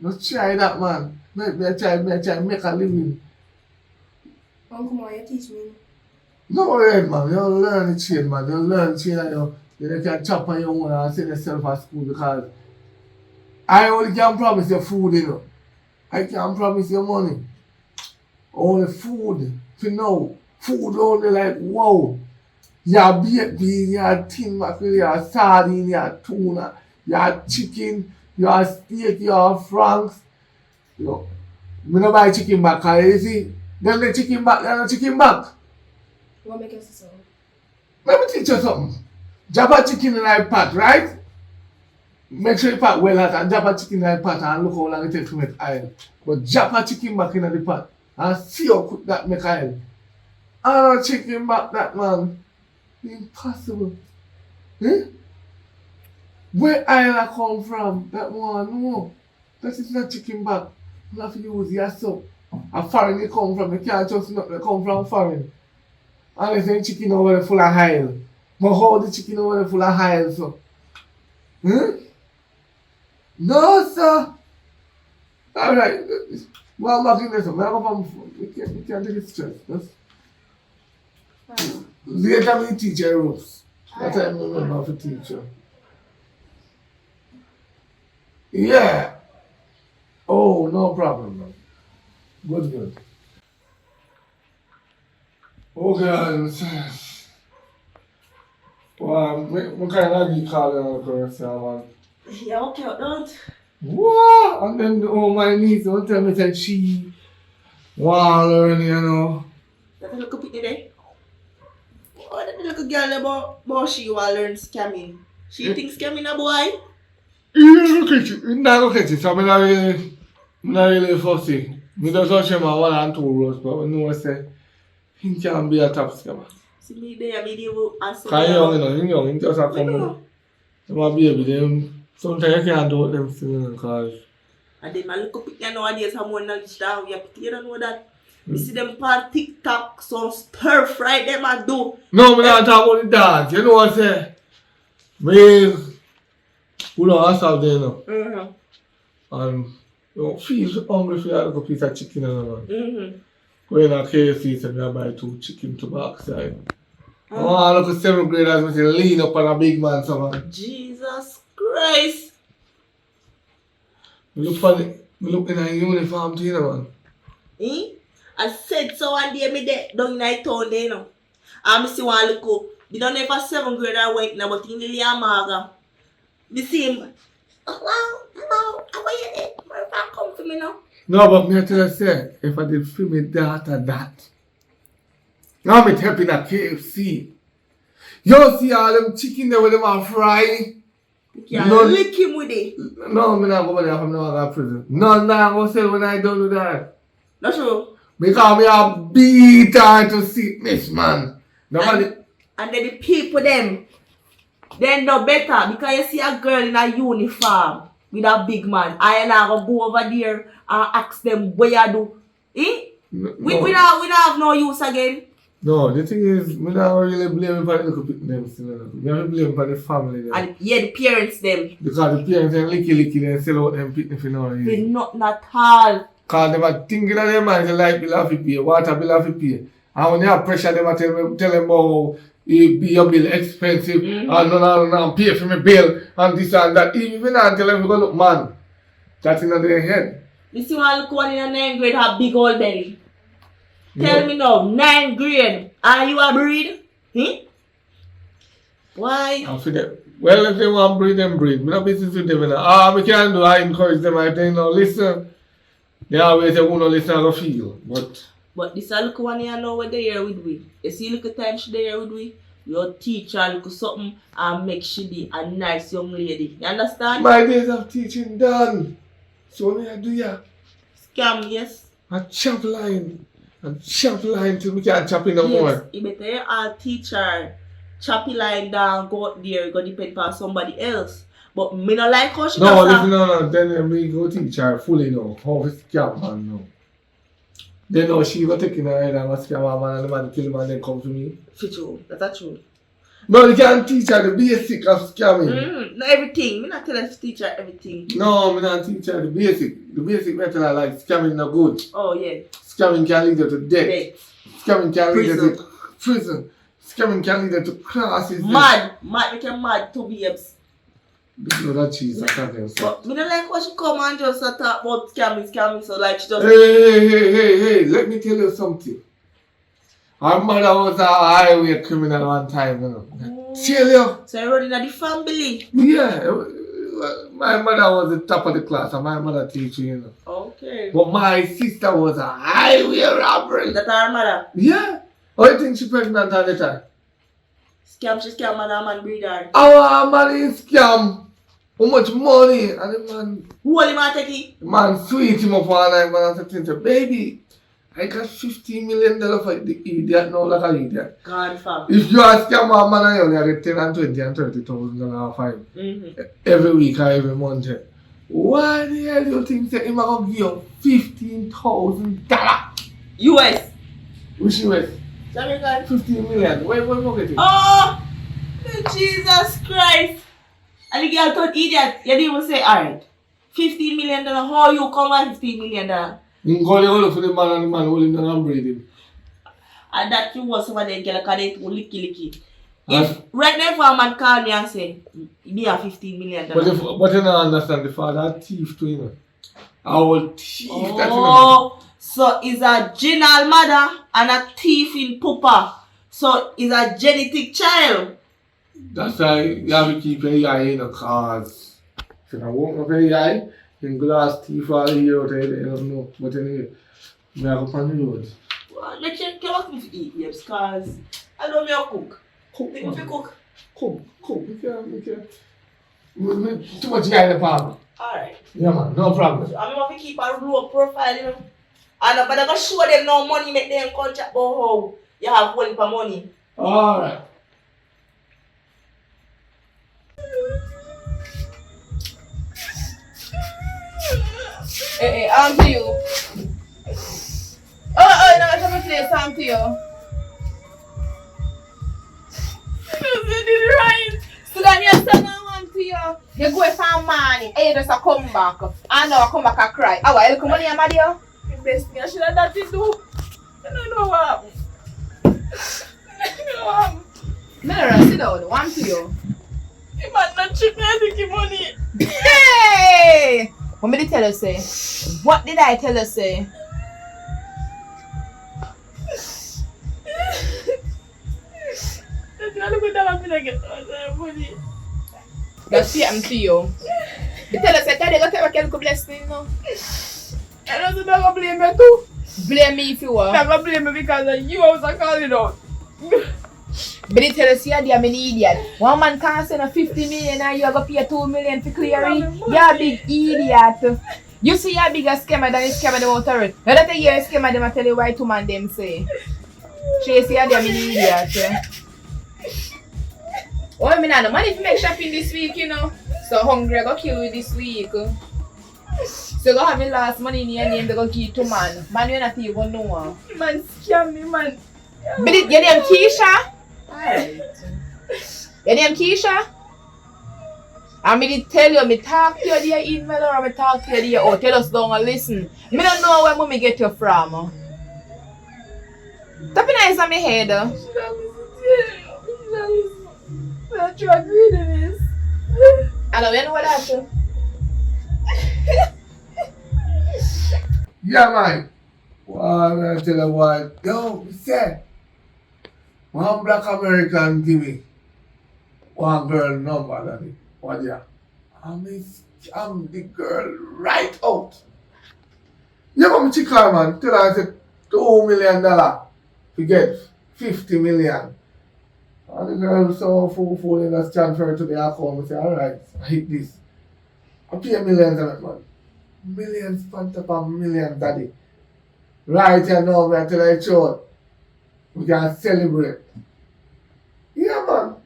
Don't try that, man. Make me try make a living. Uncle, why you teach me? No, red man, you don't learn the chain, man. You learn the chain and you can chop on your own and send yourself at school because I only can promise you food, you know. I can't promise you money. Only food. For now, food only like, wow. You have baked beans, you have tin mackerel, you have sardine, you have tuna, you have chicken, you have steak, you have franks. You know, I don't buy chicken back, cause you see, them the chicken back, they're not chicken back. What make you say so? Let me teach you something. Drop a chicken in a pot, right? Make sure you pot well hot and drop a chicken in a pot and look how long it takes to make oil. But drop a chicken back in the pot and see how quick that make oil. And a chicken back that man. Impossible. Eh? Where oil come from? That one, no. That is not chicken back. You have to use your soap. A foreign you come from, you can't just not come from foreign. Unless the chicken over there full of oil. But how the chicken over there full of oil, so? No, sir. Alright. Well, I'm not in this. I'm not going to phone. You can't take it stress. Later, me teach you rules. That's what I remember to teach you. Yeah. Oh, no problem, man. Good. Okay, well, what kind of you calling on the person, man? Yeah, okay, don't. What? And then my niece don't tell me that she want to learn, you know. That look up today. Oh, that little girl about she want to learn scamming. She thinks scamming a boy. You look at you. Not look at you. So I'm not really fussy. I just watch him at 1 and 2 rows, but I know I say he can be a top scammer. See me there, me will answer. Because he's young, he just have to come. I'm a baby, them. Sometimes you can't do what them still, because. And then I look up at you nowadays, have more knowledge down. You don't know that. You see them on TikTok, some stir fry them and do. No, I'm not talking about the dance. You know what I say? We don't have to there now. And you feel hungry for a piece of chicken and man. Go in a KFC and I buy 2 chicken to backside. Oh, look at 7th graders with a lean up on a big man, so man. Jesus Christ. We look in a uniform too, you know, man. I said so one day me there down in the town there, you know. And I see one look up. We don't know if a 7th grader went now, but in the Liamaga. We see him. Wow, how are you there? Where you come to me now? No, but me tell you say, if I did feel me that. Now I'm helping a KFC. You see all them chicken there with them are fry. You can lick him with it. No, I'm not going to go to prison. No, I'm going to sell when I don't do that. Not true. Because me a beat her to sickness, man. Nobody. And then the people them, they know better because you see a girl in a uniform with a big man. I now go over there and ask them what you do. No. We don't have no use again. No, the thing is, we don't really blame him for the little people them still. We don't blame him for the family them. And yeah, the parents them. Because the parents them licky and sell out them picnic for no reason. They not at all. Because they are thinking of their minds, the light bill have to pay, water bill have to pay. And when you have pressure, they tell them about your bill expensive, and no, pay for my bill, and this and that. Even if you don't tell them, you go look, man, that's in their head. You see one look one in a 9th grade have big old belly. Tell me now, 9th grade, are you a breed? Why? I forget. Well, if they want to breed, them breed. We don't business with them. We can't do, I encourage them. I think, no, listen. They always say, who no listen, I go feel. But this a look one here now where they here with we. You see look at time she there with we. Your teacher look something and make she be a nice young lady. You understand? My days of teaching done. So what I do ya? Scam, yes. A chop line till we can't chop in no more. You better a teacher choppy line down, go out there, go depend on somebody else. But me not like how she no, listen, no. Then we go teach her fully now. How to scam man now. Then now she go taking her head and go scam her man and the man kill him and then come to me. For true, that's true. No, you can't teach her the basic of scamming. Not everything. Me not tell her to teach her everything. No, me not teach her the basic. The basic method I like scamming no good. Oh yeah. Scamming can lead you to death. Scamming can lead you to prison. Scamming can lead to classes. Mad make you mad to babes. This is that cheese, I can't tell you. But me don't like what she come and just talk about scamming, so like she just Hey, let me tell you something. Our mother was a highway criminal one time, you know. Tell you. So you're running at the family. Yeah, my mother was the top of the class, and my mother teacher, you know. Okay. But my sister was a highway robbery. That our mother. Yeah. How do you think she pregnant at the time? She scam mother man breed her. Our money scam. How much money? And the man, Who only man take it? the man sweet him up one night and said, baby, I got $15 million for the idiot now, like an idiot. God fam. If you ask your man, you only get 10 and 20 and 30,000 dollars fine. Every week or every month. Why the hell do you think that him going to give you $15,000? US. Which US? Jamaican. 15 million. Where you get it? Oh Jesus Christ. And the girl thought idiot. You didn't even say alright. $15 million. How you come at $15 million? You go there for the man and the man holding down and breathing. And that you was some of them girl can do licky. If right now if a man call me and say, be a $15 million. But you don't understand the father thief to him. Our thief. Oh, so is a general mother and a thief in Pupa. So is a genetic child. That's why you have to keep your eye in the cars. If you don't want to eye, you can glass thief all here out there, you don't know. But anyway, I go on the road. Well, make sure you come to eat, yes, because I know me a cook. Think if you cook. Cook. Make care. Too much guy in the palm. Alright. Yeah, man, no problem. I mean, if you keep a low profile, you know. And but I'm going to show them no money, make them contract about how you have one for money. Alright. Hey, I'm to you. Oh, no, I'm going to play some to you. You did it right. So then your son want to you. You go for money, and you just come back. And now I come back and cry. Oh, I look money, I'm at you. Best thing I should have done to do. I don't know what happened. Mera, sit down. One to you. He might not treat me, I take him money. Hey! What did I tell you, say? What did I tell you, say? That's not a good time to get money. That's it, I'm to you. You tell us that they got to have a blessing, you know? I don't know how to blame me too. Blame me if you want. I'm going to blame me because of you, I was calling out. But they tell us you're an idiot. One man can't send a 50 million and you're going to pay 2 million for clearing. You're a big idiot. You see you're a bigger scammer than a scammer them out of it. Now that you're a scammer, them I tell you why 2 man them say. Tracy, you're an idiot. Oh, I mean, I no money to make shopping this week, you know. So hungry, I go kill you this week. So go have your last money in your name, they go give 2 man. Man, you're not even know. Man, scam me, man. But your name Keisha? Your name Keisha? And me did tell you, me talk to you via email or me talk to you via oh, tell us down and listen. Me don't know where mommy get you from. Stop nice on my head. Don't you agree to this? I don't know what that. Yeah, man. Well, I tell you what. Yo, he said, one black American give me one girl number, daddy. What yeah? I'm the girl right out. You come to car, man. Tell her I said $2 million to get 50 million. And the girl so full in us transfer to the account. I say, alright, I hit this. I pay millions of it, man. Millions on top of millions, daddy. Right here now, man, till I show we can celebrate. Yeah, man.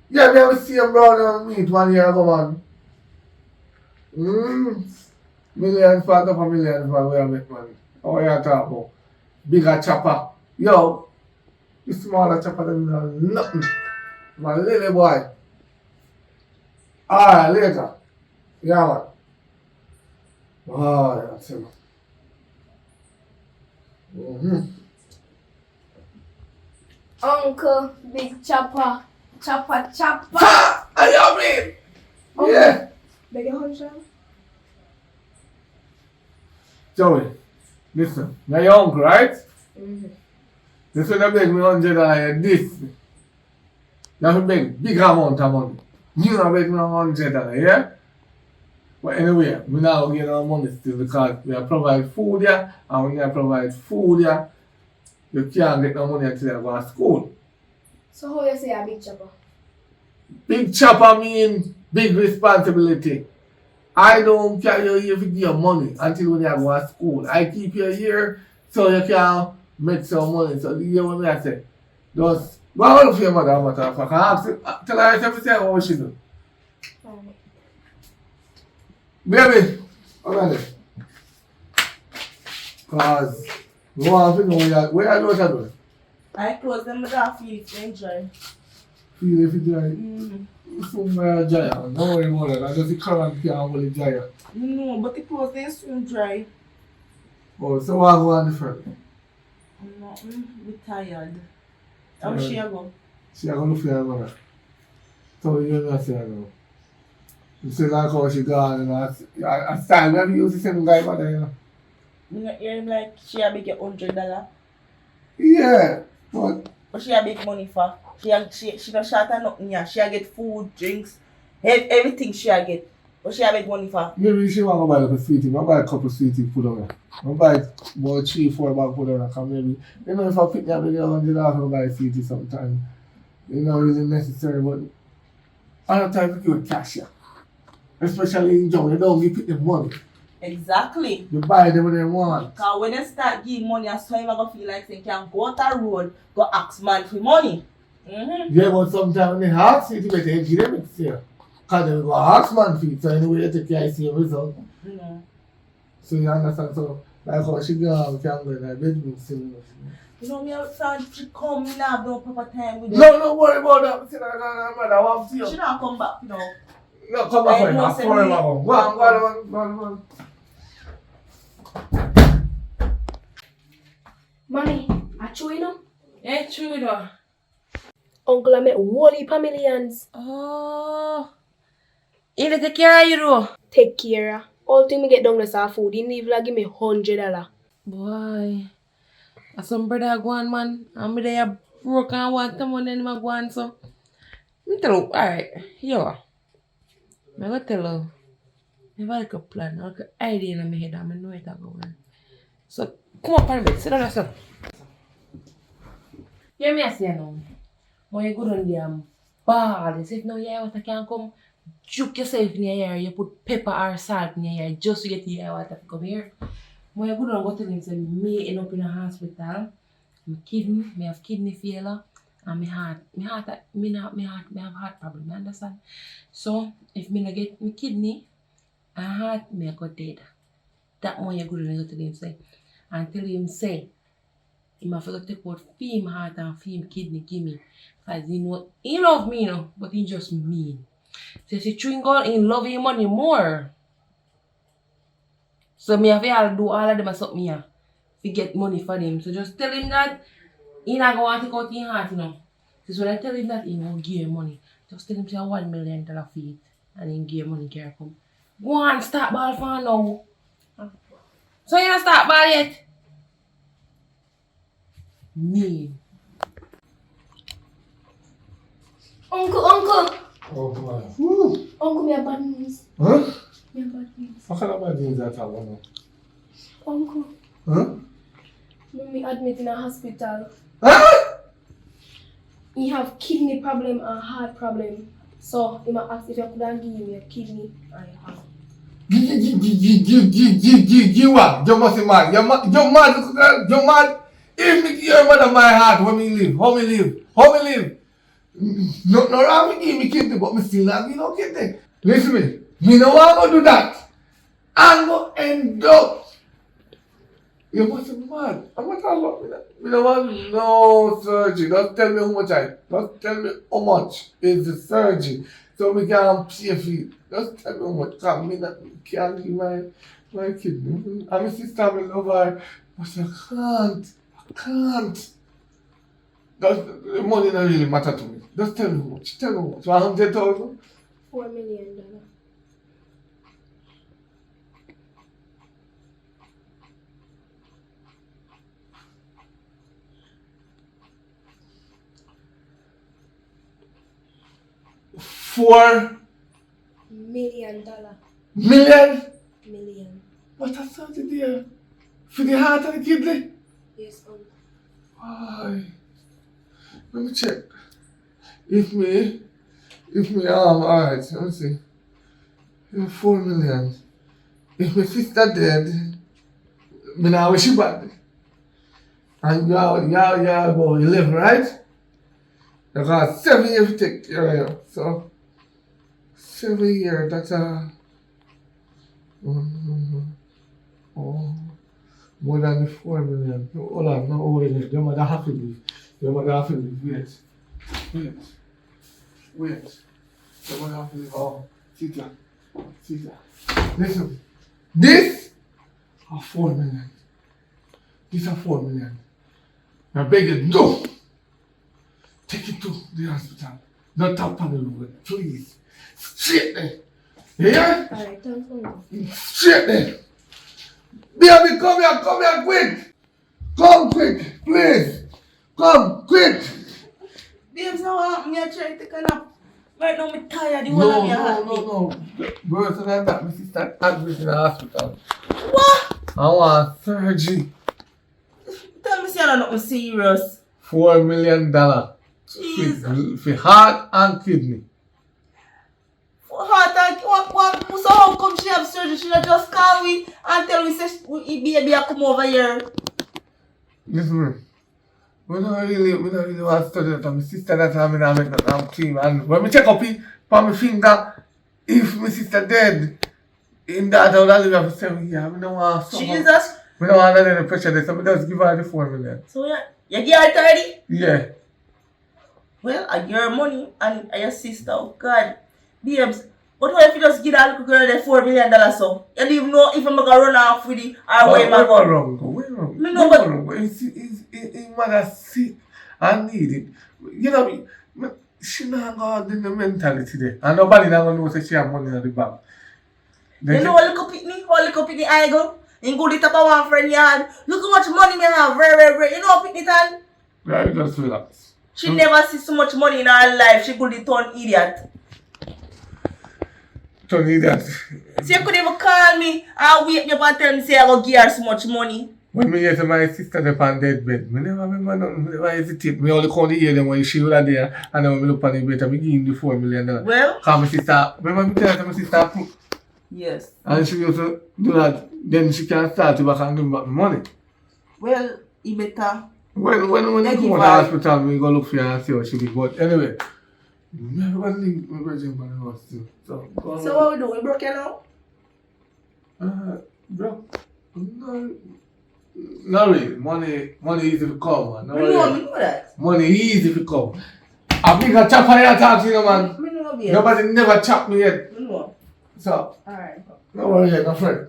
Yeah, we have a same brother and meet 1 year ago, man. Millions on top of millions, man, we have it, man. How you talking about? Bigger chopper. Yo, the smaller chopper than nothing. My little boy. Alright, later. Yeah, man. Oh, yeah, see, man. Uncle, big chopper. Chopper. I mean. Yeah. Beg your 100? Joey, listen. Now your uncle, right? Mm-hmm. This one I beg me $100 this. You have to beg big amount of money. You don't beg me $100, yeah? But anyway, we now get our money still because we are provide food here, and when you provide food here, you can't get no money until you go to school. So how you say a big chopper? Big chopper mean big responsibility. I don't carry you here to give you money until when you go to school. I keep you here so you can make some money. So you hear what I say? Just go out of your mother, matter of fact. Tell her everything what she do. Baby, come on there. Cause we want to know where I know what I do. I close them with that feel it enjoy. Feel if you dry. Somewhere dry. Don't worry about that. I just the current can't only dry. No, but the clothes they soon dry. Oh, so I go on different. No, we tired. How she a go? She a go look for her mother. So you know say no. You see like how she gone and I time we have used the same guy mother, you know. You not hear him like she a big $100. Yeah, but But she a big money for. She not short of nothing here. She a get food, drinks, everything she a get. But she a big money for. maybe she want to buy like a sweetie. I'll buy a couple sweeties put on her. I'll buy about 3-4 bags put on her. Cause maybe, you know, if I pick me up with $100, I'll buy a sweetie sometime. You know, really necessary, but other times you give cash here. Especially in John, you don't give people money. Exactly. You buy them when they want. Because when they start giving money, I saw him I go feel like they can go out the road, go ask man for money. Yeah, but sometimes when they ask you, you better give them it here. Because they go ask man for it, so anyway you take care of your result. No. So you understand? So, like how she go and can go in her bedroom still. You know me, I found she come in have no proper time with No, don't worry about that. See, I want to see She you. not come back, you know. No, come back I for know, now. say Sorry, me. mama. Go on. Mommy, I chew you know? Yeah, true though. Uncle, I met whole heap of millions. Oh. You need to take care of you though. Take care. All thing me get down to food, he need to give me $100. Boy. Some brother go on man. And me there broke and want the money and I go on so. Me tell you, alright, yo. I'm gonna tell you. I have like a plan, like an idea in my head and I know it going. So come up on the bed, sit down yourself. Hear me I say now. When you go down there and ball, as if now your water can come juke yourself in your ear, you put pepper or salt in your ear just to get your water to come here. When you go down and go tell him say me end up in a hospital, my kidney, me have kidney failure, and me have heart problem, you understand? So if me not get my kidney and heart, me I go dead. That one you go down and go tell him say, and tell him say, he must have to take out him heart and him kidney give me. Cause he know he love me, you know, but he just mean. So she chewing God in love him money more. So me have to do all of them as something here to get money for them. So just tell him that he not going to take out his heart, you know. Because when I tell him that he won't give you money, just tell him say $1 million for it and then give you money care come. Go on, start ball for now. So you don't start ball yet? Me. Uncle. Oh, come on. Woo. Uncle, me have bad news. Huh? Me have bad news. What kind of bad news that I want? Uncle, Huh? me admit in a hospital. Huh? He have kidney problem and heart problem. So, he might ask if you could give me a kidney and your heart. Give what? You must be mad. You're mad. If me give your mother my heart, when me live, how me live? No wrong with give me kidney, but me still not give no kidney. Listen me. Me no want to do that. I'm going to end up. You must be mad. I'm not talking about me. Me no want no surgery. Just tell me how much just tell me how much is the surgery. So we can pay for it. Just tell me how much. Because me not can't give my kidney. And my sister, I love her. But I can't. The money don't really matter to me. Just tell me how much. Tell me how much. 100,000? $4 million. $4 $million. million? Million. What a started there. For the heart and the kidney? Yes, Why? Let me check. If me, alright, let me see. 4 million. If my sister dead, me now wish she bad. And y'all about 11, right? You got 7 years to take care of you. So, 7 years, that's oh, more than the 4 million. Hold on, no, wait, your mother have to leave. Your mother have to leave, wait. Your mother have to leave. Oh, sit down. Listen, this are 4 million. These are 4 million. I beg you, no! Take it to the hospital. Not tap on the road, please. Straight there. Yeah? Alright, thanks, Uncle. Straight there. Baby, come here, quick. Come quick, please. Come, quick. Babes, now me trying to kind of. Right now, I'm tired. The whole of your heart. No. Worse than that, my sister admitted in the hospital. What? I want surgery. Tell me, say I'm not serious. $4 million. Jesus. For heart and kidney. For heart and what? So how come she have surgery? She not just call me and tell me say baby I come over here. Listen, we don't really want to study that. My sister that I'm in a make that clean. And when I check up for my finger, if my sister dead, in that I would have live for 7 years. I don't want to. Jesus. I don't want any pressure there, so I just give her the 4 million. So you get her 30? Yeah. Well, I your money and your sister, oh God. Babes, but what if you just give that little girl the $4 million so? You don't even know if I'm gonna run off with it or where am I going? Where wrong? Me know, but His mother sick and need it. You know, she not got the mentality there. And nobody not gonna know say she have money in the bank. you know what look up in the eye go? You go the top of one friend yard. Look how much money me have, very. You know pick it on? Yeah, just relax. She never see so much money in her life. She could turn idiot. Don't need that. So you could even call me and wake me up and tell me say I go give her so much money. When me hear my sister up on dead bed, me never remember nothing, me never hesitate. Me only come to hear them when she was there and then when me look on the bed and me give him the $4 million. Well? Cause my sister, remember me tell her my sister cook? Yes. And she used to do that, then she can start to back and give me back my money. Well, you better. When you come to the hospital, we go look for her and see what she did. But anyway, me never leave my virgin on the house too. So what we do? We broke you now? Bro, no, not really. Money easy to come, man. No, We know that. money easy to come. I think I chop her talk to you, man. We know, babe. Nobody never chopped me yet. We know. So, Alright. no worry, my friend.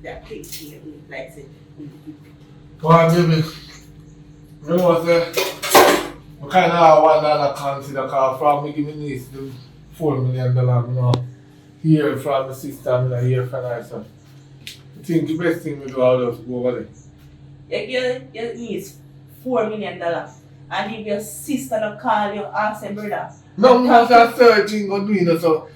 That pig here, like I said. Go on, baby. You know what, I kind of want to consider because from me give me niece the $4 million, you know. Here from my sister, I mean, here from her, so. I think the best thing we do is just go over there. Your niece $4 million. And if your sister not call you, ask her brother. No, because that searching or doing it, so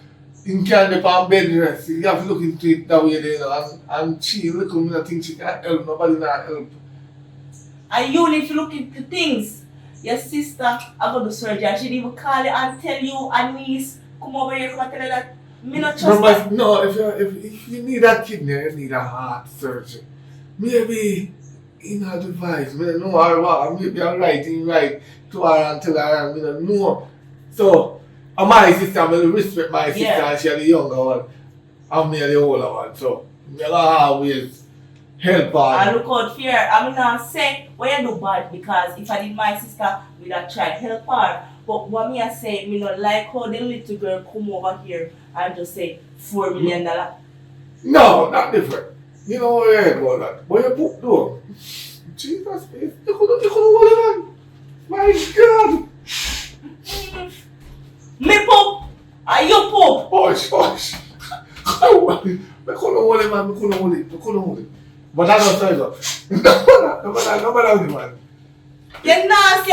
you can't depend on bed rest. You have to look into it that way, you know, and she look at me and think she can't help, nobody not help. And you need to look into things. Your sister I go to surgery and she even call you and tell you a niece come over here, come and tell you that me not trust her. No, if you need a kidney, you need a heart surgery. Maybe in her device, I don't know her what, maybe I'm right to her and tell her, I don't know. So, my sister, I will respect my sister, and she's the younger one, I'm the older one, so I always help her. And look out for her. I'm not saying when you do bad because if I did my sister, we'd have tried help her. But what me I say, me not like how the little girl come over here and just say $4 million. No, not different. You know where you go that. But you put though. Jesus, you couldn't hold it on. My God. Me poop. Are you poop? Hush, hush. I couldn't hold it, man. I couldn't hold it. But I don't tell you. No matter, man. You nasty.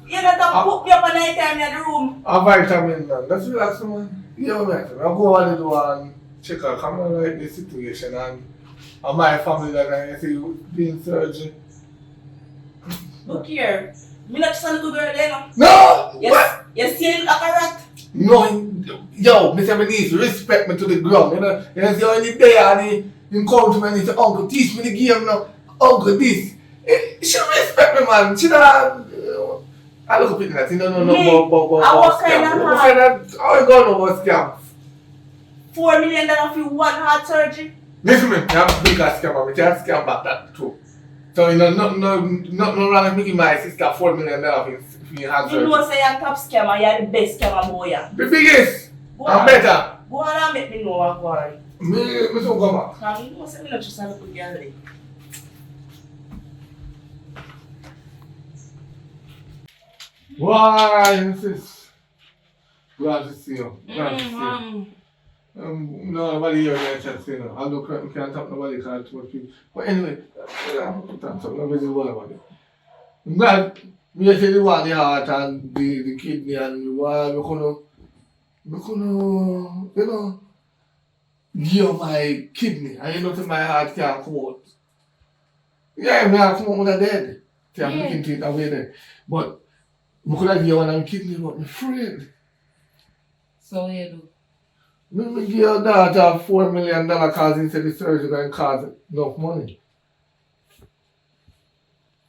You not poop me up at night time in the room. A vitamin, man. Let's relax, man. Yeah, man. I'll go on the door and check out. Come on, like the situation and my family that I see being surgery. Look here. Me not just a little girl there, no. No! Yes. What? You see him like a rat. No, yo, Mr. Manice, respect me to the ground. You know, see how in the day and he come to me and he say, Uncle, teach me the game now. Uncle, this. She respect me, man. She don't. I look up at that. No, what kind of hard? How you going about scam? $4 million for one heart surgery. Listen, man, I'm big as scam. I can't scam back that too. So, you know, no wrong with making my sister $4 million for your heart You surgery. know say you're a top scammer, you're the best scammer boy. Yeah. The biggest. Go I'm on. better. Go on and make me know what going on. Me so come back. Now, you know say me not just a little girl there. Why, sis? Glad to see you. Glad to see you. No, nobody here can chat, you know. Although we can't talk nobody because too much people. But anyway, nobody's worried about it. I'm glad me say the one the heart and the kidney and the why we couldn't, you know, give my kidney and you know that my heart can't come out. Yeah, me have come out with a dead. See, I'm looking to it away there. But we could have given one of my kidney, but I'm afraid. So what you do? Me give your daughter $4 million because he said the surgery going to cost enough money.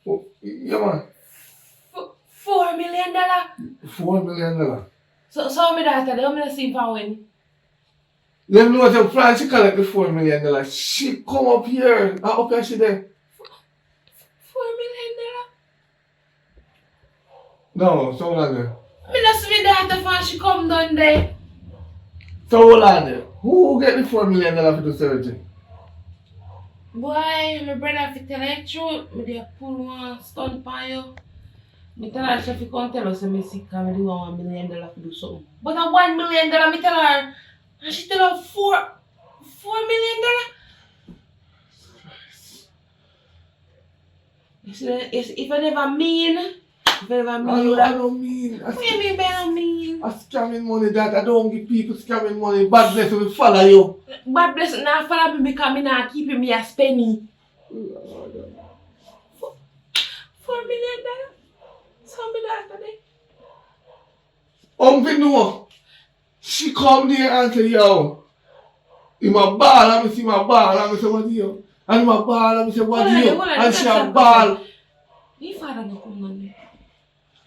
Oh, yeah, man. $4 million? $4 million. So my daughter, they want me to see if I win. Let me know what plan she collect the $4 million. She come up here. Up here she there. $4 million? No, so hold on there. Me not see my daughter for she come down there. So hold on there. Who get the $4 million for the surgery? Boy, my brother fi tell her truth. Me dey pull one stunt on you. Me tell her she fi come tell us say me sick and me do $1 million for do something. But a $1 million me tell her, and she tell her $4 million. You see, if I never mean, I don't mean. What do you mean by I don't mean? I scamming money that I don't give people scamming money. Bad bless will follow you. Bad blessing now follow me because me not keeping me a penny. $4 million? So me daughter there. Uncle no. She come there and say, yo, in my ball, and me see my ball, and me say, what you? And in my ball, and me say, what you? And she a ball. Your father no come down there.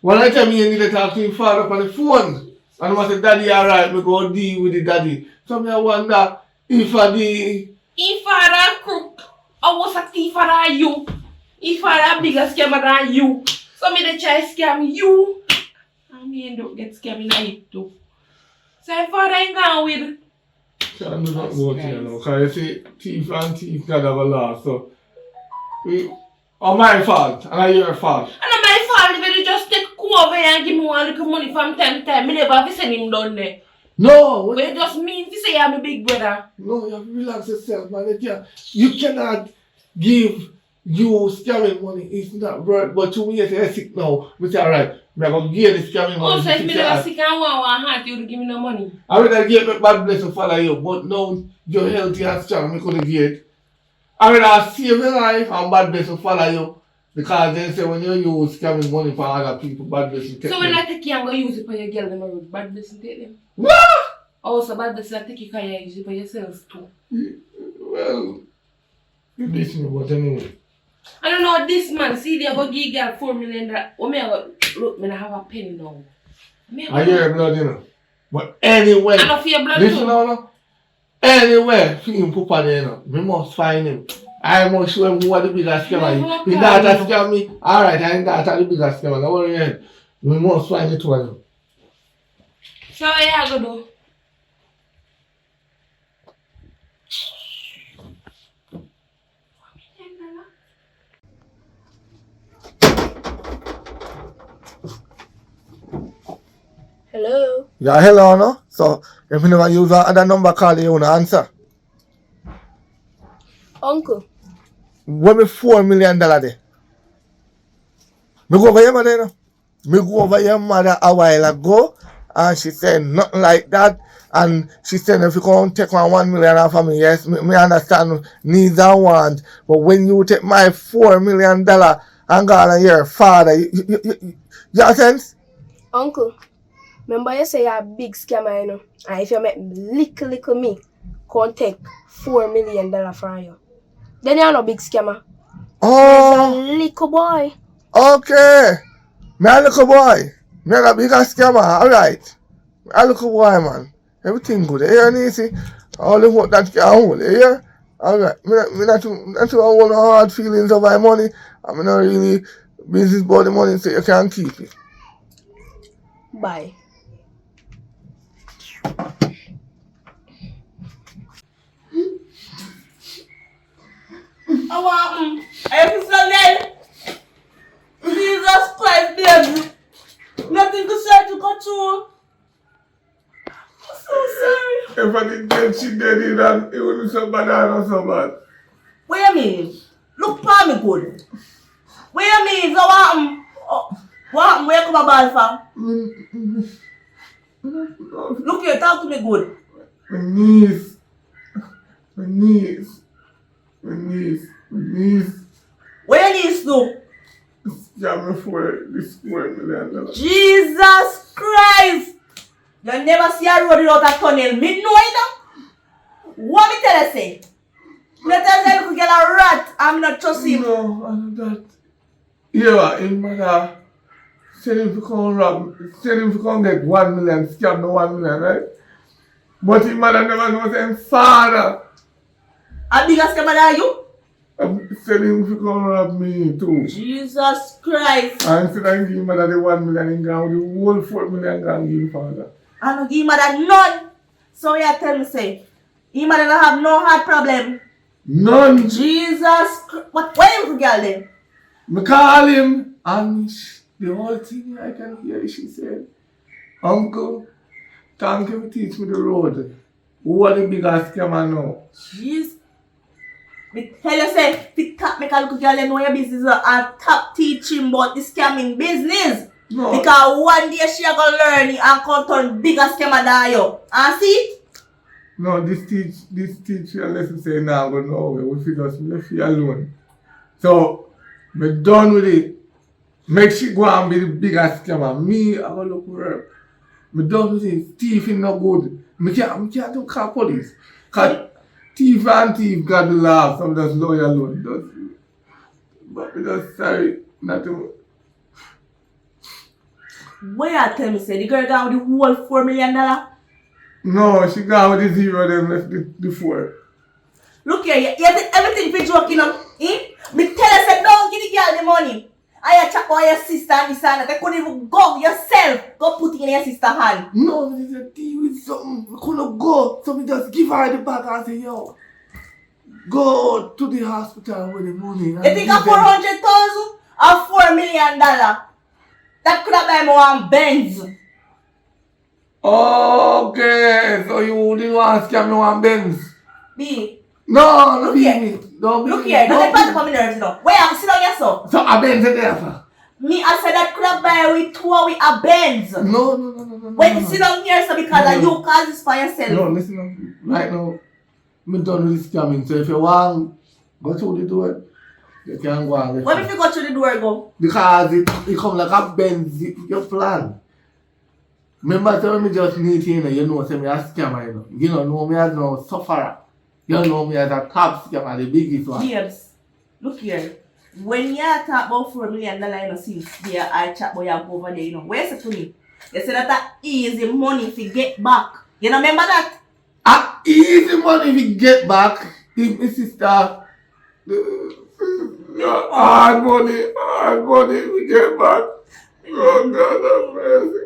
When I tell me you need to talk to your father on the phone, and I say, daddy, alright, me go deal with the daddy. So me I wonder if If father crook, I was a thief than you. If father bigger scammer than you. So me they try scam you. And me end up get scammed in it too. So if father ain't gone with. I'm not going to know, because you see, thief and thief can have a law, so oh, my fault, and your fault. And not my fault if you just take come over here and give me one little money from time to time. Me never have to send him down there. No! But you just mean to say I'm a big brother. No, you have to relax yourself, man. You cannot give you scamming money. It's not right. But to me, you're sick now. We say, alright, I'm going to give the scamming money. Also, if me never sick and want heart, you would give me no money. I would have given me bad blessing to follow you, but now you're healthy and strong. I couldn't give it. I would have saved your life and bad blessing to follow you. Because they say when you use scamming money for other people, bad blessing take So when I take you and go use it for your girl, them road, bad blessing take them. What? Also, bad blessing I take you because you use it for yourself too. Well, you listen about anyway. I don't know this man, see they go give girl $4 million. Oh me I go look, me I have a penny now. I hear your blood, you know. But anyway, I don't feel blood listen too. now. Anyway, see him put on there, you know. We must find him. I must show him who are the biggest scammer. His daughter scam me. Alright, I ain't daughter the biggest scammer. Don't worry, yeah. We must find it one. So what you go do? Hello? Yeah, hello, no? So, if you never use other number, call you, no answer. Uncle. What me $4 million there? Me go over your mother, you know? Me go over your mother a while ago, and she said nothing like that. And she said if you can't take $1 million off of me, yes, me understand needs and wants. But when you take my $4 million and go on your father, you have sense? Uncle. Remember you say you're a big scammer, you know? And if you make little me, can't take $4 million from you. Then you're no big scammer. Oh, You're a little boy. okay. Me a little boy. Me a bigger scammer, alright. A little boy, man. Everything good. You hear, see? Only what that can hold, you hear? Alright. Me not too hold no hard feelings over my money. I'm not really business about the money, so you can keep it. Bye. I want every Jesus Christ, baby. Nothing to say to go through. I'm so sorry. If I didn't get she dead in and it wouldn't so bad or so bad. What you mean? Look for me good. What you mean? So what happened? What happened? Where you come about from? Look here, talk to me good. My niece. My niece. My niece. My niece. Where you need to? Scam me for this $4 million. Jesus Christ! You never see a road without a tunnel. Me know it now. What me tell you say? Let us say look get a rat. I'm not trust him. No, I know that. Yeah, his mother said him to come rob, said him to come get $1 million, scam the $1 million, right? But his mother never knows his father. A bigger scammer than you? Said him to come rob me too. Jesus Christ. And said I give him mother the $1 million in ground, the whole $4 million gone give him father. I don't give mother none. So you tell me say, him mother don't have no heart problem. None. Jesus Christ. What you girl then? Me call him and the whole thing I can hear she said, Uncle, thank you for teach me the road. Who are the biggest scammer now? Jeez. Me tell you say, pick up make a little girl know your business and top teaching about the scamming business. No. Because one day she gonna learn it and come turn bigger scammer than you. And see? No, this teacher lesson say now go nowhere. We figure left you alone. So me done with it. Make she go and be the biggest scammer. Me, I go look for her. Me done with it. Thief is not good. Me can't do call police. Cause thief and thief got the laugh. So I'm just lawyer alone. But me just sorry not to. Where you tell me say the girl got with the whole $4 million? No, she got with the zero then left the 4. Look here, you take everything for joking on. Me tell you say don't give the girl the money. I chat about your sister and this and that. I couldn't even go yourself. Go put it in your sister's hand. No, this is a deal with something. I couldn't go. So me just give her the bag and say, yo, go to the hospital with the money. You think a 400,000 or $4 million? That could have buy me one Benz. Okay, so you didn't want to scam me one Benz? B. No, Look be here. me. Don't be Look me. here, don't take part of my nerves, you know. Where you sit down yourself? So a Benz is there for? Me, I said that could have buy with two with a Benz. No. When you sit down here, so because of you cause this for yourself. No, listen up. Right now, I'm done with this scamming. So if you want, go through the door. You can go and What if you go through the door go? Because it come like a Benz, your plan. Remember, tell me just need you know, say me a scammer, you know. You don't know me as no sufferer. You don't know me as a top scammer, the biggest one. Babes, look here. When you talk about $4 million, you know, since there I chat about you go over there, you know. Where's it to me? You say that easy money if you get back. You know, remember that? Easy money if you get back. If my sister, hard money if we get back. Oh God, have mercy.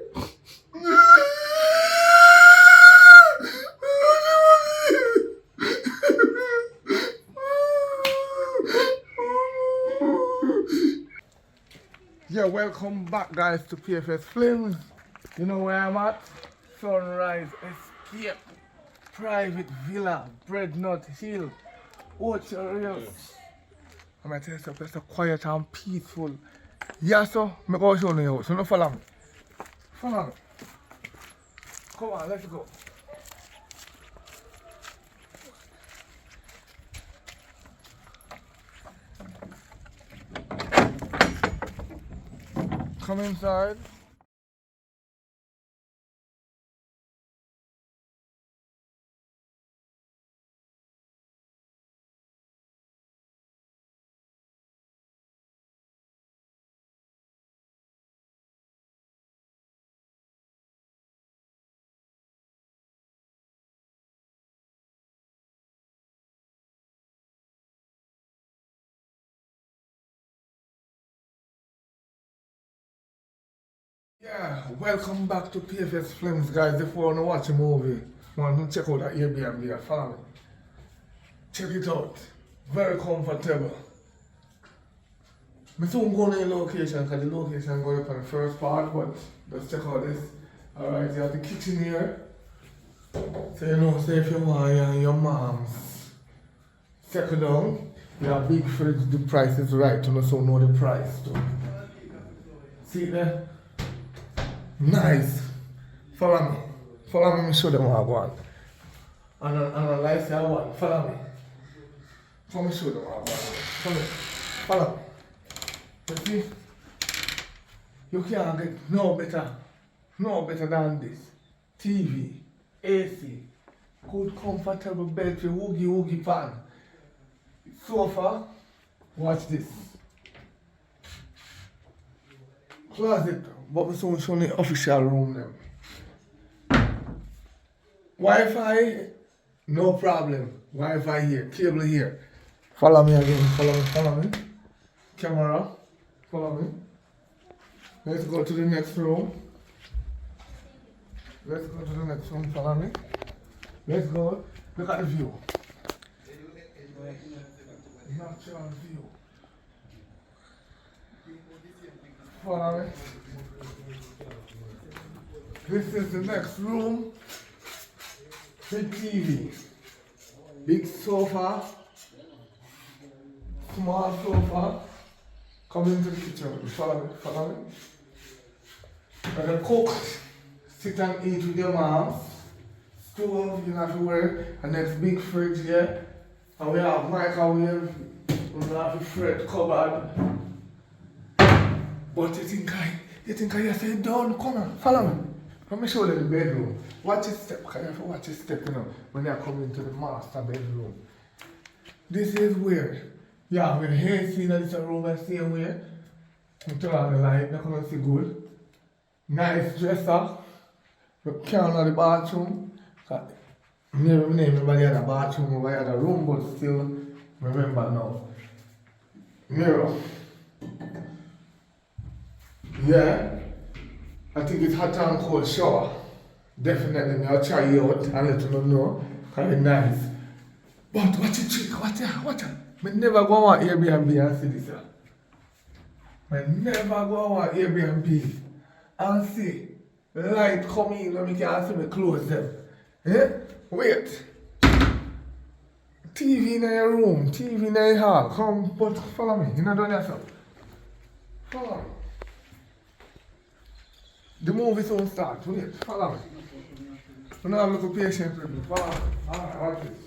Yeah, welcome back guys to Pfsfilms. You know where I'm at? Sunrise Escape. Private Villa, Breadnut Hill, Orchard Hills. I'm gonna tell you something, it's so quiet and peaceful. Yeah, so I'm going to show you. So, no follow me. Follow me. Come on, let's go. Come inside. Yeah, welcome back to Pfsfilms, guys. If you want to watch a movie, want to check out that Airbnb, follow me. Check it out. Very comfortable. I soon go to the location because the location going up on the first part, but let's check out this. Alright, you have the kitchen here. So you know, say if you want your mom's settle down, you have big fridge, the price is right, you know the price too. See it there? Nice. Follow me. Follow me, show them what I want. And I like I want. Follow me. Let me show them what I want. Follow me. You see? You can't get no better than this. TV, AC, good comfortable bed for woogie pan. Sofa, watch this. Closet, but we soon show the official room them. Wi-Fi, no problem. Wi-Fi here, cable here. Follow me again, follow me. Camera, follow me. Let's go to the next room. Follow me. Let's go, look at the view. Natural view. Follow me. This is the next room. Big TV. Big sofa. Small sofa. Come into the kitchen. Follow me. We're gonna cook. Sit and eat with your mom. Stove, you have to wear a next big fridge here. And we have microwave. We have a fridge cupboard. But you think I say done? Come on, follow me. Let me show you the bedroom. Watch your step, because you have to watch your step, you know, when you come into the master bedroom. This is where you have a AC in this room the same way. You turn on the light, you're going to see good. Nice dresser. You can't on the bathroom. I never remember the other bathroom over the other room, but still remember now. Mirror. Yeah, I think it's hot and cold shower. Definitely, I'll try you out and let you know. Because it's nice. But watch it, trick, watch it. I never go on Airbnb and see this. I never go on Airbnb and see the light come in when we can't see me close them. Yeah? Wait. TV in your room, TV in your hall. Come, but follow me. You're not doing yourself. Follow me. The movie soon starts. Wait, follow me. You know, I'm looking patient with me. Follow me. Alright, watch this.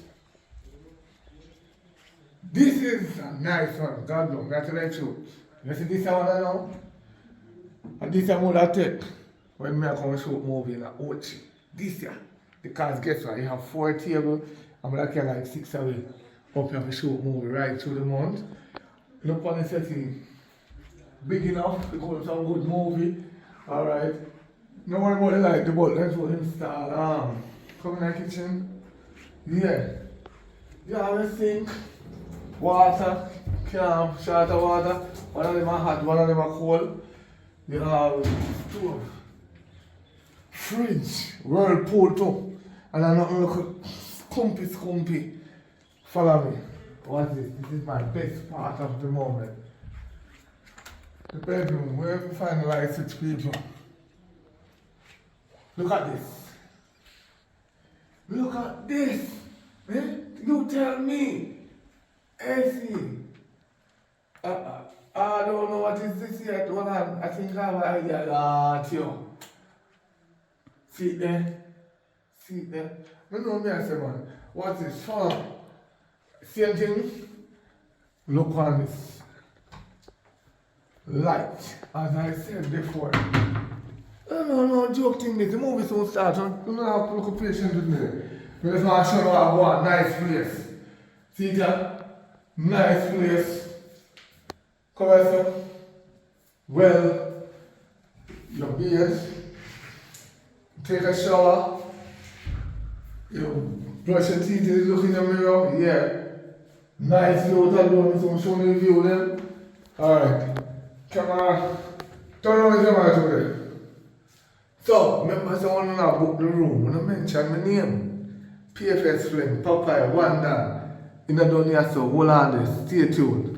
This is a nice one. God knows, that's the truth. You see this one I know? And this one I take when I come shoot movie in a Ochi. This year. Because guess what? You have 4 tables. I'm like 6 away. Up here to shoot movie right through the month. Look on the setting. Big enough to go to some good movie. Alright. No worry about the light, the boat. Let's go install. Come in the kitchen. Yeah. You have a sink. Water. Can, short of water. One of them are hot, one of them are cold. You have stove. Fridge. Whirlpool too. And I'm not looking scumpy. Follow me. What's this? This is my best part of the moment. The bedroom, where we find the light switch people. Look at this. Look at this. Eh? You tell me. AC. I don't know what is this yet. Hold on. I think I have an idea. Tio. See it there? See it there? I know me I say, man. What is fun? Same thing. Look on this light. As I said before. No, joke thing this. The movie soon start. You don't have to look patient with me. I just want to show you I want a nice place. See that? Nice place. Come here, sir. Well, your beard. Take a shower. You brush your teeth, you look in the mirror. Yeah. Nice view, that one, so show me the view then. Alright. Camera. Turn on the camera today. So, remember someone when I book the room, when I mention my name. Pfsfilms, Papaya, Wanda. You know, don't hear so hold on this. Stay tuned.